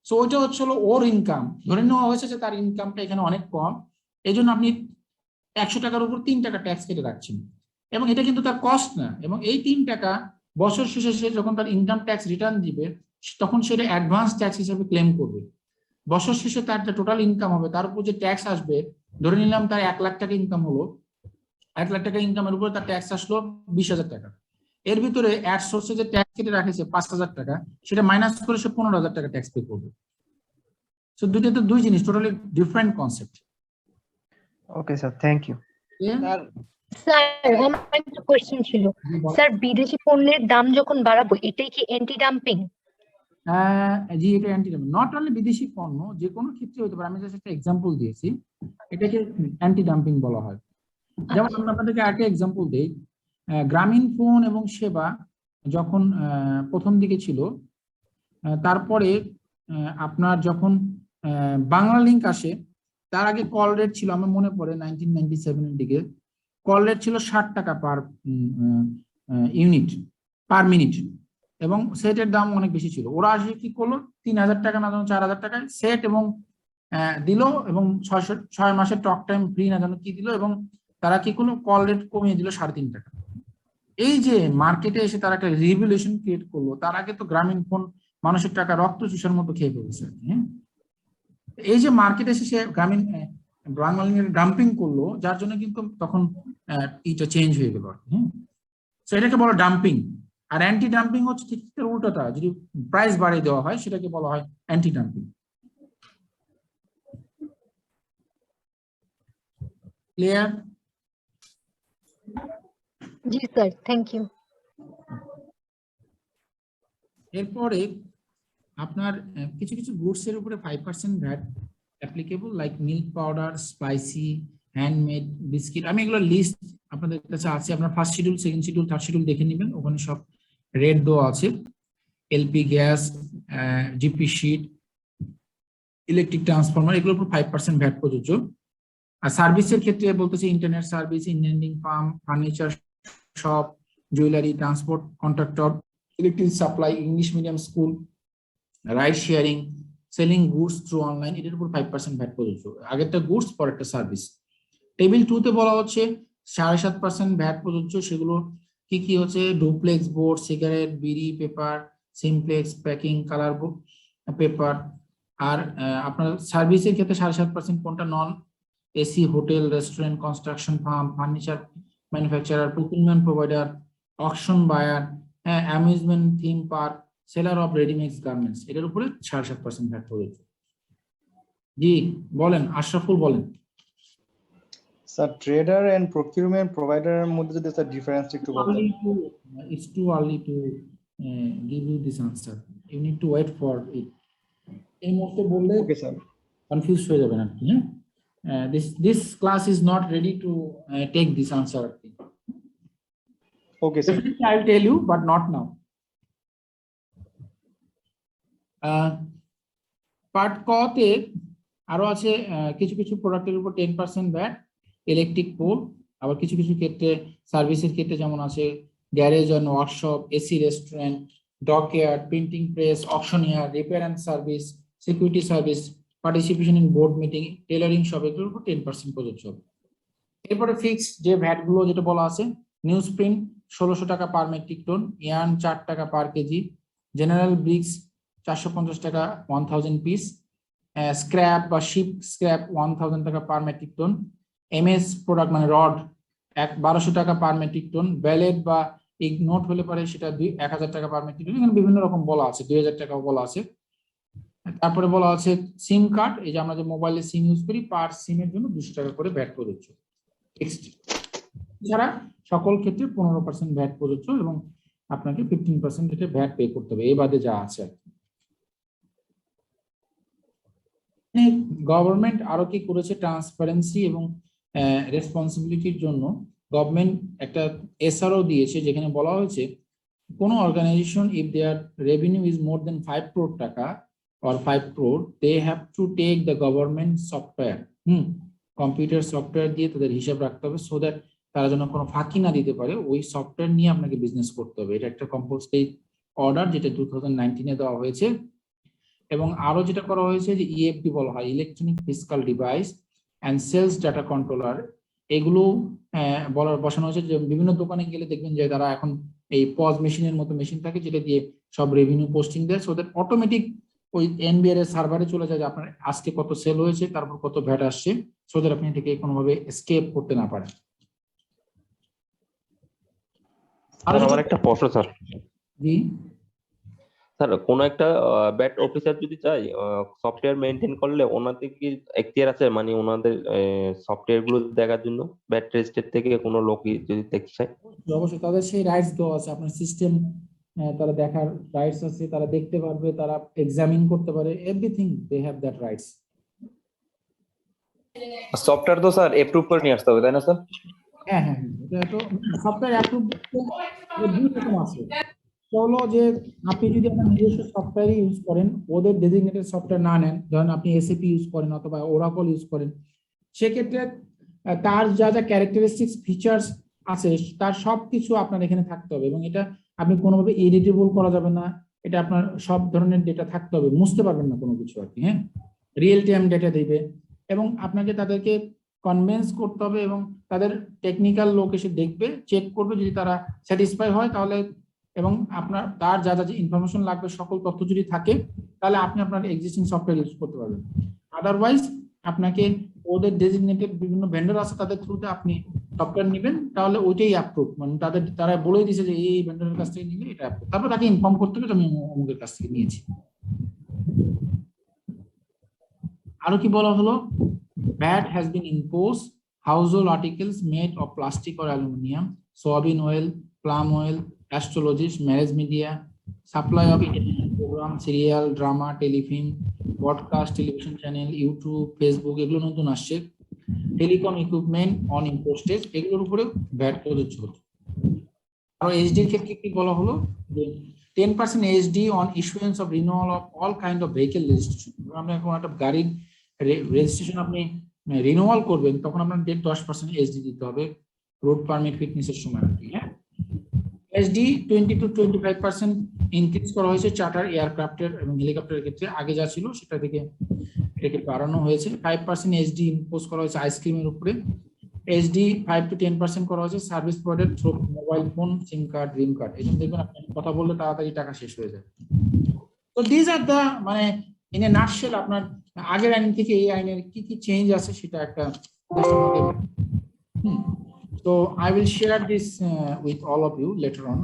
সো ওইটা হচ্ছে হলো ওর ইনকাম, ধরে নেওয়া হয়েছে যে তার ইনকামটা এখানে অনেক কম, এই জন্য আপনি 100 টাকার উপর 3 টাকা ট্যাক্স কেটে রাখছেন, এবং এটা কিন্তু তার কস্ট না। এবং এই 3 টাকা বছর শেষে সে যখন তার ইনকাম ট্যাক্স রিটার্ন দিবে, তখন সেটা অ্যাডভান্স ট্যাক্স হিসেবে ক্লেম করবে। বছর শেষে তার যে টোটাল ইনকাম হবে তার উপর যে ট্যাক্স আসবে, ধরে নিলাম তার 1 লাখ টাকা ইনকাম হলো, 1 লাখ টাকা ইনকামের উপরে তার ট্যাক্স আসলো 20,000 টাকা। এর ভিতরে অ্যাড সোর্সে যে ট্যাক্স কেটে রাখেছে 5,000 টাকা, সেটা মাইনাস করে সে 15,000 টাকা ট্যাক্স পে করবে। সো দুইটা তো দুই জিনিস, totally different concept. Okay sir, thank you. Sir আমার একটা কোশ্চেন ছিল, স্যার বিদেশি পণ্যের দাম যখন বাড়াবো এটাই কি অ্যান্টি ডাম্পিং? জি, এটা অ্যান্টি ডাম্পিং। নট অনলি বিদেশি পণ্য, যে কোনো ক্ষেত্রে হতে পারে। আমি জাস্ট একটা এক্সাম্পল দিয়েছি, এটাকে অ্যান্টি ডাম্পিং বলা হয়। যেমন আমি আপনাদেরকে একটা এক্সাম্পল দিই, গ্রামীণ ফোন এবং সেবা যখন প্রথম দিকে ছিল, তারপরে আপনার যখন বাংলা লিংক আসে, তার আগে কল রেট ছিল, আমার মনে পড়ে 1997 এর দিকে কল রেট ছিল 60 টাকা পার ইউনিট পার মিনিট, এবং সেটের দাম অনেক বেশি ছিল। ওরা আসে কি করলো, 3,000 টাকা না জানো 4,000 টাকায় সেট এবং দিল, এবং 6 মাসের টক টাইম ফ্রি না জানো কি দিল, এবং তারা কি করলো, কল রেট কমিয়ে দিল 3.5 টাকা। এই যে মার্কেটে এসে তারা একটা রিভলিউশন ক্রিয়েট করলো। তার আগে তো গ্রামীণ ফোন মানুষের টাকা রক্ত চুষার মতো খেয়ে ফেলছে। হ্যাঁ, এই যে মার্কেটে এসে সে গ্রামীণ বাংলালিংকের ডাম্পিং করলো, যার জন্য কিন্তু তখন এটা চেঞ্জ হয়ে গেল। হ্যাঁ, তো এটাকে বলা ডাম্পিং। আর অ্যান্টি ডাম্পিং হচ্ছে ঠিক তার উল্টোটা, যদি প্রাইস বাড়িয়ে দেওয়া হয় সেটাকে বলা হয় অ্যান্টি ডাম্পিং। ক্লিয়ার? জি স্যার, থ্যাংক ইউ। এরপরে আপনার কিছু কিছু গুডস এর উপরে 5% VAT applicable, like milk powder, spicy, handmade biscuit. আমি এগুলো লিস্ট আপনাদের কাছে আছে, আপনার first schedule, second schedule, third schedule দেখে নেবেন, ওখানে সব রেট দেওয়া আছে। LP gas, GP sheet, electric transformer, এগুলোর উপর 5% ভ্যাট প্রযোজ্য। আর সার্ভিসের ক্ষেত্রে বলতেছে internet service, engineering firm, furniture shop, jewellery, transport contractor, electric supply, English medium school, ride sharing, selling goods through online, এটার উপর 5% ভ্যাট প্রযোজ্য। আগেরটা গুডস, পরেরটা সার্ভিস। টেবিল 2 তে বলা হচ্ছে 7.5% ভ্যাট প্রযোজ্য। সেগুলো কি কি হচ্ছে, duplex board, cigarette, bidi, paper, simplex, packing, colour book, paper. আর আপনার সার্ভিসের ক্ষেত্রে 7.5% কোনটা, non AC, hotel, restaurant, construction firm, furniture manufacturer, procurement provider, auction buyer, amusement theme park, seller of readymade garments, এটার উপরে 7.5% ভ্যাট প্রযোজ্য। জি বলেন, আশরাফুল বলেন। স্যার ট্রেডার এন্ড প্রকিউরমেন্ট প্রোভাইডারের মধ্যে যদি স্যার ডিফারেন্স একটু বলতেন। It's too early to give you this answer. You need to wait for it. এই মুহূর্তে বললে ওকে স্যার, কনফিউজ হয়ে যাবেন আর কি। This class is not ready to take this answer. Okay sir, I'll tell you, but not now. Part ক তে আরো আছে কিছু কিছু প্রোডাক্টের উপর 10% ভ্যাট, ইলেকট্রিক পোল। আবার কিছু কিছু ক্ষেত্রে সার্ভিসের ক্ষেত্রে যেমন আছে garage and workshop, AC restaurant, dockyard, printing press, auctioneer, repair and service, security service, participation in board meeting, tailoring shop, এগুলোর উপর 10% প্রযোজ্য। এরপরে ফিক্সড যে ভ্যাট গুলো যেটা বলা আছে, নিউজ প্রিন্ট 1600 টাকা পার মেট্রিক টন, ইয়ার্ন 4 টাকা পার কেজি, জেনারেল ব্রিক্স 450 টাকা 1000 পিস, স্ক্র্যাপ বা শিপ স্ক্র্যাপ 1000 টাকা পার মেট্রিক টন, এমএস প্রোডাক্ট মানে রড 1200 টাকা পার মেট্রিক টন, ব্যালেট বা নোট হলে পারে সেটা 1000 টাকা পার মেট্রিক টন। এখানে বিভিন্ন রকম বলা আছে, 2000 টাকাও বলা আছে। তারপরে বলা আছে সিম কার্ড, এই যে আমরা যে মোবাইলে সিম ইউজ করি, পার সিমের জন্য 200 টাকা করে ভ্যাট প্রযোজ্য। এছাড়া সকল ক্ষেত্রে 15% ভ্যাট প্রযোজ্য, এবং আপনাকে 15% এটা ভ্যাট পে করতে হবে, এই বাদে যা আছে। গভর্নমেন্ট আরো কি করেছে, ট্রান্সপারেন্সি এবং রেসপন্সিবিলিটির জন্য গভর্নমেন্ট একটা এসআরও দিয়েছে, যেখানে বলা হয়েছে কোনো organisation if their revenue is more than 5 crore টাকা or 5 crore, they have to take the government software, computer software দিয়ে তাদের হিসাব রাখতে হবে, সো দ্যাট তারা যেন কোনো ফাঁকি না দিতে পারে। ওই সফটওয়্যার নিয়ে আপনাকে বিজনেস করতে হবে। এটা একটা কম্পালসরি অর্ডার, যেটা 2019 এ দেওয়া হয়েছে। এবং আরো যেটা করা হয়েছে যে ইএফডি বলা হয়, electronic physical device and sales data controller, এগুলো বসানো হয়েছে। যে বিভিন্ন দোকানে গেলে দেখবেন যে তারা এখন এই পজ মেশিনের মতো মেশিন থাকে, যেটা দিয়ে সব রেভিনিউ পোস্টিং দেয়, সো দ্যাট অটোমেটিক ওই এনবিআর এর সার্ভারে চলে যায় যে আপনার আজকে কত সেল হয়েছে, তারপর কত ভ্যাট আসছে, সো দ্যাট আপনি এটাকে কোনোভাবে এসকেপ করতে না পারেন। আর আমার একটা প্রশ্ন স্যার, জি স্যার কোন একটা ব্যাট অফিসার যদি চাই সফটওয়্যার মেইনটেইন করলে, ওনাদের কি এখতিয়ার আছে, মানে ওনাদের সফটওয়্যার গুলো দেখার জন্য ব্যাট রেজিস্টার থেকে কোনো লোকই যদি দেখতে চায়? অবশ্যই তাদের সেই রাইটস দেওয়া আছে, আপনার সিস্টেম তারা দেখার রাইটস আছে, তারা দেখতে পারবে, তারা এক্সামিন করতে পারে, everything they have that rights. Software তো স্যার অ্যাপ্রুভ করে নিয়ে আসতে হবে, তাই না স্যার? হ্যাঁ হ্যাঁ, এটা তো সফটওয়্যার অ্যাপ্রুভ দুই রকম আছে। হলো যে আপনি যদি আপনার নিজস্ব সফটওয়্যার ইউজ করেন, ওদের ডেজিগনেটেড সফটওয়্যার না নেন, ধরেন আপনি এসএপি ইউজ করেন অথবা ওরাকল ইউজ করেন, সেক্ষেত্রে তার যা যা ক্যারেক্টারিস্টিক্স ফিচার্স আছে তার সবকিছু আপনার এখানে থাকতে হবে, এবং এটা আপনি কোনোভাবে এডিটেবল করা যাবে না। এটা আপনার সব ধরনের ডেটা থাকতে হবে, মুছতে পারবেন না কোনো কিছু আর কি। হ্যাঁ, রিয়েল টাইম ডেটা দিবে, এবং আপনাকে তাদেরকে কনভিন্স করতে হবে, এবং তাদের টেকনিক্যাল লোক এসে দেখবে, চেক করবে, যদি তারা স্যাটিসফাই হয় তাহলে, এবং আপনার তার যা যা ইনফরমেশন লাগবে সকল তথ্য যদি থাকে, তাহলে আপনি আপনার এক্সিস্টিং সফটওয়্যার ইউজ করতে পারবেন। আদারওয়াইজ আপনাকে ওদের ডেজিগনেটেড বিভিন্ন ভেন্ডর আছে, তাদের থ্রুতে আপনি সফটওয়্যার নেবেন, তাহলে ওইটাই অ্যাপ্রুভ, মানে তারা বলেই দিয়েছে যে এই ভেন্ডরের কাছ থেকে নিলে এটা অ্যাপ্রুভ, তারপর তাকে ইনফর্ম করতে হবে যে আমি অমুকের কাছ থেকে নিয়েছি। আরো কি বলা হলো, VAT has been imposed household articles made of plastic or aluminum, soybean oil, palm oil, astrologist, marriage media, supply of entertainment program, serial, drama, telefilm, broadcast, television channel, YouTube, Facebook, এগুলো নতুন আসছে, টেলিকম ইকুইপমেন্ট অন ইম্পোস্টেড, এগুলোর উপরে ভ্যাট প্রযোজ্য হচ্ছে। আর এইচডি এর ক্ষেত্রে কি বলা হলো, যে 10% HD on issuance of renewal of all kind of vehicle registration. আপনি এখন একটা গাড়ির রেজিস্ট্রেশন আপনি রিনিউয়াল করবেন, তখন আপনার 10% এইচডি দিতে হবে রোড পারমিট ফিটনেসের সময় আর কি। হ্যাঁ, এইচডি 20 to 25% ইনক্রিজ করা হয়েছে চার্টার এয়ারক্রাফটের এবং হেলিকপ্টারের ক্ষেত্রে, আগে যা ছিল সেটা থেকে এটাকে বাড়ানো হয়েছে। 5% এইচডি ইম্পোজ করা হয়েছে আইসক্রিমের উপরে। এইচডি 5 to 10% করা হয়েছে service provider through mobile phone, সিম কার্ড, ড্রিম কার্ড। এই জন্য দেখবেন আপনি কথা বললে তাড়াতাড়ি টাকা শেষ হয়ে যায়। তো দিস আর দ্য, মানে ইন এ নাটশেল আপনার আগের আইন থেকে এই আইনের কি কি চেঞ্জ আছে সেটা একটা। So I will share this with all of you later on.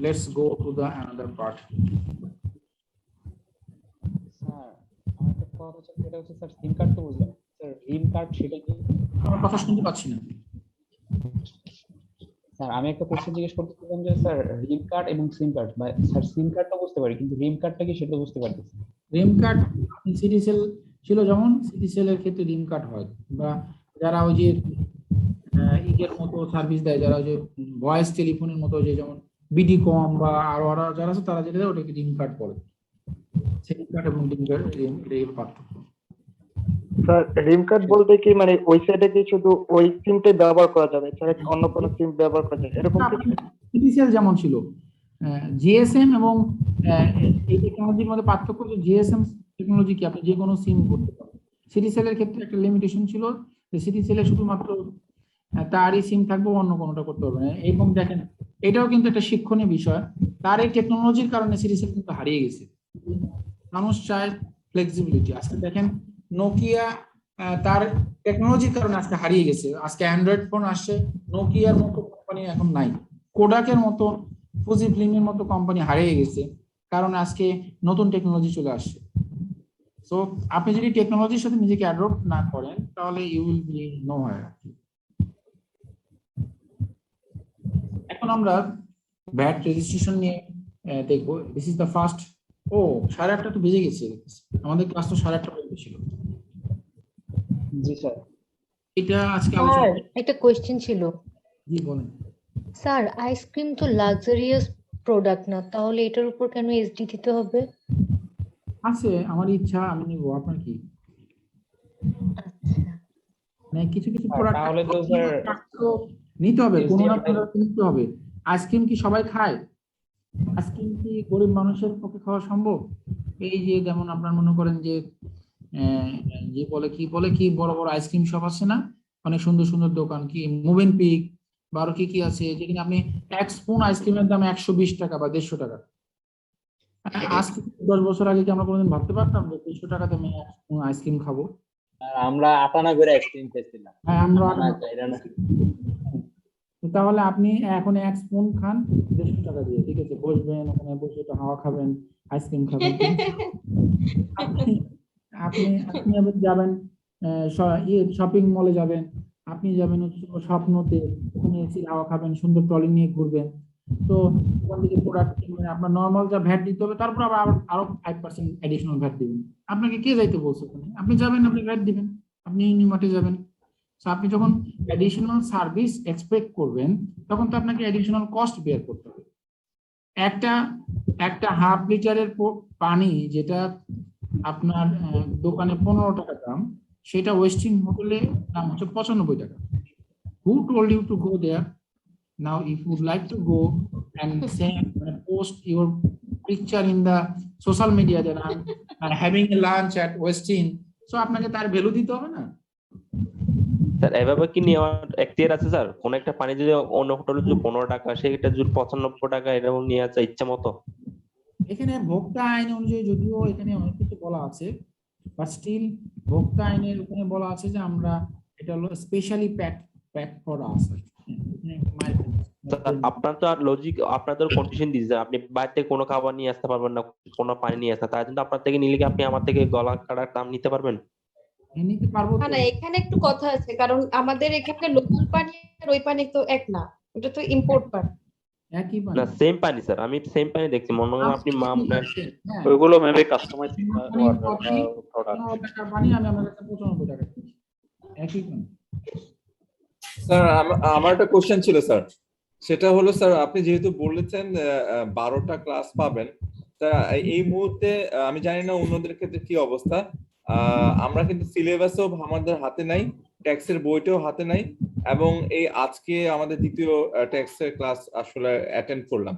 Let's go to the another part. Sir SIM card তো বুঝলাম, স্যার রিম কার্ড সেটা কি? আমার কথা শুনতে পাচ্ছি না স্যার। আমি একটা কোশ্চেন জিজ্ঞেস করতেছিলাম যে স্যার রিম কার্ড এবং সিম কার্ড, বা স্যার সিম কার্ডটা বুঝতে পারি কিন্তু রিম কার্ডটা কি সেটা বুঝতে পারতেছি না। রিম কার্ড সিটিসেল ছিল, যেমন সিটিসেল এর ক্ষেত্রে রিম কার্ড হয়, বা যারা ওই যে ইগের মতো সার্ভিস দেয়, যারা ওই যে ভয়েস টেলিফোনের মতো, যে যেমন বিডি কম বা আরো আরো যারা আছে তারা যেটা দেয় ওটাকে রিম কার্ড বলে। সিম কার্ড এবং রিম কার্ড এর পার্থক্য। স্যার রিম কার্ড বলতে কি মানে ওয়েবসাইটে কি শুধু ওই সিমটাই ব্যবহার করা যাবে, এছাড়া অন্য কোনো সিম ব্যবহার করা যাবে এরকম কিছু? সিটিসেল যেমন ছিল, জিএসএম এবং এই টেকনোলজির মধ্যে পার্থক্য হচ্ছে জিএসএম টেকনোলজি কি আপনি যে কোনো সিম করতে পারেন। সিটিসেলের ক্ষেত্রে একটা লিমিটেশন ছিল যে সিটিসেলে শুধুমাত্র তারই সিম থাকবে, অন্য কোনোটা করতে পারবে না। এবং দেখেন এটাও কিন্তু একটা শিক্ষণীয় বিষয়, তার এই টেকনোলজির কারণে সিটিসেল কিন্তু হারিয়ে গেছে। মানুষ চায় ফ্লেক্সিবিলিটি। আজকে দেখেন নোকিয়া তার টেকনোলজির কারণে আজকে হারিয়ে গেছে। আজকে অ্যান্ড্রয়েড ফোন আসছে, নোকিয়ার মতো কোম্পানি এখন নাই, কোডাকের মতো, ফুজি ফিল্মের মতো কোম্পানি হারিয়ে গেছে, কারণ আজকে নতুন টেকনোলজি চলে আসছে। সো আপনি যদি টেকনোলজির সাথে নিজেকে অ্যাডপ্ট না করেন তাহলে you will be nowhere. এখন আমরা ভ্যাট রেজিস্ট্রেশন নিয়ে দেখবো। This is the first. ও 8:30 তো বেজে গেছে, আমাদের ক্লাস তো 8:30 পর্যন্ত ছিল। জি স্যার। এটা আজকে স্যার একটা কোশ্চেন ছিল। জি বলেন। স্যার আইসক্রিম তো লাক্সারিয়াস প্রোডাক্ট না, তাহলে এটার উপর কেন এসডি দিতে হবে? আছে, আমার ইচ্ছা, আমি নিবো, আপনার কি? মানে কিছু কিছু প্রোডাক্ট তাহলে তো স্যার নিতে হবে, কোনো না SDM কোনো নিতে হবে। আইসক্রিম কি সবাই খায়? আইসক্রিম কি গরিব মানুষের পক্ষে খাওয়া সম্ভব? এই যে যেমন আপনার মনে করেন যে যে বলে কি বড় বড় আইসক্রিম শপ আছে না, অনেক সুন্দর সুন্দর দোকান, কি মুভেন পিক বা আরো কি কি আছে, যেখানে আপনি এক স্পুন আইসক্রিমের দাম 120 টাকা বা 150 টাকা। আজ থেকে 10 বছর আগে কি আমরা কোনোদিন ভাবতে পারতাম যে 150 টাকাতে আমি এক স্পুন আইসক্রিম খাবো? আমরা 58 করে আইসক্রিম খেয়েছিলাম। হ্যাঁ, আমরা না, চাইরা না। তাহলে আপনি এখন এক স্পুন খান 150 টাকা দিয়ে, ঠিক আছে, বসবেন ওখানে, বসে একটু হাওয়া খাবেন, আইসক্রিম খাবেন। আপনি আপনি আপনি আবার যাবেন শপিং মলে যাবেন, আপনি যাবেন হচ্ছে স্বপ্নতে, ওখানে এসি হাওয়া খাবেন, সুন্দর ট্রলি নিয়ে ঘুরবেন। তো ওখান থেকে প্রোডাক্ট কিনবেন, আপনার নর্মাল যা ভ্যাট দিতে হবে, তারপর আবার আরো 5% অ্যাডিশনাল ভ্যাট দিবেন। আপনাকে কে যাইতে বলছে ওখানে? আপনি যাবেন, আপনি ভ্যাট দিবেন, আপনি ইউনিমার্টে যাবেন। So, আপনি যখন অ্যাডিশনাল সার্ভিস এক্সপেক্ট করবেন, তখন তো আপনাকে অ্যাডিশনাল কস্ট বেয়ার করতে হবে। একটা হাফ লিটারের পানি যেটা আপনার দোকানে 15 টাকা দাম, সেটা ওয়েস্টিন হোটেলে দাম হচ্ছে 95 টাকা। Who told you to go there? Now, if you would like to go and say, post your picture in the social media that I'm having a lunch at Westin, so আপনাকে তার ভ্যালু দিতে হবে না? স্যার এভাবে কি নেওয়ার এখতিয়ার আছে স্যার? কোন একটা পানি যদি অন্য হোটেলে যদি 15 টাকা, সেটা যদি 95 টাকা, এরকম নিয়ে আছে ইচ্ছা মতো? এখানে ভোক্তা আইন অনুযায়ী যদিও এখানে অনেক কিছু বলা আছে, বাট স্টিল ভোক্তা আইনের ওখানে বলা আছে যে আমরা এটা হলো স্পেশালি প্যাক করা আছে। আপনার তো আর লজিক, আপনাদের কন্ডিশন দিচ্ছে আপনি বাইরে থেকে কোনো খাবার নিয়ে আসতে পারবেন না, কোনো পানি নিয়ে আসতে, তার জন্য আপনার থেকে নিলে কি আপনি আমার থেকে গলা কাটার দাম নিতে পারবেন? নিতে পারবো না না, এখানে একটু কথা আছে, কারণ আমাদের এখানে লোকাল পানি আর ওই পানি তো এক না, এটা তো ইম্পোর্ট পানি। একই পানি না, সেম পানি স্যার, আমি সেম পানি দেখছি। মনে করেন আপনি ওইগুলো মেবি কাস্টমাইজ প্রোডাক্ট পানি, আমি আমার কাছে 95 টাকা কিনছি, একই পানি। স্যার আমার একটা কোশ্চেন ছিল স্যার, সেটা হলো স্যার আপনি যেহেতু বলেছেন 12টা ক্লাস পাবেন, তা এই মুহূর্তে আমি জানি না অন্যদের ক্ষেত্রে কি অবস্থা, আমরা কিন্তু সিলেবাসও আমাদের হাতে নাই, ট্যাক্সের বইটাও হাতে নাই, এবং এই আজকে আমাদের দ্বিতীয় ট্যাক্সের ক্লাস আসলে অ্যাটেন্ড করলাম।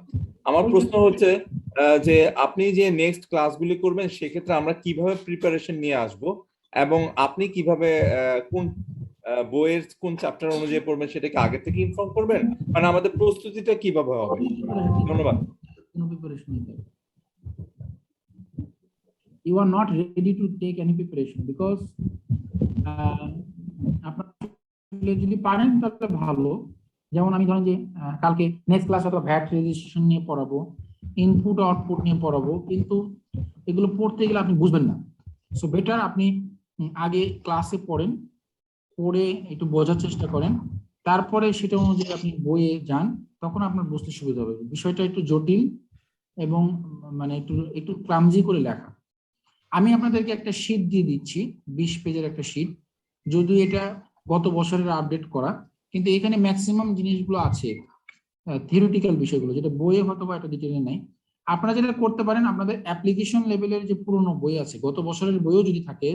আমার প্রশ্ন হচ্ছে যে আপনি যে নেক্সট ক্লাসগুলি করবেন সেক্ষেত্রে আমরা কিভাবে প্রিপারেশন নিয়ে আসব, এবং আপনি কিভাবে কোন বইয়ের কোন চ্যাপ্টার অনুযায়ী পড়বেন সেটাকে আগে থেকে ইনফর্ম করবেন, মানে আমাদের প্রস্তুতিটা কিভাবে হবে? ধন্যবাদ। You are not ready to take any preparation because আপনারা যদি পারেন তাহলে ভালো। যেমন আমি ধরেন যে কালকে নেক্সট ক্লাস অথবা ভ্যাট রেজিস্ট্রেশন নিয়ে পড়াবো, ইনপুট আউটপুট নিয়ে পড়াবো, কিন্তু এগুলো পড়তে গেলে আপনি বুঝবেন না। সো বেটার আপনি আগে ক্লাসে পড়েন, পড়ে একটু বোঝার চেষ্টা করেন, তারপরে সেটা অনুযায়ী আপনি বইয়ে যান, তখন আপনার বুঝতে সুবিধা হবে। বিষয়টা একটু জটিল এবং মানে একটু ক্লামজি করে লেখা। আমি আপনাদেরকে একটা শীট দিয়ে দিচ্ছি, 20 পেজের একটা শীট, যদিও এটা গত বছরের আপডেট করা, কিন্তু এখানে ম্যাক্সিমাম জিনিসগুলো আছে থিওরিটিক্যাল বিষয়গুলো, যেটা বইয়ে হয়তো বা এটা ডিটেইলে নাই। আপনারা যেটা করতে পারেন, আপনাদের অ্যাপ্লিকেশন লেভেলের যে পুরনো বই আছে, গত বছরের বইও যদি থাকে,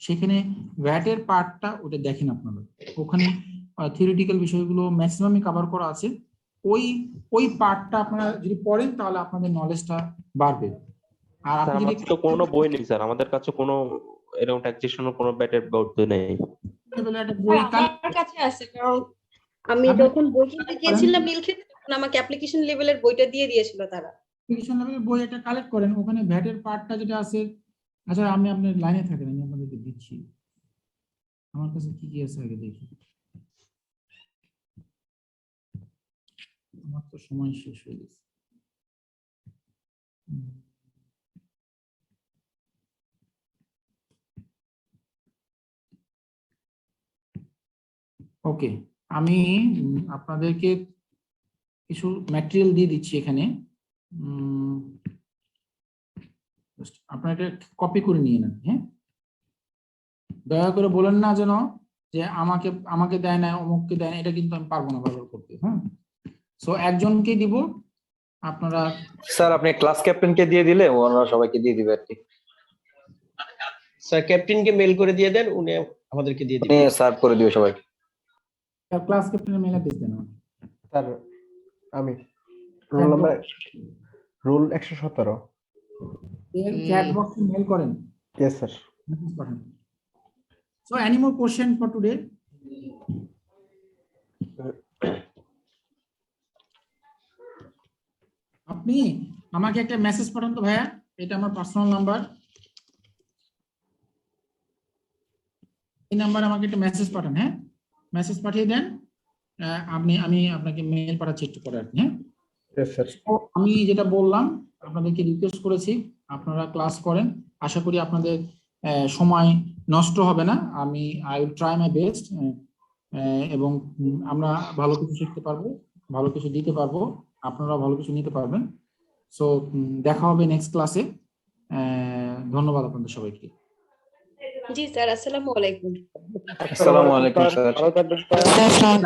সেখানে ভ্যাটের পার্টটা ওটা দেখেন আপনারা, ওখানে থিওরিটিক্যাল বিষয়গুলো ম্যাক্সিমামই কভার করা আছে। ওই পার্টটা আপনারা যদি পড়েন তাহলে আপনাদের নলেজটা বাড়বে। আর আপনি যদি আমাদের তো কোনো বই নেই স্যার, আমাদের কাছে কোনো এরকম ট্যাক্সেশনের কোনো ব্যাটের বই নেই। আমার কাছে আছে, কারণ আমি যখন বই কিনতে গিয়েছিলাম নীলক্ষেতে, তখন আমাকে অ্যাপ্লিকেশন লেভেলের বইটা দিয়ে দিয়েছিল তারা। অ্যাপ্লিকেশন লেভেলের বই এটা কালেক্ট করেন, ওখানে ভ্যাটের পার্টটা যেটা আছে। আচ্ছা, আমি আপনার লাইনে থাকেন, আমি আপনাদেরকে দিচ্ছি আমার কাছে কি কি আছে আগে দেখি। আমার তো সময় শেষ হয়ে গেছে। ওকে, আমি আপনাদেরকে কিছু ম্যাটেরিয়াল দিয়ে দিচ্ছি এখানে, আপনারা এটা কপি করে নিয়ে নেন। হ্যাঁ, দয়া করে বলেন না যেন যে আমাকে দেয় না, অমুককে দেয় না, এটা কিন্তু আমি পারবো না ব্যবহার করতে। হ্যাঁ, সো একজনকে দিব, আপনারা স্যার আপনি ক্লাস ক্যাপ্টেনকে দিয়ে দিলে ওনারা সবাইকে দিয়ে দিবে আর কি। স্যার ক্যাপ্টেনকে মেল করে দিয়ে দেন, উনি আমাদেরকে দিয়ে দিবেন। সার্ভ করে দিবে সবাইকে। ক্লাস ক্যাপ্টেনের মেল অ্যাড্রেস দেন আমাকে। স্যার আমি রোল নাম্বার রোল 117 এর চ্যাট বক্সে মেল করেন। Yes sir. So any more question for today? আপনি আমাকে একটা মেসেজ পাঠান তো ভাইয়া, এটা আমার পার্সোনাল নাম্বার, এই নাম্বারে আমাকে একটা মেসেজ পাঠান। হ্যাঁ, মেসেজ পাঠিয়ে দেন, আমি আপনাকে মেল পাঠাচ্ছি একটু পরে আর কি। হ্যাঁ আমি যেটা বললাম, আপনাদেরকে রিকোয়েস্ট করেছি আপনারা ক্লাস করেন, আশা করি আপনাদের সময় নষ্ট হবে না। I will try my best, এবং আমরা ভালো কিছু শিখতে পারবো, ভালো কিছু দিতে পারবো, আপনারা ভালো কিছু নিতে পারবেন। সো দেখা হবে নেক্সট ক্লাসে। ধন্যবাদ আপনাদের সবাইকে। জি স্যার, আসসালামু আলাইকুম। আসসালামু আলাইকুম স্যার।